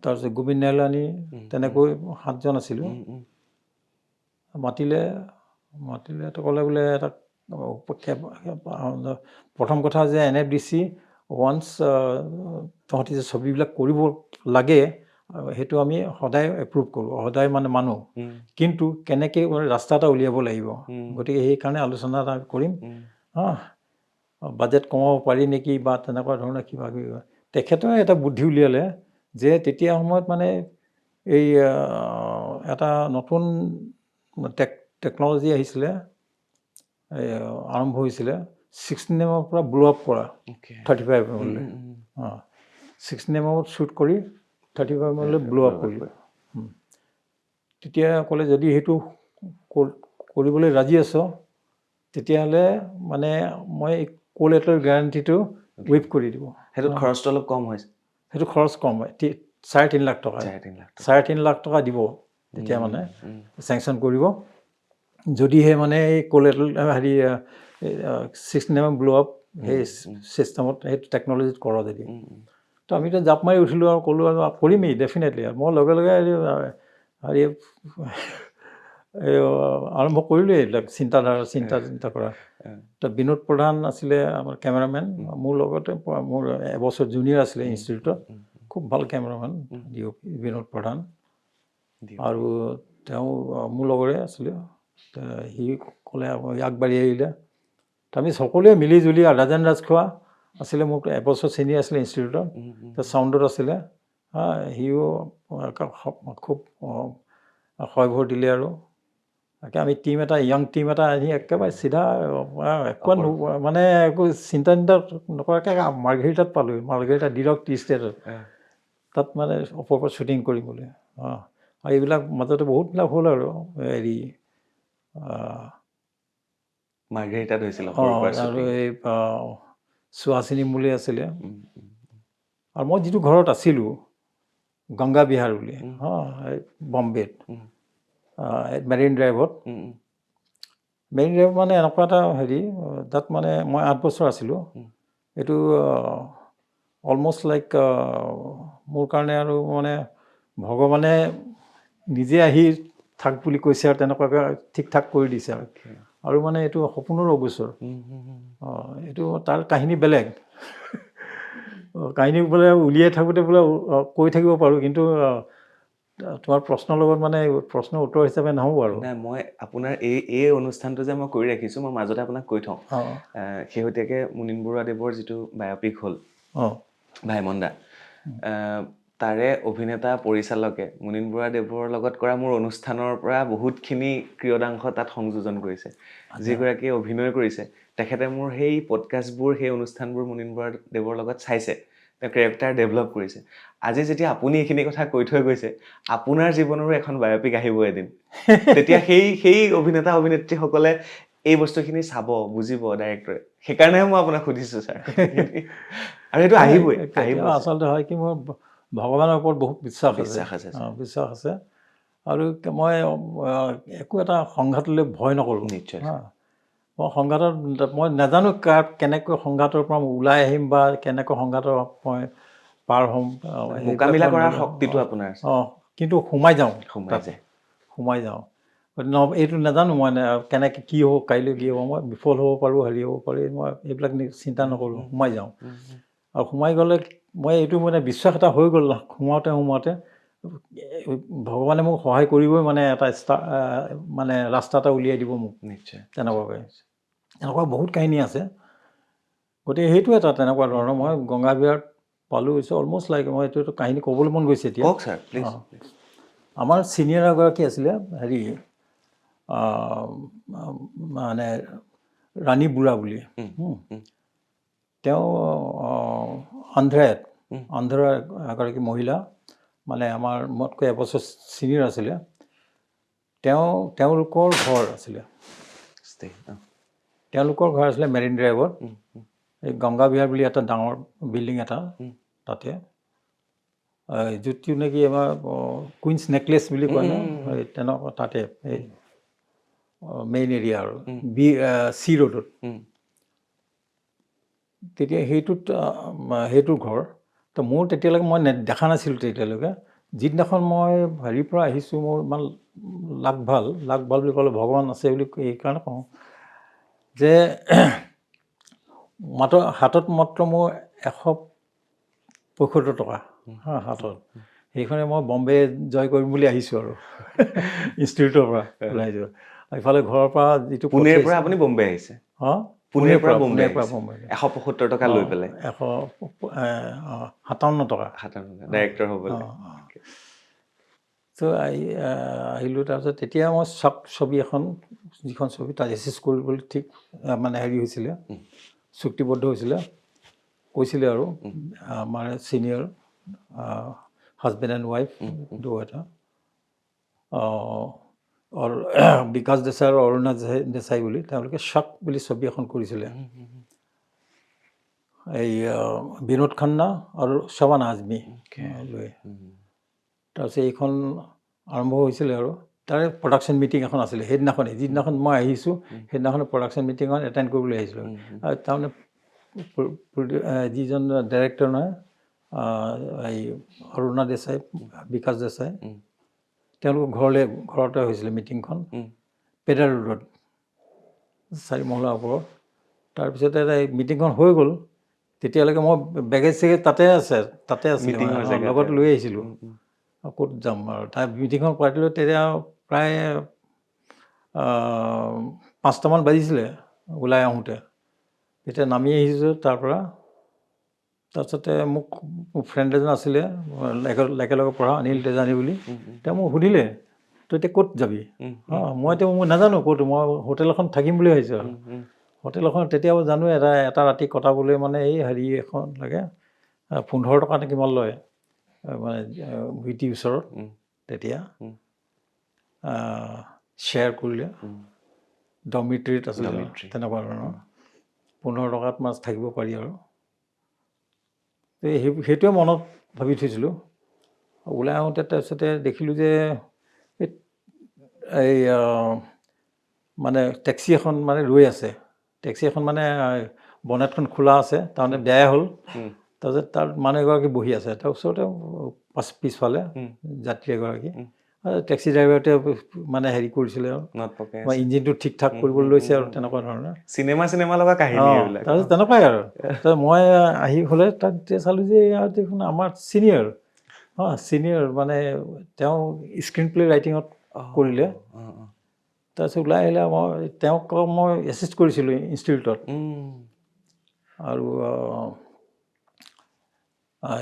তাৰপিছত গোবিন্দ নেহলানী তেনেকৈ 7জন আছিলোঁ মাতিলে ক'লে বোলে এটা প্ৰথম কথা যে NFDC ওৱান্স তহঁতি যে ছবিবিলাক কৰিব লাগে সেইটো আমি সদায় এপ্ৰুভ কৰোঁ সদায় মানে মানো কিন্তু কেনেকৈ ৰাস্তা এটা উলিয়াব লাগিব গতিকে সেইকাৰণে আলোচনা এটা কৰিম বাজেট কমাব পাৰি নেকি বা তেনেকুৱা ধৰণৰ কিবা কিবি তেখেতে এটা বুদ্ধি উলিয়ালে যে তেতিয়া সময়ত মানে এই এটা নতুন টেকন'লজি আহিছিলে আৰম্ভ হৈছিলে 16 mm পৰা ব্ল' আপ কৰা 35 mm 16 mm শ্বুট কৰি 35 mm ব্ল' আপ কৰিলে তেতিয়া ক'লে যদি সেইটো কৰিবলৈ ৰাজি আছ তেতিয়াহ'লে মানে মই কোলেটাৰেল গেৰাণ্টিটো ৱেইভ কৰি দিব সেইটোত খৰচটো অলপ কম হৈছে সেইটো খৰচ কম হয় 3.5 লাখ টকা 3.5 লাখ টকা দিব তেতিয়া মানে চেংচন কৰিব যদিহে মানে এই কোলেটাৰেল হেৰি 16mm ব্ল' আপ সেই ছিষ্টেমত সেইটো টেকন'লজিত কৰ যদি তো আমিতো জাপ মাৰি উঠিলোঁ আৰু ক'লোঁ আৰু কৰিমেই ডেফিনেটলি মই লগে লগে হেৰি আৰম্ভ কৰিলোঁৱেই এইবিলাক চিন্তা কৰা তো বিনোদ প্ৰধান আছিলে আমাৰ কেমেৰামেন মোৰ লগতে মোৰ এবছৰ জুনিয়ৰ আছিলে ইনষ্টিটিউটত খুব ভাল কেমেৰামেন বিনোদ প্ৰধান আৰু তেওঁ মোৰ লগৰে আছিলে সি ক'লে আগবাঢ়ি আহিলে তো আমি সকলোৱে মিলি জুলি ৰাজেন ৰাজখোৱা আছিলে মোক এবছৰ চিনিয়ৰ আছিলে ইনষ্টিটিউটত তো চাউণ্ডত আছিলে সিও খুব সহায় দিলে আৰু তাকে আমি টিম এটা য়াং টিম এটা আহি একেবাৰে চিধা একো মানে একো চিন্তা নকৰাকৈ মাৰ্ঘেৰিটাত পালোঁ মাৰ্ঘেৰিটা ডিৰক টি ষ্টেটত তাত মানে ওপৰৰ শ্বুটিং কৰিম বুলি আৰু এইবিলাক মাজতে বহুতবিলাক হ'ল আৰু হেৰি মাৰ্ঘেৰিটাত হৈছিল আৰু এই চুৱাচিনী বুলি আছিলে আৰু মই যিটো ঘৰত আছিলোঁ গংগা বিহাৰ বুলি বম্বেত মেৰিন ড্ৰাইভত মানে এনেকুৱা এটা হেৰি তাত মানে মই 8 বছৰ আছিলোঁ এইটো অলমষ্ট লাইক মোৰ কাৰণে আৰু মানে ভগৱানে নিজে আহি থাক বুলি কৈছে আৰু তেনেকুৱাকৈ ঠিক ঠাক কৰি দিছে আৰু মানে এইটো সপোনৰ অগোচৰ এইটো তাৰ কাহিনী বেলেগ কাহিনী বোলে উলিয়াই থাকোঁতে বোলে কৈ থাকিব পাৰোঁ কিন্তু তোমাৰ প্ৰশ্নৰ লগত মানে প্ৰশ্নৰ উত্তৰ হিচাপে নহ'ব আৰু নাই মই আপোনাৰ এই অনুষ্ঠানটো যে মই কৰি ৰাখিছোঁ মই মাজতে আপোনাক কৈ থওঁ শেহতীয়াকৈ মুনীন বৰুৱাদেৱৰ যিটো বায়'পিক হ'ল ভাইমন দা তাৰে অভিনেতা পৰিচালকে মুনীন বৰুৱাদেৱৰ লগত কৰা মোৰ অনুষ্ঠানৰ পৰা বহুতখিনি ক্ৰিয়দাংশ তাত সংযোজন কৰিছে যিগৰাকীয়ে অভিনয় কৰিছে তেখেতে মোৰ সেই পডকাষ্টবোৰ সেই অনুষ্ঠানবোৰ মুনীন বৰুৱাদেৱৰ লগত চাইছে তেওঁ কেৰেক্টাৰ ডেভেলপ কৰিছে আজি যেতিয়া আপুনি এইখিনি কথা কৈ থৈ গৈছে আপোনাৰ জীৱনৰো এখন বায়'পিক আহিব এদিন তেতিয়া সেই অভিনেতা অভিনেত্ৰীসকলে এই বস্তুখিনি চাব বুজিব ডাইৰেক্টৰে সেইকাৰণেহে মই আপোনাক সুধিছোঁ ছাৰ আৰু এইটো আহিবই আচলতে হয় কি মোৰ ভগৱানৰ ওপৰত বহুত বিশ্বাস আছে আৰু মই একো এটা সংঘাতলৈ ভয় নকৰোঁ নিশ্চয় মই সংঘাতত মই নাজানো কেনেকৈ সংঘাতৰ পৰা ওলাই আহিম বা কেনেকৈ সংঘাতৰ মই পাৰ হ'ম মোকাবিলা কৰাৰ শক্তিটো আপোনাৰ কিন্তু সোমাই যাওঁ এইটো নাজানো মই কেনেকৈ কি হ'ব কাইলৈ কি হ'ব মই বিফল হ'ব পাৰোঁ হেৰি হ'ব পাৰোঁ মই এইবিলাক চিন্তা নকৰোঁ সোমাই যাওঁ আৰু সোমাই গ'লে মই এইটো মানে বিশ্বাস এটা হৈ গ'ল সোমাওঁতে ভগৱানে মোক সহায় কৰিবই মানে এটা মানে ৰাস্তা এটা উলিয়াই দিব মোক নিশ্চয় তেনেকুৱাকৈ এনেকুৱা বহুত কাহিনী আছে গতিকে সেইটো এটা তেনেকুৱা ধৰণৰ মই গংগা বিহাৰত পালোঁ হৈছে অলমষ্ট লাইক মই এইটো কাহিনী ক'বলৈ মন গৈছে এতিয়া আমাৰ ছিনিয়ৰ এগৰাকী আছিলে হেৰি মানে ৰাণী বুঢ়া বুলি তেওঁ আন্ধ্ৰৰ এগৰাকী মহিলা মানে আমাৰ মোতকৈ এবছৰ ছিনিয়ৰ আছিলে তেওঁলোকৰ ঘৰ আছিলে মেৰিন ড্ৰাইভত এই গংগা বিহাৰ বুলি এটা ডাঙৰ বিল্ডিং এটা তাতে য'ত নেকি আমাৰ কুইন্স নেকলেছ বুলি কয় ন তেনেকুৱা তাতে এই মেইন এৰিয়া আৰু চি ৰোডত তেতিয়া সেইটোৰ ঘৰ তো মোৰ তেতিয়ালৈকে মই দেখা নাছিলোঁ তেতিয়ালৈকে যিদিনাখন মই হেৰিৰ পৰা আহিছোঁ মোৰ ইমান লাক ভাল বুলি ক'লে ভগৱান আছে বুলি এইকাৰণে কওঁ যে হাতত মাত্ৰ মোৰ 175 টকা হাতত সেইখনে মই বম্বে জয় কৰিম বুলি আহিছোঁ আৰু ইনষ্টিটিউটৰ পৰা ওলাই যোৱা ইফালে ঘৰৰ পৰা যিটো পুনেৰ পৰা আপুনি বম্বে আহিছে পুনেৰ পৰা বম্বে 175 টকা লৈ পেলাই 157 টকা ডাইৰেক্টৰ হ'বলৈ তো আহিলোঁ তাৰপিছত তেতিয়া মই ছবি এখন যিখন ছবি তাত এচিষ্ট কৰিবলৈ ঠিক মানে হেৰি হৈছিলে চুক্তিবদ্ধ হৈছিলে কৈছিলে আৰু আমাৰ ছিনিয়ৰ হাজবেণ্ড এণ্ড ৱাইফ দুয়োটা বিকাশ দেশাই আৰু অৰুণা দেশাই বুলি তেওঁলোকে শ্বক বুলি ছবি এখন কৰিছিলে এই বিনোদ খান্না আৰু শ্বাবানা আজমি লৈ তাৰপিছত এইখন আৰম্ভ হৈছিলে আৰু তাৰে প্ৰডাকশ্যন মিটিং এখন আছিলে সেইদিনাখনেই যিদিনাখন মই আহিছোঁ সেইদিনাখন প্ৰডাকশ্যন মিটিংখন এটেণ্ড কৰিবলৈ আহিছিলোঁ আৰু তাৰমানে যিজন ডাইৰেক্টৰ নহয় এই অৰুণা দেশাই বিকাশ দেশাই তেওঁলোকৰ ঘৰতে হৈছিলে মিটিংখন পেডাৰ ৰোডত 4 মহলাৰ ওপৰত তাৰপিছতে মিটিংখন হৈ গ'ল তেতিয়ালৈকে মই বেগেজ চেগেজ তাতে আছিলে লগত লৈ আহিছিলোঁ ক'ত যাম আৰু তাৰ মিটিংখন পাতিলোঁ তেতিয়া প্ৰায় 5টামান বাজিছিলে ওলাই আহোঁতে তেতিয়া নামি আহিছোঁ তাৰপৰা তাৰপিছতে মোক ফ্ৰেণ্ড এজন আছিলে একেলগে পঢ়া অনিল তেজানী বুলি তেওঁ মোক সুধিলে তই এতিয়া ক'ত যাবি মই নাজানো ক'ত মই হোটেল এখন থাকিম বুলি ভাবিছোঁ আৰু হোটেল এখন তেতিয়া জানো এটা ৰাতি কটাবলৈ মানে এই হেৰি এখন লাগে 15 টকা নে কিমান লয় মানে গুৱাহাটীৰ ওচৰত তেতিয়া শ্বেয়াৰ কৰিলে ডমিট্ৰিত আছিলে তেনেকুৱা ধৰণৰ 15 টকাত মাছ থাকিব পাৰি আৰু সেইটোৱে মনত ভাবি থৈছিলোঁ ওলাই আহোঁতে তাৰপিছতে দেখিলোঁ যে এই মানে টেক্সি এখন মানে ৰৈ আছে টেক্সি এখন মানে বনেটখন খোলা আছে তাৰমানে বেয়াই হ'ল তাৰপিছত তাত মানুহ এগৰাকী বহি আছে তাৰ ওচৰতে পিছফালে যাত্ৰী এগৰাকী টেক্সি ড্ৰাইভাৰতে মানে হেৰি কৰিছিলে আৰু ইঞ্জিনটো ঠিক ঠাক কৰিবলৈ লৈছে আৰু তেনেকুৱা ধৰণৰ চিনেমা লগা কাহিনী তাৰপিছত তেনেকুৱাই আৰু মই আহি হ'লে তাত চালোঁ যে দেখোন আমাৰ ছিনিয়ৰ মানে তেওঁ স্ক্ৰীন প্লে ৰাইটিঙত কৰিলে তাৰপিছত ওলাই আহিলে তেওঁক মই এছিষ্ট কৰিছিলোঁ ইনষ্টিটিউটত আৰু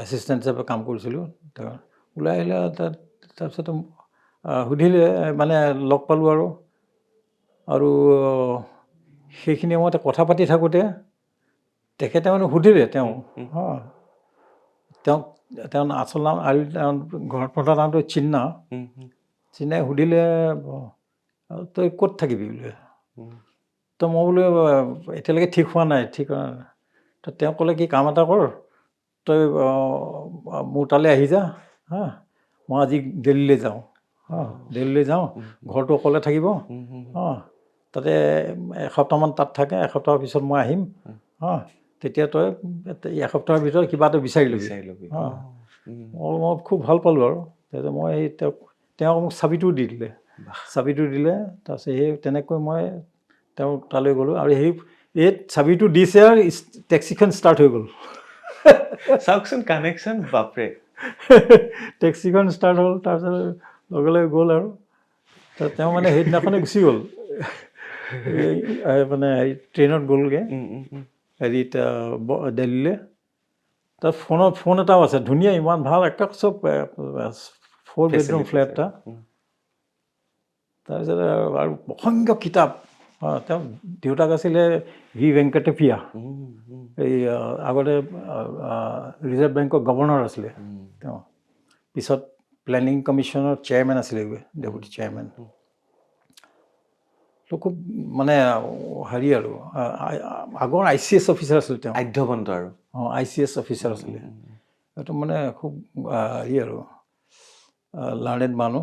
এছিষ্টেণ্ট হিচাপে কাম কৰিছিলোঁ ওলাই আহিলে তাৰপিছত সুধিলে মানে লগ পালোঁ আৰু সেইখিনি সময়তে কথা পাতি থাকোঁতে তেখেতে মানে সুধিলে তেওঁ আচল নাম আৰু ঘৰত পঠা নামটো চিন্নাই সুধিলে তই ক'ত থাকিবি বোলে তো মই বোলো এতিয়ালৈকে ঠিক হোৱা নাই তো তেওঁ ক'লে কি কাম এটা কৰ তই মোৰ তালৈ আহি যা মই আজি দিল্লীলৈ যাওঁ ঘৰটো অকলে থাকিব তাতে এসপ্তাহমান তাত থাকে এসপ্তাহৰ পিছত মই আহিম তেতিয়া তই এসপ্তাহৰ ভিতৰত কিবা এটা বিচাৰি ল'বি মই খুব ভাল পালোঁ আৰু তাৰপিছত মই তেওঁ মোক চাবিটো দি দিলে তাৰপিছত সেই তেনেকৈ মই তেওঁ তালৈ গ'লোঁ আৰু এই চাবিটো দিছে আৰু টেক্সিখন ষ্টাৰ্ট হৈ গ'ল চাওকচোন কানেকশ্যন বাপৰে টেক্সিখন ষ্টাৰ্ট হ'ল তাৰপিছত লগে লগে গ'ল আৰু তেওঁ মানে সেইদিনাখনে গুচি গ'ল মানে ট্ৰেইনত গ'লগৈ হেৰিত দিল্লীলৈ তাত ফোন এটাও আছে ধুনীয়া ইমান ভাল একটা চব 4 বেডৰুম ফ্লেট এটা তাৰপিছত আৰু অসংখ্য কিতাপ তেওঁ দেউতাক আছিলে ভি ভেংকটেপিয়া এই আগতে ৰিজাৰ্ভ বেংকৰ গভৰ্ণৰ আছিলে তেওঁ পিছত প্লেনিং কমিশ্যনৰ চেয়াৰমেন আছিলে ডেপুটি চেয়াৰমেন তো খুব মানে হেৰি আৰু আগৰ ICS অফিচাৰ আছিলে তেওঁ আধ্যবন্ত আৰু ICS অফিচাৰ আছিলে এইটো মানে খুব হেৰি আৰু লাৰ্ণেড মানুহ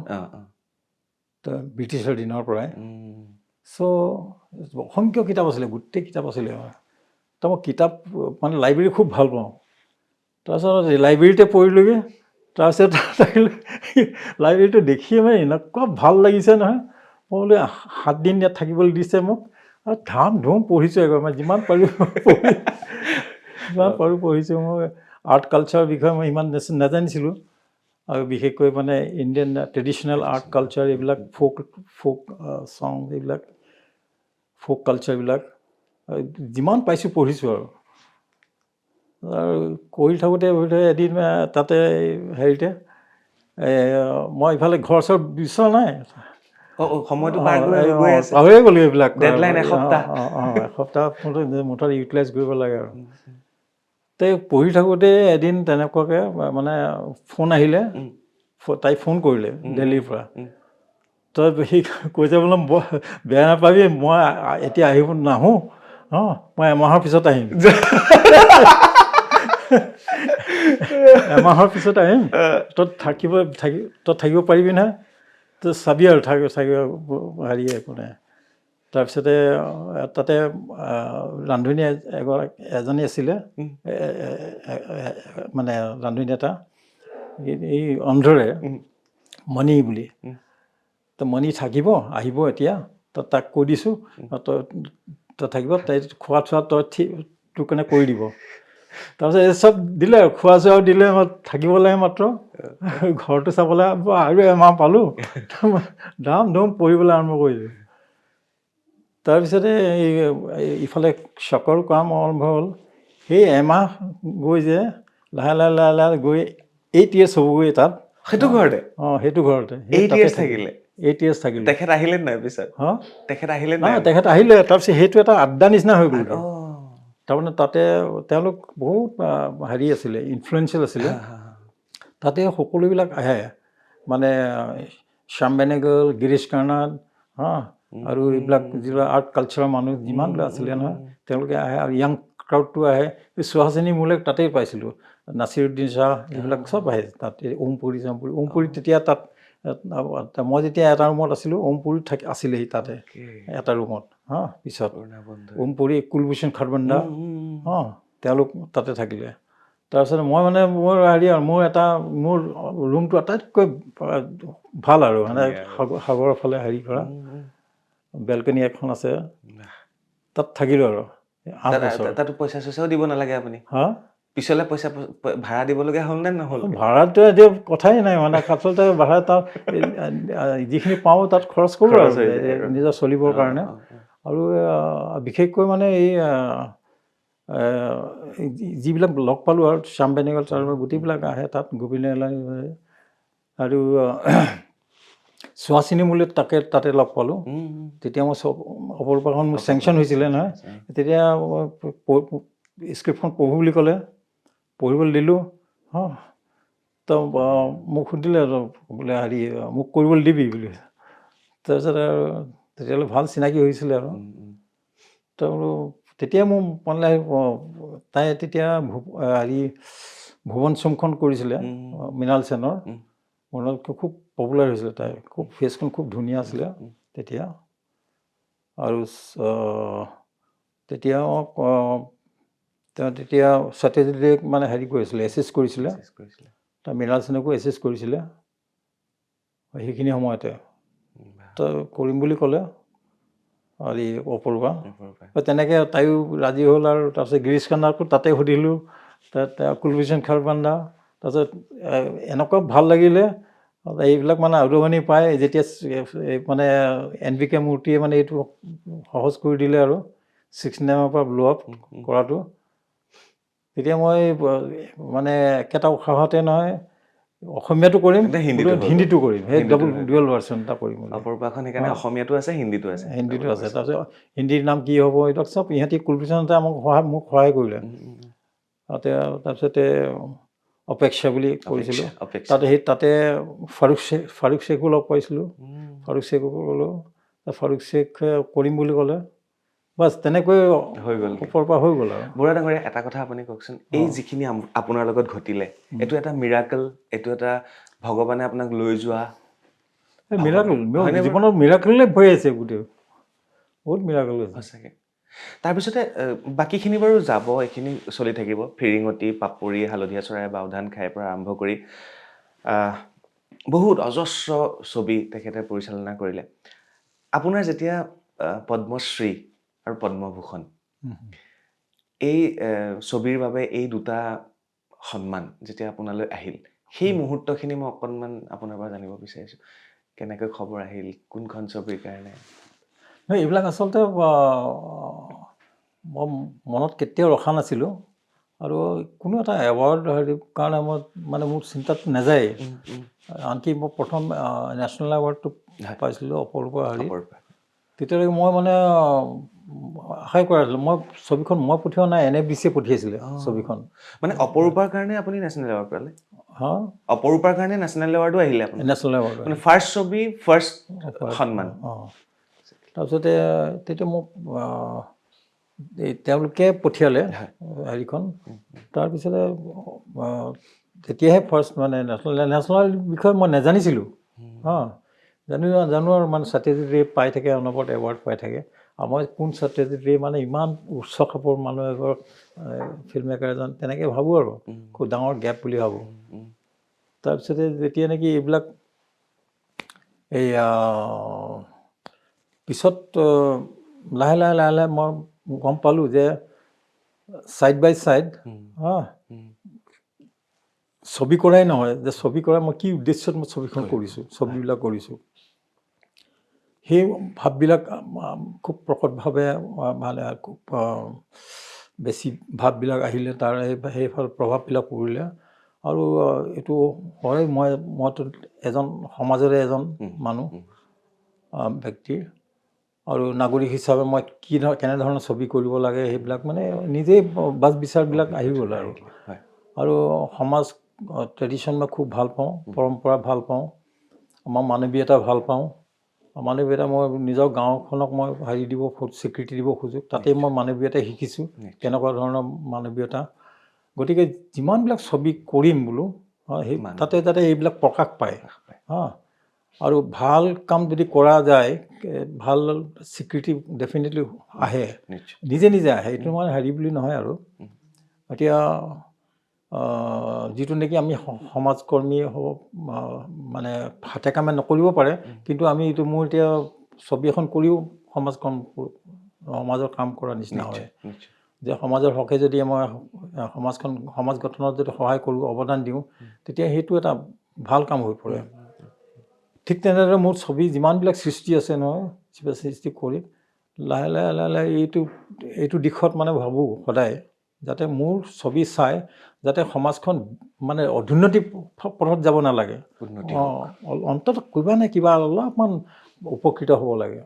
তো ব্ৰিটিছৰ দিনৰ পৰাই চ' অসংখ্য কিতাপ আছিলে গোটেই কিতাপ আছিলে তো মই কিতাপ মানে লাইব্ৰেৰী খুব ভাল পাওঁ তাৰপিছত লাইব্ৰেৰীতে পঢ়িলোগৈ তাৰপিছত লাইব্ৰেৰীটো দেখিয়ে মানে এনেকুৱা ভাল লাগিছে নহয় মই বোলে 7 দিন ইয়াত থাকিবলৈ দিছে মোক আৰু ধাম ধুম পঢ়িছোঁ এবাৰ মই যিমান পাৰোঁ পঢ়িছোঁ মই আৰ্ট কালচাৰৰ বিষয়ে মই ইমান নাজানিছিলোঁ আৰু বিশেষকৈ মানে ইণ্ডিয়ান ট্ৰেডিশ্যনেল আৰ্ট কালচাৰ এইবিলাক ফ'ক চং এইবিলাক ফ'ক কালচাৰবিলাক যিমান পাইছোঁ পঢ়িছোঁ আৰু কৰি থাকোঁতে এদিন তাতে হেৰিতে মই ইফালে ঘৰ চৰ বিচৰা নাই সময়টো পাহৰিয়ে গ'লোঁ এইবিলাক এসপ্তাহ মুঠতে ইউটিলাইজ কৰিব লাগে আৰু পঢ়ি থাকোঁতে এদিন তেনেকুৱাকৈ মানে ফোন আহিলে তাই ফোন কৰিলে দিল্লীৰ পৰা তই সি কৈছে বোলে বেয়া নাপাবি মই এতিয়া আহিব নাহোঁ মই এমাহৰ পিছত আহিম এমাহৰ পিছত আহিম তই থাকিব পাৰিবি নহয় তো চাবি আৰু চাবি হেৰি একো নাই। তাৰপিছতে তাতে ৰান্ধনী এজনী আছিলে, মানে ৰান্ধনী এটা এই অন্ধ্ৰৰে, মণি বুলি। তো মণি থাকিব, আহিব এতিয়া, তো তাক কৈ দিছোঁ, তই থাকিব, তাই খোৱা চোৱা তোৰ কাৰণে কৰি দিব। তাৰপিছত এই চব দিলে আৰু খোৱা চোৱাও দিলে, থাকিব লাগে মাত্ৰ, ঘৰটো চাবলৈ আৰু এমাহ পালোঁ, ধাম ধুম পঢ়িবলৈ আৰম্ভ কৰিলোঁ। তাৰপিছতে ইফালে চকৰ কাম আৰম্ভ হ'ল। সেই এমাহ গৈ যে লাহে লাহে লাহে লাহে গৈ 8 years হ'বগৈ তাত। সেইটো ঘৰতে? সেইটো ঘৰতে। 8 years থাকিলে? 8 years থাকিলে। তেখেত আহিলে নাই পিছত? তেখেত আহিলে নাই? তেখেত আহিলে। তাৰপিছত সেইটো এটা আড্ডা নিচিনা হৈ গ'ল। তাৰমানে তাতে তেওঁলোক বহুত হেৰি আছিলে, ইনফ্লুৱেঞ্চিয়েল আছিলে। তাতে সকলোবিলাক আহে, মানে শ্যাম বেনেগল, গিৰীশ কাৰ্নাড, আৰু এইবিলাক যিবিলাক আৰ্ট কালচাৰৰ মানুহ যিমানবিলাক আছিলে নহয়, তেওঁলোকে আহে। আৰু য়াং ক্ৰাউডটো আহে। এই সুহাসিনী মোলেক তাতেই পাইছিলোঁ, নাছিৰুদ্দিন শ্বাহ, এইবিলাক চব আহে তাত। ওমপুৰী চামপুৰী, ওমপুৰীত তেতিয়া তাত মই যেতিয়া এটা ৰুমত আছিলোঁ, ওমপুৰীত আছিলেহি তাতে এটা ৰুমত। পিছত ওমপুৰী, কুলভূষণ খাৰবাণ্ডা, তেওঁলোক তাতে থাকিলে। তাৰপিছত মই মানে মোৰ হেৰি আৰু মোৰ ৰুমটো আটাইতকৈ ভাল আৰু মানে সাগৰৰ ফালে হেৰি কৰা, বেলকনি এখন আছে, তাত থাকিলোঁ আৰু 8 বছৰ। তাতো পইচা চইচাও দিব নালাগে আপুনি? পিছলৈ পইচা ভাড়া দিবলগীয়া হ'ল নে নহ'ল? ভাড়াটো এতিয়া কথাই নাই, মানে আচলতে ভাড়া তাত যিখিনি পাওঁ তাত খৰচ কৰোঁ আৰু নিজৰ চলিবৰ কাৰণে। আৰু বিশেষকৈ মানে এই যিবিলাক লগ পালোঁ আৰু শ্যাম বেনেগল গোটেইবিলাক আহে তাত, গোবিন্দ আৰু সুহাসিনী মোলেক তাতে লগ পালোঁ। তেতিয়া মই অপৰূপাখন মোৰ চেংচন হৈছিলে নহয়, তেতিয়া স্ক্ৰিপ্টখন পঢ়োঁ বুলি ক'লে, পঢ়িবলৈ দিলোঁ। তো মোক সুধিলে বোলে হেৰি মোক কৰিবলৈ দিবি বুলি। তাৰপিছত আৰু তেতিয়াহ'লে ভাল চিনাকি হৈছিলে আৰু। তো বোলো তেতিয়া মোৰ মানে তাই তেতিয়া হেৰি ভুৱন চোমখন কৰিছিলে, মৃণাল সেনৰ। খুব পপুলাৰ হৈছিলে তাই, খুব ফেচখন খুব ধুনীয়া আছিলে তেতিয়া। আৰু তেতিয়া তেতিয়া সত্যজিৎ মানে হেৰি কৰিছিলে, এচিষ্ট কৰিছিলে। তাৰ মৃণাল সেনকো এচিষ্ট কৰিছিলে সেইখিনি সময়তে। তো কৰিম বুলি ক'লে আৰু অপূৰ্বা। তেনেকৈ তাইও ৰাজি হ'ল। আৰু তাৰপিছত গিৰীশ কাৰ্নাডকো তাতে সুধিলোঁ, কুলভূষণ খাৰবাণ্ডা। তাৰপিছত এনেকুৱা ভাল লাগিলে, এইবিলাক মানে আউদবাণী পাই যেতিয়া মানে NBK মূৰ্তিয়ে মানে এইটো সহজ কৰি দিলে আৰু 69ৰ পৰা ব্ল' আপ কৰাটো। তেতিয়া মই মানে একেটা উশাহতে নহয়, অসমীয়াটো কৰিম, হিন্দীটো কৰিম, সেই ডুৱেল ভাৰ্চন এটা কৰিম। অপূৰ্বাখন সেইকাৰণে অসমীয়াটো আছে, হিন্দীটো আছে। হিন্দীটো আছে। তাৰপিছত হিন্দীৰ নাম কি হ'ব, এইবিলাক চব ইহঁতি কুলভূষণতে মোক সহায় কৰিলে। তাৰপিছতে অপেক্ষা বুলি কৰিছিলোঁ তাতে ফাৰুক শ্বেখো লগ পাইছিলোঁ। ফাৰুক শ্বেখো ক'লোঁ, ফাৰুক শ্বেখ কৰিম বুলি ক'লে। বাছ তেনেকৈ হৈ গ'ল, ওপৰৰ পৰা হৈ গ'ল আৰু। বুঢ়া ডাঙৰীয়া, এটা কথা আপুনি কওকচোন, এই যিখিনি আপোনাৰ লগত ঘটিলে, এইটো এটা মিৰাকল, এইটো এটা ভগৱানে আপোনাক লৈ যোৱা মিৰাকল, জীৱনত মিৰাকলে ভৰি আছে গোটেই, বহুত মিৰাকল আছে সঁচাকৈ। তাৰপিছতে বাকীখিনি বাৰু যাব, এইখিনি চলি থাকিব, ফিৰিঙতি, পাপৰি, হালধীয়া চৰাই, বাওধান খাইৰ পৰা আৰম্ভ কৰি বহুত অজস্ৰ ছবি তেখেতে পৰিচালনা কৰিলে। আপোনাৰ যেতিয়া পদ্মশ্ৰী আৰু পদ্মভূষণ, এই ছবিৰ বাবে এই দুটা সন্মান যেতিয়া আপোনালৈ আহিল, সেই মুহূৰ্তখিনি মই অকণমান আপোনাৰ পৰা জানিব বিচাৰিছোঁ। কেনেকৈ খবৰ আহিল, কোনখন ছবিৰ কাৰণে? এইবিলাক আচলতে মই মনত কেতিয়াও ৰখা নাছিলোঁ। আৰু কোনো এটা এৱাৰ্ড হেৰিৰ কাৰণে মই মানে মোৰ চিন্তাত নাযায়। আনকি মই প্ৰথম নেশ্যনেল এৱাৰ্ডটো পাইছিলোঁ অপূৰ্বা হেৰি, তেতিয়ালৈকে মই মানে আশাই কৰা নাছিলোঁ। মই ছবিখন মই পঠিওৱা নাই, NFDCয়ে পঠিয়াইছিলে ছবিখন। মানে অপৰূপাৰ কাৰণে আপুনি নেশ্যনেল এৱাৰ্ড পালে? অপৰূপাৰ কাৰণে নেশ্যনেল এৱাৰ্ডো আহিলে আপোনাৰ? নেশ্যনেল এৱাৰ্ড, মানে ফাৰ্ষ্ট ছবি, ফাৰ্ষ্ট সন্মান। তাৰপিছতে তেতিয়া মোক তেওঁলোকে পঠিয়ালে হেৰিখন। তাৰপিছতে তেতিয়াহে ফাৰ্ষ্ট মানে নেশ্যনেল বিষয়ে মই নাজানিছিলোঁ। জানো আৰু মানে সত্যজিৎ ৰে পাই থাকে অনবৰত এৱাৰ্ড পাই থাকে আৰু মই কোন সত্যজিৎ ৰে মানে ইমান উচ্চ খাপৰ মানুহ এগৰ ফিল্ম মেকাৰ এজন তেনেকৈ ভাবোঁ আৰু খুব ডাঙৰ গেপ বুলি ভাবোঁ। তাৰপিছতে যেতিয়া নেকি এইবিলাক এই পিছত লাহে লাহে মই গম পালোঁ যে ছাইড বাই ছাইড ছবি কৰাই নহয়, যে ছবি কৰা মই কি উদ্দেশ্যত মই ছবিখন কৰিছোঁ, ছবিবিলাক কৰিছোঁ, সেই ভাৱবিলাক খুব প্ৰকটভাৱে মানে খুব বেছি ভাৱবিলাক আহিলে তাৰ সেইফাল প্ৰভাৱবিলাক পৰিলে। আৰু এইটো হয়, মইতো এজন সমাজৰে এজন মানুহ ব্যক্তি আৰু নাগৰিক হিচাপে মই কেনেধৰণৰ ছবি কৰিব লাগে সেইবিলাক মানে নিজেই বাছ বিচাৰবিলাক আহি গ'ল আৰু সমাজ ট্ৰেডিশ্যন মই খুব ভাল পাওঁ, পৰম্পৰা ভাল পাওঁ, আমাৰ মানৱীয়তা ভাল পাওঁ। মানৱীয়তা মই নিজৰ গাঁওখনক মই স্বীকৃতি দিব খোজোঁ, তাতেই মই মানৱীয়তা শিকিছোঁ, কেনেকুৱা ধৰণৰ মানৱীয়তা। গতিকে যিমানবিলাক ছবি কৰিম বোলো সেই তাতে এইবিলাক প্ৰকাশ পায় আৰু ভাল কাম যদি কৰা যায় ভাল স্বীকৃতি ডেফিনেটলি আহে, নিজে নিজে আহে। এইটো মই হেৰি বুলি নহয় আৰু এতিয়া যিটো নেকি আমি সমাজকৰ্মী মানে হাতে কামে নকৰিব পাৰে, কিন্তু আমি এইটো মোৰ এতিয়া ছবি এখন কৰিও সমাজৰ কাম কৰাৰ নিচিনা হয়, যে সমাজৰ হকে যদি মই সমাজ গঠনত যদি সহায় কৰোঁ, অৱদান দিওঁ, তেতিয়া সেইটো এটা ভাল কাম হৈ পৰে। ঠিক তেনেদৰে মোৰ ছবি যিমানবিলাক সৃষ্টি আছে নহয়, সৃষ্টি কৰি লাহে লাহে এইটো দিশত মানে ভাবোঁ সদায়, যাতে মোৰ ছবি চাই যাতে সমাজখন মানে অধুন্নতি পথত যাব নালাগে, অন্ততঃ কিবা নে কিবা অলপমান উপকৃত হ'ব লাগে।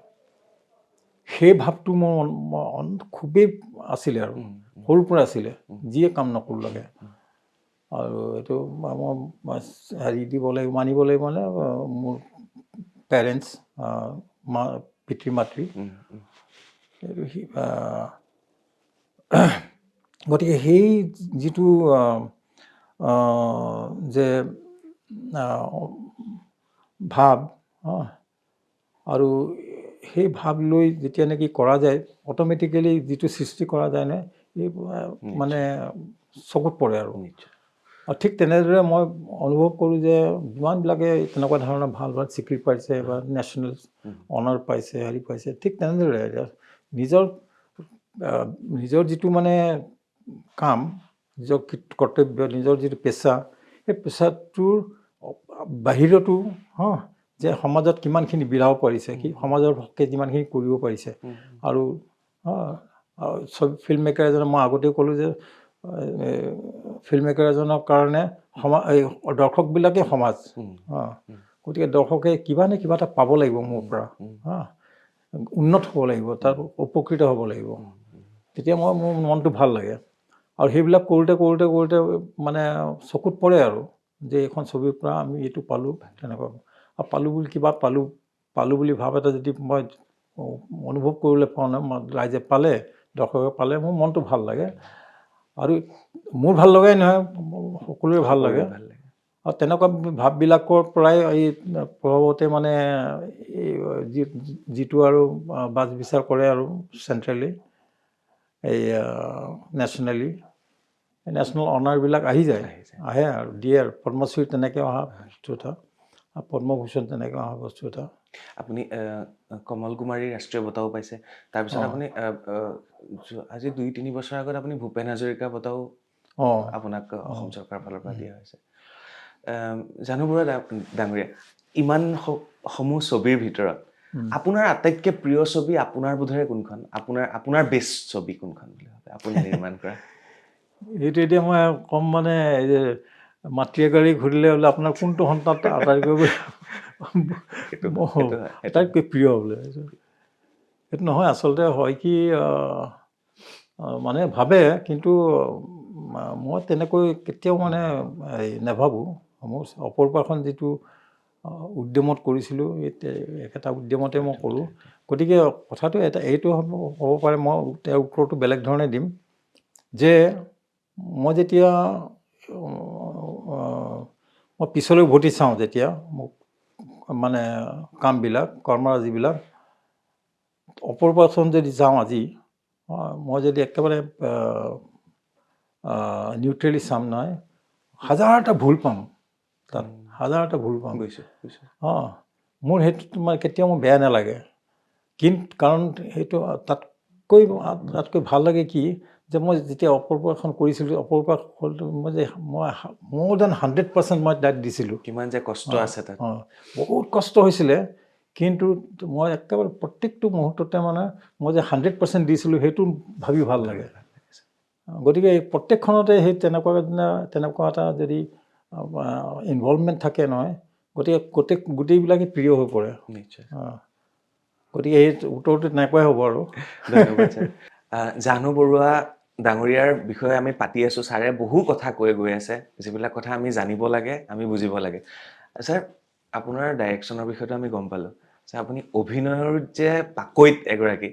সেই ভাৱটো মোৰ খুবেই আছিলে আৰু সৰুৰ পৰা আছিলে, যিয়ে কাম নকৰোঁ লাগে। আৰু এইটো মই হেৰি দিব লাগিব, মানিব লাগিব মানে মোৰ পেৰেণ্টছ, পিতৃ মাতৃ। গতিকে সেই যিটো যে ভাৱ আৰু সেই ভাৱ লৈ যেতিয়া নেকি কৰা যায়, অট'মেটিকেলি যিটো সৃষ্টি কৰা যায় নে এই মানে চকুত পৰে আৰু ঠিক তেনেদৰে মই অনুভৱ কৰোঁ যে যিমানবিলাকে তেনেকুৱা ধৰণৰ ভাল ভাল স্বীকৃতি পাইছে বা নেশ্যনেল অনাৰ পাইছে, হেৰি পাইছে, ঠিক তেনেদৰে নিজৰ যিটো মানে কাম, নিজৰ কৰ্তব্য, নিজৰ যিটো পেচা, সেই পেচাটোৰ বাহিৰতো যে সমাজত কিমানখিনি বিলাব পাৰিছে, সমাজৰ হকে যিমানখিনি কৰিব পাৰিছে। আৰু ফিল্ম মেকাৰ এজনে মই আগতেও ক'লোঁ যে ফিল্ম মেকাৰ এজনৰ কাৰণে দৰ্শকবিলাকেই সমাজ। গতিকে দৰ্শকে কিবা নে কিবা এটা পাব লাগিব মোৰ পৰা, উন্নত হ'ব লাগিব, তাৰ উপকৃত হ'ব লাগিব, তেতিয়া মোৰ মনটো ভাল লাগে। আৰু সেইবিলাক কৰোঁতে মানে চকুত পৰে আৰু যে এইখন ছবিৰ পৰা আমি এইটো পালোঁ, তেনেকুৱা আৰু পালোঁ বুলি ভাৱ এটা যদি মই অনুভৱ কৰিবলৈ পাওঁ ন, ৰাইজে পালে, দৰ্শকে পালে, মোৰ মনটো ভাল লাগে। আৰু মোৰ ভাল লগাই নহয়, সকলোৰে ভাল লাগে। আৰু তেনেকুৱা ভাৱবিলাকৰ পৰাই এই প্ৰভাৱতে মানে যিটো আৰু বাছ বিচাৰ কৰে আৰু চেণ্ট্ৰেলি, এই নেশ্যনেল অনাৰবিলাক আহি যায়, আহে আৰু দিয়ে আৰু পদ্মশ্ৰী তেনেকৈ অহা বস্তু এটা, পদ্মভূষণ তেনেকৈ অহা বস্তু এটা। আপুনি কমল কুমাৰী ৰাষ্ট্ৰীয় বঁটাও পাইছে, তাৰপিছত আপুনি আজি 2-3 বছৰ আগত আপুনি ভূপেন হাজৰিকা বঁটাও আপোনাক অসম চৰকাৰৰ ফালৰ পৰা দিয়া হৈছে। জানু বৰুৱা ডাঙৰীয়া, ইমান সমূহ ছবিৰ ভিতৰত আপোনাৰ আটাইতকৈ প্ৰিয় ছবি আপোনাৰ বোধেৰে কোনখন? আপোনাৰ বেষ্ট ছবি কোনখন বুলি ভাবে আপুনি নিৰ্মাণ কৰা? এইটো এতিয়া মই ক'ম মানে এই যে মাতৃ এগৰাকী ঘূৰিলে বোলে আপোনাৰ কোনটো সন্তান আটাইতকৈ প্ৰিয় বোলে। সেইটো নহয়, আচলতে হয় কি মানে ভাবে, কিন্তু মই তেনেকৈ কেতিয়াও মানে নাভাবোঁ। মোৰ অপৰূপাখন যিটো উদ্যমত কৰিছিলোঁ, একেটা উদ্যমতে মই কৰোঁ। গতিকে কথাটো এইটো হ'ব পাৰে, মই তেওঁৰ উত্তৰটো বেলেগ ধৰণে দিম, যে মই যেতিয়া মই পিছলৈ উভতি চাওঁ, যেতিয়া মোক মানে কামবিলাক কৰ্মৰাজিবিলাক অপৰপচন যদি যাওঁ আজি মই যদি একেবাৰে নিউট্ৰেলি চাম নহয় হাজাৰটা ভুল পাম তাত হাজাৰটা ভুল পাম মোৰ সেইটো তোমাৰ কেতিয়াও মোৰ বেয়া নালাগে কিন্তু কাৰণ সেইটো তাতকৈ ভাল লাগে কি যে মই যেতিয়া অপৰপচন কৰিছিলোঁ অপৰপচন মই যে মই মোৰ দেন 100% মই তাত দিছিলোঁ কিমান যে কষ্ট আছে তাত বহুত কষ্ট হৈছিলে কিন্তু মই একেবাৰে প্ৰত্যেকটো মুহূৰ্ততে মানে মই যে 100% দিছিলোঁ সেইটো ভাবি ভাল লাগে গতিকে প্ৰত্যেকখনতে সেই তেনেকুৱা এটা যদি ইনভলভমেণ্ট থাকে নহয় গতিকে গোটেইবিলাকে প্ৰিয় হৈ পৰে গতিকে সেই উত্তৰটো তেনেকুৱাই হ'ব আৰু ধন্যবাদ ছাৰ জাহ্নু বৰুৱা ডাঙৰীয়াৰ বিষয়ে আমি পাতি আছোঁ ছাৰে বহু কথা কৈ গৈ আছে যিবিলাক কথা আমি জানিব লাগে আমি বুজিব লাগে ছাৰ আপোনাৰ ডাইৰেকশ্যনৰ বিষয়টো আমি গম পালোঁ ছাৰ আপুনি অভিনয়ৰ যে পাকৈত এগৰাকী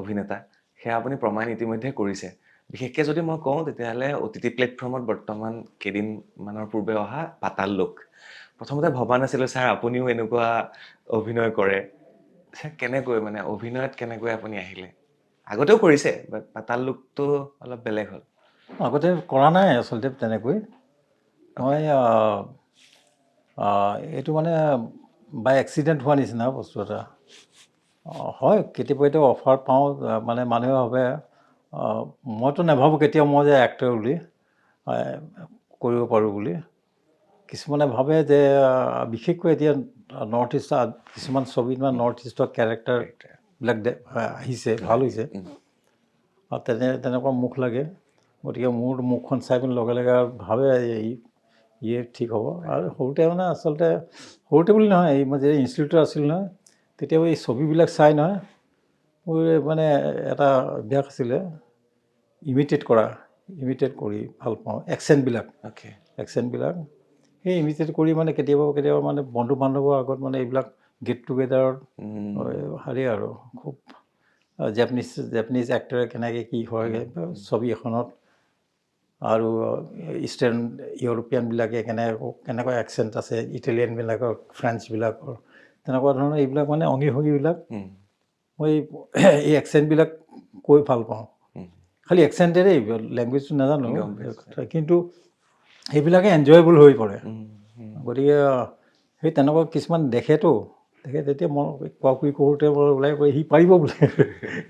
অভিনেতা সেয়া আপুনি প্ৰমাণ ইতিমধ্যে কৰিছে বিশেষকৈ যদি মই কওঁ তেতিয়াহ'লে OTT প্লেটফৰ্মত বৰ্তমান কেইদিনমানৰ পূৰ্বে অহা পাতাল লোক প্ৰথমতে ভবা নাছিলোঁ ছাৰ আপুনিও এনেকুৱা অভিনয় কৰে ছাৰ কেনেকৈ মানে অভিনয়ত কেনেকৈ আপুনি আহিলে আগতেও কৰিছে বাট পাতাল লোকটো অলপ বেলেগ হ'ল আগতে কৰা নাই আচলতে তেনেকৈ মই এইটো মানে বাই এক্সিডেণ্ট হোৱা নিচিনা বস্তু এটা হয় কেতিয়াবা অফাৰ পাওঁ মানে মানুহে ভাবে মইতো নাভাবোঁ কেতিয়াও মই যে এক্টৰ বুলি কৰিব পাৰোঁ বুলি কিছুমানে ভাবে যে বিশেষকৈ এতিয়া নৰ্থ ইষ্টৰ কিছুমান ছবিত মানে নৰ্থ ইষ্টৰ কেৰেক্টাৰবিলাক আহিছে ভাল হৈছে আৰু তেনেকুৱা মুখ লাগে গতিকে মোৰ মুখখন চাই পিনি লগে লগে ভাবে ইয়ে ঠিক হ'ব আৰু সৰুতে মানে আচলতে সৰুতে বুলি নহয় এই মই যেতিয়া ইনষ্টিটিউটত আছিল নহয় তেতিয়াও এই ছবিবিলাক চাই নহয় মোৰ মানে এটা অভ্যাস আছিলে ইমিটেট কৰি ভাল পাওঁ এক্সেণ্টবিলাক সেই ইমিটেট কৰি মানে কেতিয়াবা মানে বন্ধু বান্ধৱৰ আগত মানে এইবিলাক গেট টুগেডাৰত আৰু খুব জেপানিজ এক্টৰে কেনেকৈ কি হয়গৈ ছবি এখনত আৰু ইষ্টাৰ্ণ ইউৰোপিয়ানবিলাকে কেনেকুৱা একচেণ্ট আছে ইটালিয়ানবিলাকৰ ফ্ৰেঞ্চবিলাকৰ তেনেকুৱা ধৰণৰ এইবিলাক মানে অংগী ভংগীবিলাক মই এই একচেণ্টবিলাক কৈ ভাল পাওঁ খালি একচেণ্টেৰে লেংগুৱেজটো নাজানো কিন্তু সেইবিলাকে এনজয়েবল হৈ পৰে গতিকে সেই তেনেকুৱা কিছুমান দেখে তেতিয়া মই কোৱা কৰোঁতে মই ওলাই কৰি সি পাৰিব বোলে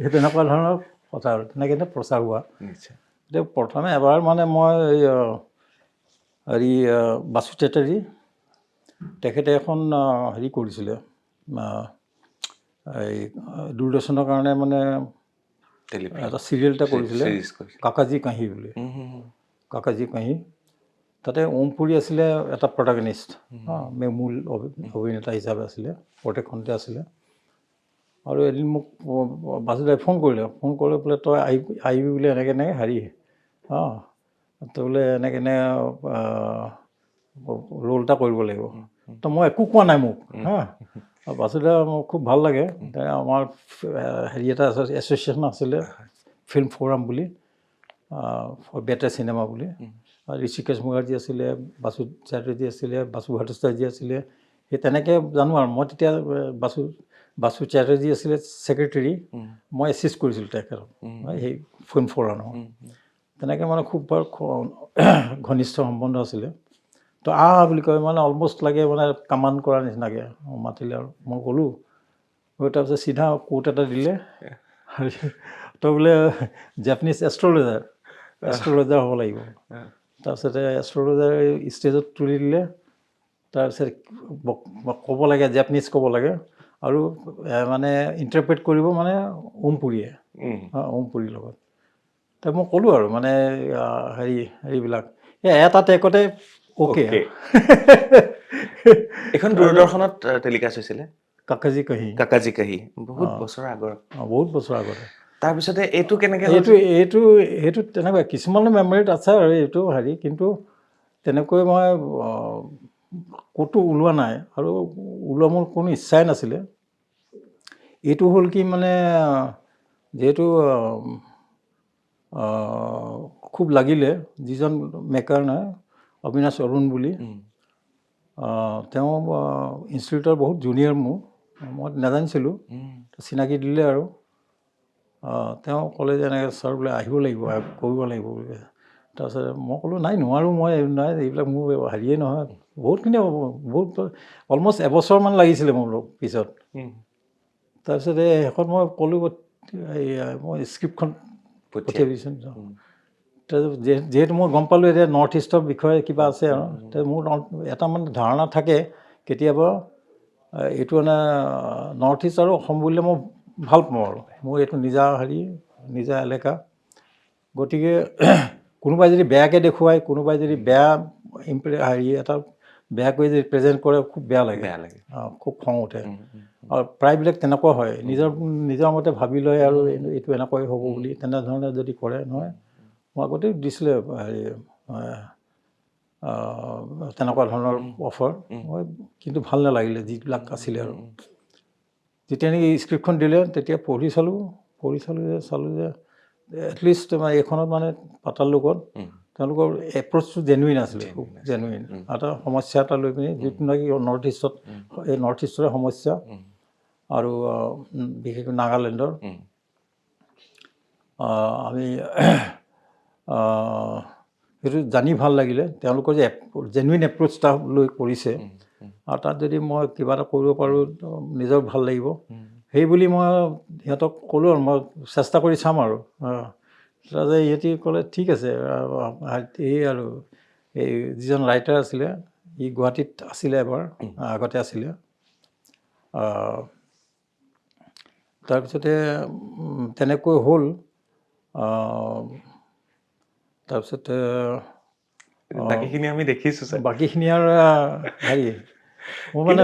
সেই তেনেকুৱা ধৰণৰ কথা আৰু তেনেকৈ প্ৰচাৰ হোৱা এতিয়া প্ৰথমে এবাৰ মানে মই হেৰি বাসু চেটাৰ্জী তেখেতে এখন হেৰি কৰিছিলে এই দূৰদৰ্শনৰ কাৰণে মানে এটা চিৰিয়েল এটা কৰিছিলে কাকাজী কাহি বুলি কাকাজী কাহি তাতে ওমপুৰী আছিলে এটা প্ৰটাগনিষ্ট মূল অভিনেতা হিচাপে আছিলে প্ৰত্যেকখনতে আছিলে আৰু এদিন মোক বাসুদাই ফোন কৰিলে বোলে তই আহিবি বোলে এনেকৈ হেৰি তই বোলে এনেকৈ ৰোল এটা কৰিব লাগিব তো মই একো কোৱা নাই মোক বাসুদা মোক খুব ভাল লাগে আমাৰ হেৰি এটা এছ'চিয়েশ্যন আছিলে ফিল্ম ফ'ৰাম বুলি বেটাৰ চিনেমা বুলি ঋষিকেশ মুখাৰ্জী আছিলে বাসু চেটাৰ্জী আছিলে বাসু ভট্টাচাৰ্যী আছিলে সেই তেনেকৈ জানো আৰু মই তেতিয়া বাসু চেটাৰ্জী আছিলে ছেক্ৰেটেৰী মই এছিষ্ট কৰিছিলোঁ তেখেতক সেই ফিল্ম ফ'ৰামৰ তেনেকৈ মানে খুব বৰ ঘনিষ্ঠ সম্বন্ধ আছিলে তো বুলি কয় মানে অলমষ্ট লাগে মানে কামাণ্ড কৰাৰ নিচিনাকৈ মাতিলে আৰু মই গ'লোঁ তাৰপিছত চিধা কোট এটা দিলে তই বোলে জাপানিজ এষ্ট্ৰলজাৰ হ'ব লাগিব তাৰপিছতে এষ্ট্ৰলজাৰ ষ্টেজত তুলি দিলে তাৰপিছত ক'ব লাগে জাপানিজ ক'ব লাগে আৰু মানে ইণ্টাৰপ্ৰেট কৰিব মানে ওমপুৰীয়ে ওমপুৰীৰ লগত তাক মই ক'লোঁ আৰু মানে হেৰিবিলাক এটা টেকতে অ'কে এইখন দূৰদৰ্শনত টেলিকাষ্ট হৈছিলে কাকাজী কাহি বহুত বছৰ আগতে তাৰপিছতে এইটো কেনেকৈ এইটো তেনেকুৱা কিছুমানৰ মেমৰিত আছে আৰু এইটো হেৰি কিন্তু তেনেকৈ মই ক'তো ওলোৱা নাই আৰু ওলোৱা মোৰ কোনো ইচ্ছাই নাছিলে এইটো হ'ল কি মানে যিহেতু খুব লাগিলে যিজন মেকাৰ নাই অবিনাশ অৰুণ বুলি তেওঁ ইনষ্টিটিউটৰ বহুত জুনিয়ৰ মোৰ, মই নাজানিছিলোঁ, চিনাকি দিলে আৰু তেওঁ ক'লে যে এনেকৈ ছাৰ বোলে আহিব লাগিব, কৰিব লাগিব বোলে। তাৰপিছত মই ক'লোঁ নাই নোৱাৰোঁ, মই নাই এইবিলাক মোৰ হেৰিয়ে নহয়, বহুতখিনি বহুত অলমষ্ট এবছৰমান লাগিছিলে মোৰ পিছত। তাৰপিছত এই শেষত মই ক'লোঁ মই স্ক্ৰিপ্টখন পঠিয়াই দিছোঁ। যিহেতু মই গম পালোঁ এতিয়া নৰ্থ ইষ্টৰ বিষয়ে কিবা আছে আৰু মোৰ এটা মানে ধাৰণা থাকে কেতিয়াবা এইটো মানে নৰ্থ ইষ্ট আৰু অসম বুলিলে মই ভাল পাওঁ আৰু মোৰ এইটো নিজা হেৰি, নিজা এলেকা। গতিকে কোনোবাই যদি বেয়াকৈ দেখুৱায়, কোনোবাই যদি বেয়া হেৰি এটা বেয়াকৈ যদি প্ৰেজেণ্ট কৰে খুব বেয়া লাগে, খুব খং উঠে। আৰু প্ৰায়বিলাক তেনেকুৱা হয়, নিজৰ মতে ভাবি লয় আৰু এইটো এনেকৈ হ'ব বুলি, তেনেধৰণে যদি কৰে নহয়। মই আগতেও দিছিলে হেৰি তেনেকুৱা ধৰণৰ অফাৰ, মই কিন্তু ভাল নালাগিলে যিবিলাক আছিলে আৰু। যেতিয়া নেকি স্ক্ৰিপ্টখন দিলে তেতিয়া পঢ়ি চালোঁ যে এটলিষ্ট এইখনত মানে পাতাল লোকত তেওঁলোকৰ এপ্ৰ'চটো জেনুইন আছিলে, খুব জেনুইন। এটা সমস্যা এটা লৈ পিনি যিটো নেকি নৰ্থ ইষ্টত, এই নৰ্থ ইষ্টৰে সমস্যা আৰু বিশেষকৈ নাগালেণ্ডৰ আমি সেইটো জানি ভাল লাগিলে তেওঁলোকৰ যে জেনুইন এপ্ৰ'চ এটা লৈ কৰিছে, আৰু তাত যদি মই কিবা এটা কৰিব পাৰোঁ নিজৰ ভাল লাগিব, সেই বুলি মই সিহঁতক ক'লোঁ আৰু মই চেষ্টা কৰি চাম আৰু। তাৰপিছত ইহঁতি ক'লে ঠিক আছে। এই আৰু এই যিজন ৰাইটাৰ আছিলে ই গুৱাহাটীত আছিলে এবাৰ, আগতে আছিলে। তাৰপিছতে তেনেকৈ হ'ল। তাৰপিছতে বাকীখিনি আমি দেখিছোঁ, বাকীখিনি আৰু হেৰি মোৰ মানে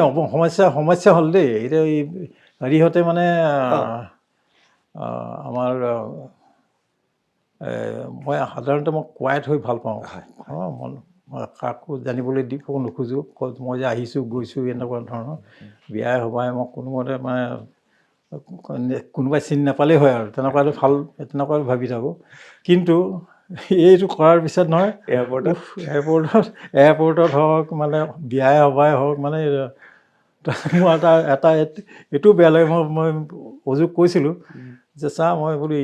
সমস্যা হ'ল দেই। এতিয়া এই হেৰিহঁতে মানে আমাৰ মই সাধাৰণতে মই কোৱাইট হৈ ভাল পাওঁ, মই কাকো জানিবলৈ দিব নোখোজোঁ, মই যে আহিছোঁ গৈছোঁ এনেকুৱা ধৰণৰ। বিয়াই সভাই মই কোনোমতে মানে কোনোবাই চিনি নাপালেই হয় আৰু তেনেকুৱাটো ভাল, তেনেকুৱা ভাবি থাকোঁ। কিন্তু এইটো কৰাৰ পিছত নহয়, এয়াৰপৰ্টত হওক মানে বিয়াই সভাই হওক মানে মোৰ এটা এইটোও বেয়া লাগে। মই অযোগ কৈছিলোঁ যে চা মই বোলো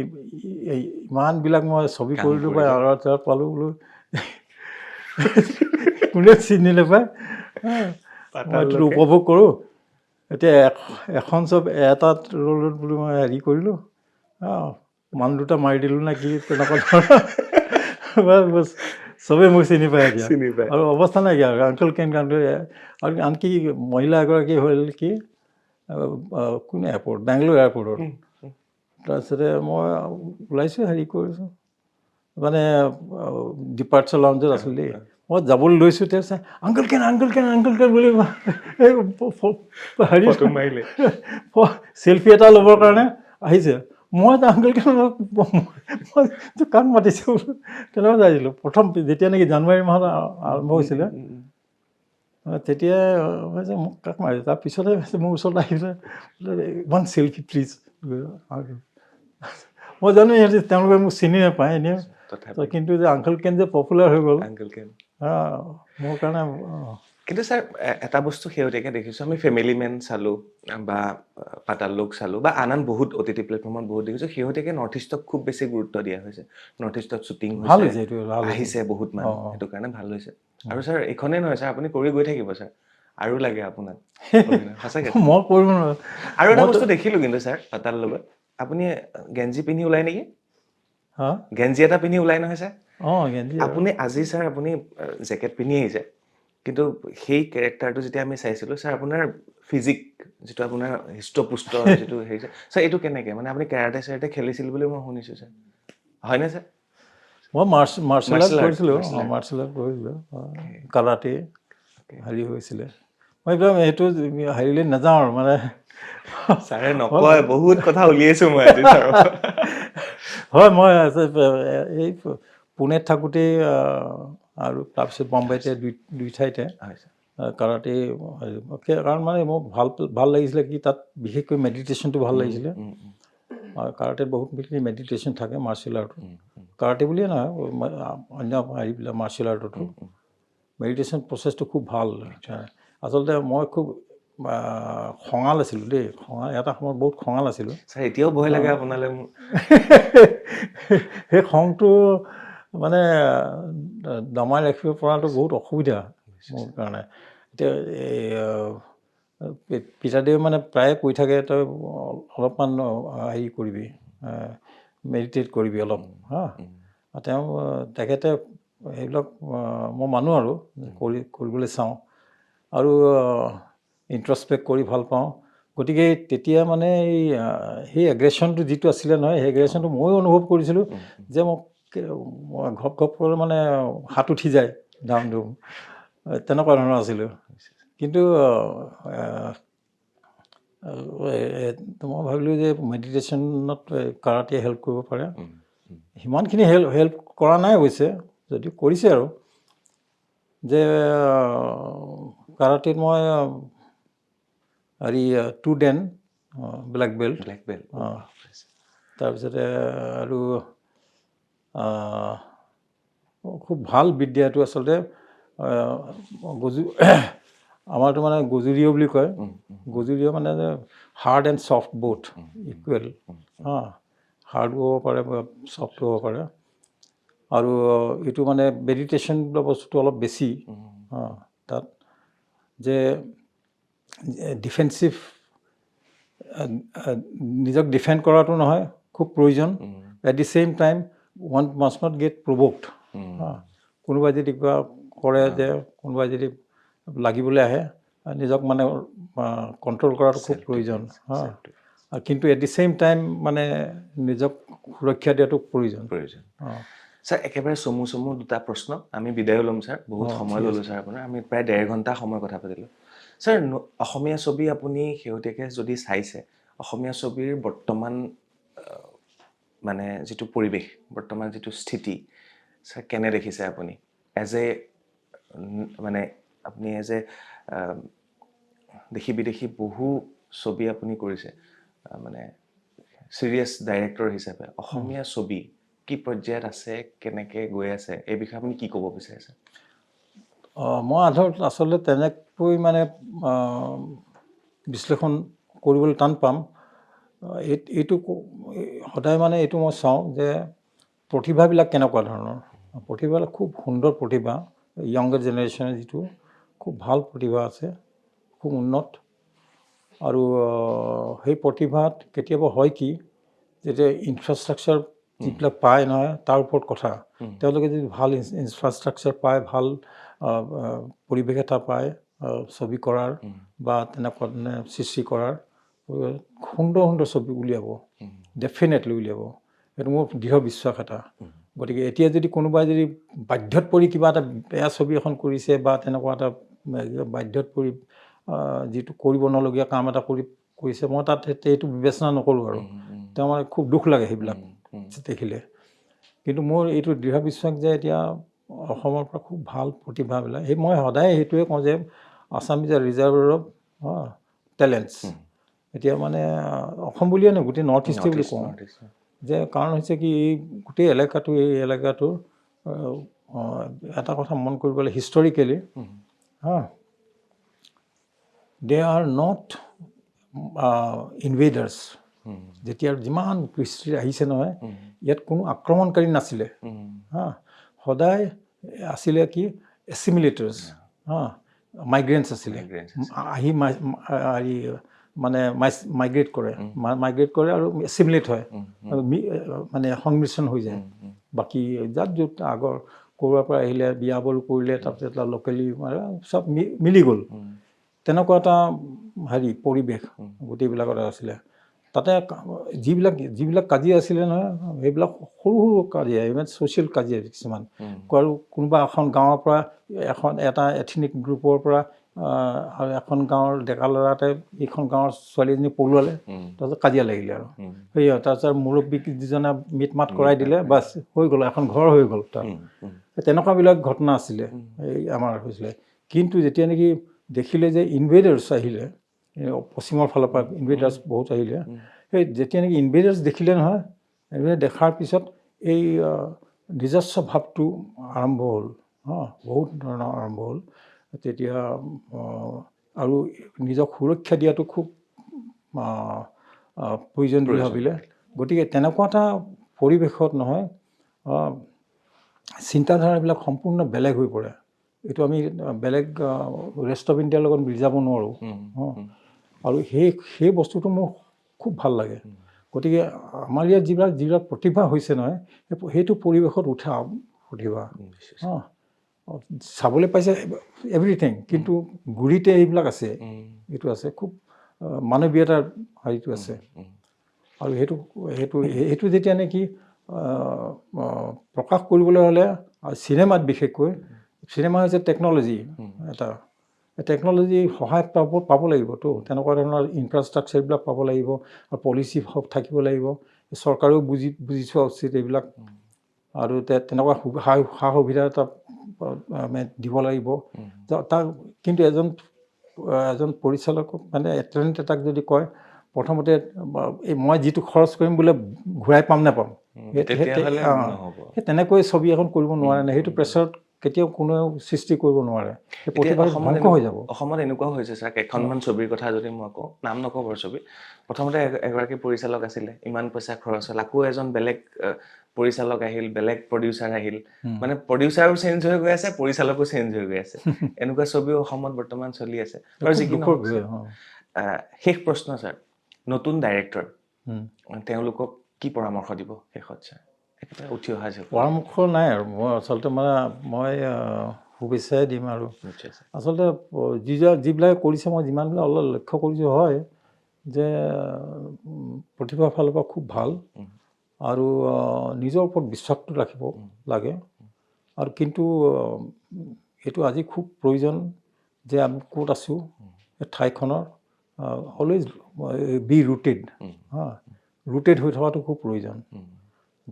ইমানবিলাক মই ছবি কৰিলোঁ বা আৱাৰ্ড পালোঁ, বোলো কোনে চিনি নাপায়, মই এইটো উপভোগ কৰোঁ। এতিয়া এখন এটাত ৰোলত বোলো মই হেৰি কৰিলোঁ, মানুহ দুটা মাৰি দিলোঁ নে কি তেনেকুৱা ধৰণৰ। চবেই মোক চিনি পায় এতিয়া আৰু অৱস্থা নাইকিয়া আৰু আংকল কেন আৰু আনকি মহিলা এগৰাকী হ'ল কি কোন এয়াৰপৰ্ট, বেংগলোৰ এয়াৰপৰ্টত। তাৰপিছতে মই ওলাইছোঁ, হেৰি কৰিছোঁ মানে ডিপাৰ্চাৰ লাউঞ্জত আছিলোঁ দেই। মই যাবলৈ লৈছোঁ, তেওঁ আংকল কেন বুলি হেৰি চেল্ফি এটা ল'বৰ কাৰণে আহিছে। মই আংকল কেন মই কাক মাতিছে বোলো, তেনেকুৱা যাইছিলোঁ। প্ৰথম যেতিয়া নেকি জানুৱাৰী মাহত আৰম্ভ হৈছিলে তেতিয়াই ভাবিছে মোক কাক মাৰিছে। তাৰপিছতে মোৰ ওচৰত আহিছে, ওৱান চেল্ফি প্লিজ। মই জানো ইহঁতে তেওঁলোকে মোক চিনি নাপায় এনেই, কিন্তু যে আংকল কেন যে পপুলাৰ হৈ গ'ল মোৰ কাৰণে। কিন্তু ছাৰ এটা বস্তু শেহতীয়াকৈ দেখিছোঁ, আমি ফেমিলি মেন চালোঁ বা পাতাল লোক চালোঁ বা আন বহুত OTT প্লেটফৰ্মত বহুত দেখিছোঁ, শেহতীয়াকৈ নৰ্থ ইষ্টক খুব বেছি গুৰুত্ব দিয়া হৈছে। নৰ্থ ইষ্টত শ্বুটিং হৈছে, আহিছে বহুত মানুহ, সেইটো কাৰণে ভাল হৈছে। আৰু ছাৰ এইখনেই নহয় ছাৰ, আপুনি কৰি গৈ থাকিব ছাৰ, আৰু লাগে আপোনাক সঁচাকৈ। মই কৰিব আৰু এটা বস্তু দেখিলোঁ কিন্তু ছাৰ পাতাল লগত, আপুনি গেঞ্জি পিন্ধি ওলাই নেকি? গেঞ্জি এটা পিন্ধি ওলাই নহয় ছাৰ? আপুনি আজি ছাৰ আপুনি জেকেট পিন্ধি আহিছে, কিন্তু সেই কেৰেক্টাৰটো যেতিয়া আমি চাইছিলোঁ ছাৰ, আপোনাৰ ফিজিক যিটো আপোনাৰ হৃষ্টপুষ্ট যিটো হেৰি ছাৰ, এইটো কেনেকৈ মানে আপুনি কেৰাটে চেৰাটে খেলিছিল বুলি মই শুনিছোঁ ছাৰ, হয়নে ছাৰ? মই মাৰ্চেল আৰ্ট কৰিছিলোঁ, কাৰাটে হেৰি হৈছিলে। মই একদম এইটো হেৰিলৈ নাযাওঁ আৰু মানে ছাৰে নকয়, বহুত কথা উলিয়াইছোঁ মই আজি ছাৰ। হয়, মই এই পুনেত থাকোঁতেই আৰু তাৰপিছত বম্বেতে দুই ঠাইতে কাৰাটে, কাৰণ মানে মোক ভাল লাগিছিলে কি তাত বিশেষকৈ মেডিটেশ্যনটো ভাল লাগিছিলে। আৰু কাৰাটেত বহুতখিনি মেডিটেশ্যন থাকে, মাৰ্চিয়েল আৰ্টত, কাৰাটে বুলিয়ে নহয় অন্য হেৰিবিলাক মাৰ্চিয়েল আৰ্টতো মেডিটেশ্যন প্ৰচেছটো খুব ভাল। আচলতে মই খুব খঙাল আছিলোঁ দেই, এটা সময়ত বহুত খঙাল আছিলোঁ। ছাৰ এতিয়াও ভয় লাগে আপোনালৈ মোৰ। সেই খংটো মানে দমাই ৰাখিব পৰাটো বহুত অসুবিধা মোৰ কাৰণে। এতিয়া পিতাদেৱে মানে প্ৰায়ে কৈ থাকে, তই অলপমান হেৰি কৰিবি, মেডিটেট কৰিবি অলপ, হা। তেখেতে সেইবিলাক মই মানো আৰু কৰিবলৈ চাওঁ আৰু ইণ্ট্ৰস্পেক্ট কৰি ভাল পাওঁ। গতিকে তেতিয়া মানে সেই এগ্ৰেশ্যনটো যিটো আছিলে নহয়, সেই এগ্ৰেশ্যনটো ময়ো অনুভৱ কৰিছিলোঁ যে মই ঘপ ঘপ কৰি মানে হাত উঠি যায়, ধাম ধুম, তেনেকুৱা ধৰণৰ আছিলোঁ। কিন্তু মই ভাবিলোঁ যে মেডিটেশ্যনত কাৰাটে হেল্প কৰিব পাৰে। সিমানখিনি হেল্প কৰা নাই অৱশ্যে, যদিও কৰিছে আৰু যে কাৰাটেত মই হেৰি 2 Dan ব্লেক বেল্ট, তাৰপিছতে আৰু খুব ভাল বিদ্যাটো আচলতে আমাৰতো মানে গজুৰিয় বুলি কয়। গজুৰিয় মানে hard and soft both equal, হাৰ্ডো হ'ব পাৰে বা ছফ্টো হ'ব পাৰে। আৰু এইটো মানে মেডিটেশ্যন বোলা বস্তুটো অলপ বেছি তাত, যে ডিফেন্সিভ, নিজক ডিফেণ্ড কৰাটো নহয় খুব প্ৰয়োজন। At the same time one must not get provoked. কোনোবাই যদি কিবা কৰে, যে কোনোবাই যদি লাগিবলৈ আহে, নিজক মানে কণ্ট্ৰল কৰাটো খুব প্ৰয়োজন। কিন্তু এট দি ছেইম টাইম মানে নিজক সুৰক্ষা দিয়াটো প্ৰয়োজন। ছাৰ একেবাৰে চমু দুটা প্ৰশ্ন, আমি বিদায় ল'ম ছাৰ, বহুত সময় ল'লোঁ ছাৰ আপোনাৰ, আমি প্ৰায় 1.5 ঘণ্টা সময় কথা পাতিলোঁ। ছাৰ অসমীয়া ছবি আপুনি শেহতীয়াকৈ যদি চাইছে, অসমীয়া ছবিৰ বৰ্তমান মানে যিটো পৰিৱেশ, বৰ্তমান যিটো স্থিতি, ছাৰ কেনে দেখিছে আপুনি মানে আপুনি দেশী বিদেশী বহু ছবি আপুনি কৰিছে, মানে চিৰিয়াছ ডাইৰেক্টৰ হিচাপে অসমীয়া ছবি কি পৰ্যায়ত আছে, কেনেকৈ গৈ আছে, এই বিষয়ে আপুনি কি ক'ব বিচাৰিছে? মই আচলতে তেনেকৈ মানে বিশ্লেষণ কৰিবলৈ টান পাম। এইটো সদায় মানে এইটো মই চাওঁ যে প্ৰতিভাবিলাক কেনেকুৱা ধৰণৰ। প্ৰতিভাবিলাক খুব সুন্দৰ প্ৰতিভা, য়ংগাৰ জেনেৰেশ্যনৰ যিটো খুব ভাল প্ৰতিভা আছে, খুব উন্নত। আৰু সেই প্ৰতিভাত কেতিয়াবা হয় কি, যেতিয়া ইনফ্ৰাষ্ট্ৰাকচাৰ যিবিলাক পায় নহয়, তাৰ ওপৰত কথা। তেওঁলোকে যদি ভাল ইনফ্ৰাষ্ট্ৰাকচাৰ পায়, ভাল পৰিৱেশ এটা পায় ছবি কৰাৰ বা তেনেকুৱা ধৰণে সৃষ্টি কৰাৰ, সুন্দৰ সুন্দৰ ছবি উলিয়াব, ডেফিনেটলি উলিয়াব। সেইটো মোৰ দৃঢ় বিশ্বাস এটা। গতিকে এতিয়া যদি কোনোবাই যদি বাধ্যত পৰি কিবা এটা বেয়া ছবি এখন কৰিছে বা তেনেকুৱা এটা বাধ্যত পৰি যিটো কৰিব নলগীয়া কাম এটা কৰিছে, মই তাত এইটো বিবেচনা নকৰোঁ আৰু। তেওঁ মানে খুব দুখ লাগে সেইবিলাক দেখিলে। কিন্তু মোৰ এইটো দৃঢ় বিশ্বাস যে এতিয়া অসমৰ পৰা খুব ভাল প্ৰতিভাবিলাক, মই সদায় সেইটোৱে কওঁ যে Assam is a reservoir of talents. এতিয়া মানে অসম বুলিয়ে নহয়, গোটেই নৰ্থ ইষ্টে বুলি কওঁ। যে কাৰণ হৈছে কি, এই গোটেই এই এলেকাটোৰ এটা কথা মন কৰিব গ'লে, হিষ্টৰিকেলি দে আৰ নট ইনভেডাৰ্ছ। যেতিয়া যিমান কৃষ্টি আহিছে নহয়, ইয়াত কোনো আক্ৰমণকাৰী নাছিলে। সদায় আছিলে কি, এছিমিলেটাৰ্ছ, মাইগ্ৰেণ্টছ আছিলে। আহি মানে মাইগ্ৰেট কৰে আৰু এছিমিলেট হয়, মানে সংমিশ্ৰণ হৈ যায়। বাকী যাত য'ত আগৰ ক'ৰবাৰ পৰা আহিলে, বিয়া বাৰু কৰিলে, তাৰপিছত লোকেলি চব মিলি গ'ল। তেনেকুৱা এটা পৰিৱেশ গোটেইবিলাকত আছিলে। তাতে যিবিলাক কাজিয়া আছিলে নহয়, সেইবিলাক সৰু সৰু কাজিয়া, ইভেন ছ'চিয়েল কাজিয়া কিছুমান। আৰু কোনোবা এখন গাঁৱৰ পৰা এটা এথনিক গ্ৰুপৰ পৰা আৰু এখন গাঁৱৰ ডেকা ল'ৰা এটাই এইখন গাঁৱৰ ছোৱালী এজনী পলুৱালে, তাৰপিছত কাজিয়া লাগিলে আৰু তাৰপিছত মুৰব্বী যিজনে মিট মাত কৰাই দিলে, বাছ হৈ গ'ল, এখন ঘৰ হৈ গ'ল তাত। তেনেকুৱাবিলাক ঘটনা আছিলে, এই আমাৰ হৈছিলে। কিন্তু যেতিয়া নেকি দেখিলে যে ইনভেডাৰ্ছ আহিলে, পশ্চিমৰ ফালৰ পৰা ইনভেডাৰ্ছ বহুত আহিলে, সেই যেতিয়া নেকি ইনভেডাৰ্ছ দেখিলে নহয়, দেখাৰ পিছত এই নিজস্ব ভাৱটো আৰম্ভ হ'ল, বহুত ধৰণৰ আৰম্ভ হ'ল। তেতিয়া আৰু নিজক সুৰক্ষা দিয়াটো খুব প্ৰয়োজন বুলি ভাবিলে। গতিকে তেনেকুৱা এটা পৰিৱেশত নহয় চিন্তাধাৰাবিলাক সম্পূৰ্ণ বেলেগ হৈ পৰে। এইটো আমি বেলেগ ৰেষ্ট অফ ইণ্ডিয়াৰ লগত মিলাব নোৱাৰোঁ। আৰু সেই বস্তুটো মোৰ খুব ভাল লাগে। গতিকে আমাৰ ইয়াত যিবিলাক প্ৰতিভা হৈছে নহয়, সেইটো পৰিৱেশত উঠা প্ৰতিভা চাবলৈ পাইছে এভৰিথিং, কিন্তু গুৰিতে এইবিলাক আছে, এইটো আছে খুব মানৱীয়তাৰ হেৰিটো আছে। আৰু সেইটো যেতিয়া নেকি প্ৰকাশ কৰিবলৈ হ'লে চিনেমাত বিশেষকৈ, চিনেমা হৈছে টেকন'লজি এটা, টেকন'লজি সহায় পাব লাগিবতো, তেনেকুৱা ধৰণৰ ইনফ্ৰাষ্ট্ৰাকচাৰবিলাক পাব লাগিব আৰু পলিচি থাকিব লাগিব, চৰকাৰেও বুজি চোৱা উচিত এইবিলাক। আৰু তেনেকুৱা সা সুবিধা এটা দিব লাগিব। তাৰ কিন্তু এজন পৰিচালকক মানে এটেণ্ডেণ্ট এটাক যদি কয় প্ৰথমতে মই যিটো খৰচ কৰিম বোলে ঘূৰাই পাম নাপাম, সেই তেনেকৈ ছবি এখন কৰিব নোৱাৰে নে? সেইটো প্ৰেছাৰত কেতিয়াও কোনেও সৃষ্টি কৰিব নোৱাৰে। ধ্বংস হৈ যাব। অসমত এনেকুৱাও হৈছে ছাৰ, কেইখনমান ছবিৰ কথা যদি মই কওঁ, নাম নকওঁ বাৰু ছবি, প্ৰথমতে এগৰাকী পৰিচালক আছিলে, ইমান পইচা খৰচ হ'ল, আকৌ এজন বেলেগ পৰিচালক আহিল, বেলেগ প্ৰডিউচাৰ আহিল, মানে প্ৰডিউচাৰো চেঞ্জ হৈ গৈ আছে, পৰিচালকো চেঞ্জ হৈ গৈ আছে। এনেকুৱা ছবিও অসমত বৰ্তমান চলি আছে। শেষ প্ৰশ্ন ছাৰ, নতুন ডাইৰেক্টৰ তেওঁলোকক কি পৰামৰ্শ দিব শেষত ছাৰ? একেবাৰে উঠি অহা পৰামৰ্শ নাই আৰু মই আচলতে মই শুভেচ্ছাই দিম। আৰু আচলতে যিবিলাকে কৰিছে, মই যিমানবিলাক অলপ লক্ষ্য কৰিছোঁ হয় যে প্ৰতিভাৰ ফালৰ পৰা খুব ভাল আৰু নিজৰ ওপৰত বিশ্বাসটো ৰাখিব লাগে। আৰু কিন্তু এইটো আজি খুব প্ৰয়োজন যে আমি ক'ত আছোঁ, ঠাইখনৰ অলৱেজ বি ৰুটেড, ৰুটেড হৈ থকাটো খুব প্ৰয়োজন।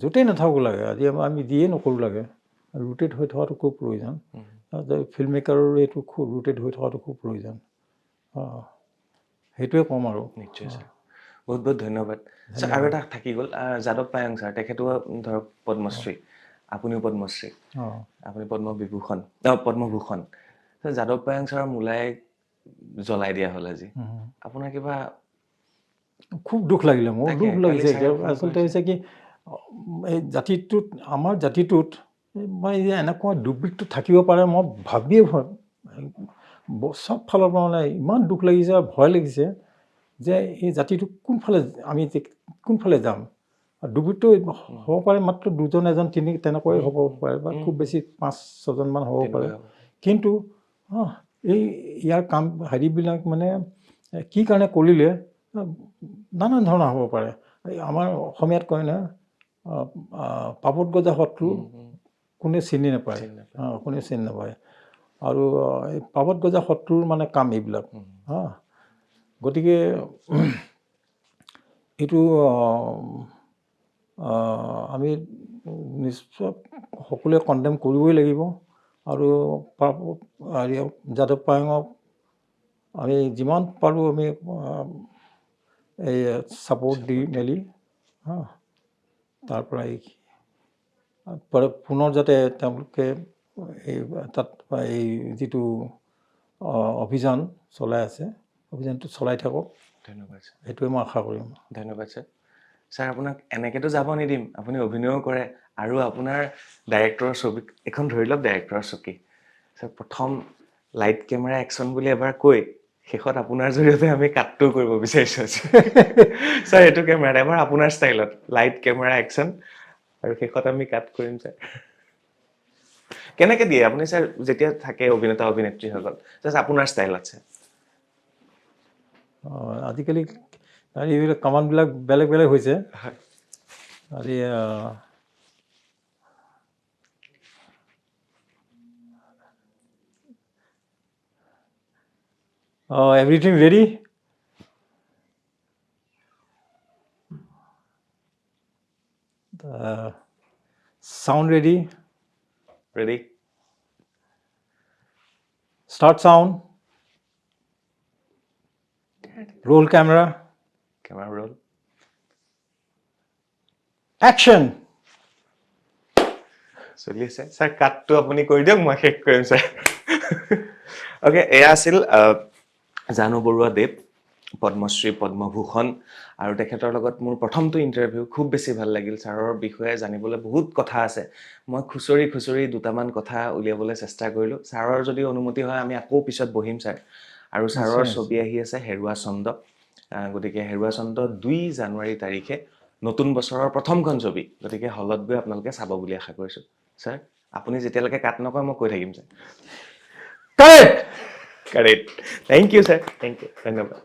য'তেই নাথাকো লাগে, আজি আমি যিয়ে নকৰোঁ লাগে, ৰুটেড হৈ থকাটো খুব প্ৰয়োজন। ফিল্ম মেকাৰৰ এইটো খুব ৰুটেড হৈ থকাটো খুব প্ৰয়োজন। সেইটোৱে ক'ম আৰু। নিশ্চয় ছাৰ, বহুত বহুত ধন্যবাদ ছাৰ। আৰু এটা থাকি গ'ল, যাদৱ পায়েং ছাৰ, তেখেতো ধৰক পদ্মশ্ৰী, আপুনিও পদ্মশ্ৰী, আপুনি পদ্মভূষণ। যাদৱ পায়েং ছাৰৰ মূলাই জ্বলাই দিয়া হ'ল আজি, আপোনাৰ কিবা? খুব দুখ লাগিলে, মোৰ দুখ লাগিছে। আচলতে হৈছে কি, এই জাতিটোত, আমাৰ জাতিটোত মই এনেকুৱা দুৰ্বৃত্ত থাকিব পাৰে মই ভাবিয়ে চব ফালৰ পৰা মানে ইমান দুখ লাগিছে আৰু ভয় লাগিছে যে এই জাতিটো কোনফালে যাম। দুৰ্বৃত্ত হ'ব পাৰে মাত্ৰ দুজন, এজন, তেনেকৈ হ'ব পাৰে, বা খুব বেছি 5-6জনমান হ'ব পাৰে। কিন্তু ইয়াৰ কাম হেৰিবিলাক মানে কি কাৰণে কৰিলে নানান ধৰণৰ হ'ব পাৰে। আমাৰ অসমীয়াত কয় নহয়, পাপত গজা শত্ৰু কোনে চিনি নাপায়, কোনে চিনি নাপায়। আৰু এই পাপত গজা শত্ৰুৰ মানে কাম এইবিলাক। গতিকে এইটো আমি নিশ্চয় সকলোৱে কণ্ডেম কৰিবই লাগিব। আৰু যাদৱ পায়েঙক আমি যিমান পাৰোঁ আমি এই ছাপোৰ্ট দি মেলি তাৰ পৰা পুনৰ যাতে তেওঁলোকে তাত এই যিটো অভিযান চলাই আছে, অভিযানটো চলাই থাকক। ধন্যবাদ ছাৰ, সেইটোৱে মই আশা কৰিম। ধন্যবাদ ছাৰ। ছাৰ আপোনাক এনেকেতো যাব নিদিম, আপুনি অভিনয়ো কৰে আৰু আপোনাৰ ডাইৰেক্টৰৰ ছবি এখন ধৰি লওক, ডাইৰেক্টৰৰ চকী ছাৰ, প্ৰথম লাইট কেমেৰা একশ্যন বুলি এবাৰ কৈ শেষত আপোনাৰ জৰিয়তে আমি কাটটো কৰিব বিচাৰিছোঁ ছাৰ। এইটো কেমেৰাত এবাৰ আপোনাৰ ষ্টাইলত লাইট কেমেৰা একশ্যন, আৰু শেষত আমি কাট কৰিম ছাৰ। কেনেকৈ দিয়ে আপুনি ছাৰ যেতিয়া থাকে অভিনেতা অভিনেত্ৰীসকল, জাষ্ট আপোনাৰ ষ্টাইলত ছাৰ? আজিকালি এইবিলাক কামানবিলাক বেলেগ বেলেগ হৈছে। আজি everything ready? Sound ready? Ready? Start sound. Roll camera. Camera roll. Action. চলি আছে ছাৰ, কাটটো আপুনি কৰি দিয়ক, মই শেষ কৰিম ছাৰ। অ'কে, এয়া আছিল জানু বৰুৱা দেৱ, পদ্মশ্ৰী, পদ্মভূষণ, আৰু তেখেতৰ লগত মোৰ প্ৰথমটো ইণ্টাৰভিউ। খুব বেছি ভাল লাগিল। ছাৰৰ বিষয়ে জানিবলৈ বহুত কথা আছে। মই খুচৰি দুটামান কথা উলিয়াবলৈ চেষ্টা কৰিলোঁ। ছাৰৰ যদি অনুমতি হয় আমি আকৌ পিছত বহিম ছাৰ। আৰু ছাৰৰ নিশ্চয় ছবি নিশ্চয় আহি আছে হেৰুৱা চন্দ্ৰ। গতিকে হেৰুৱা চন্দ্ৰ 2 জানুৱাৰী তাৰিখে নতুন বছৰৰ প্ৰথমখন ছবি। গতিকে হলত গৈ আপোনালোকে চাব বুলি আশা কৰিছোঁ। ছাৰ, আপুনি যেতিয়ালৈকে কাট নকৰে মই কৈ থাকিম sir. Correct correct. Thank you sir, thank you, ধন্যবাদ।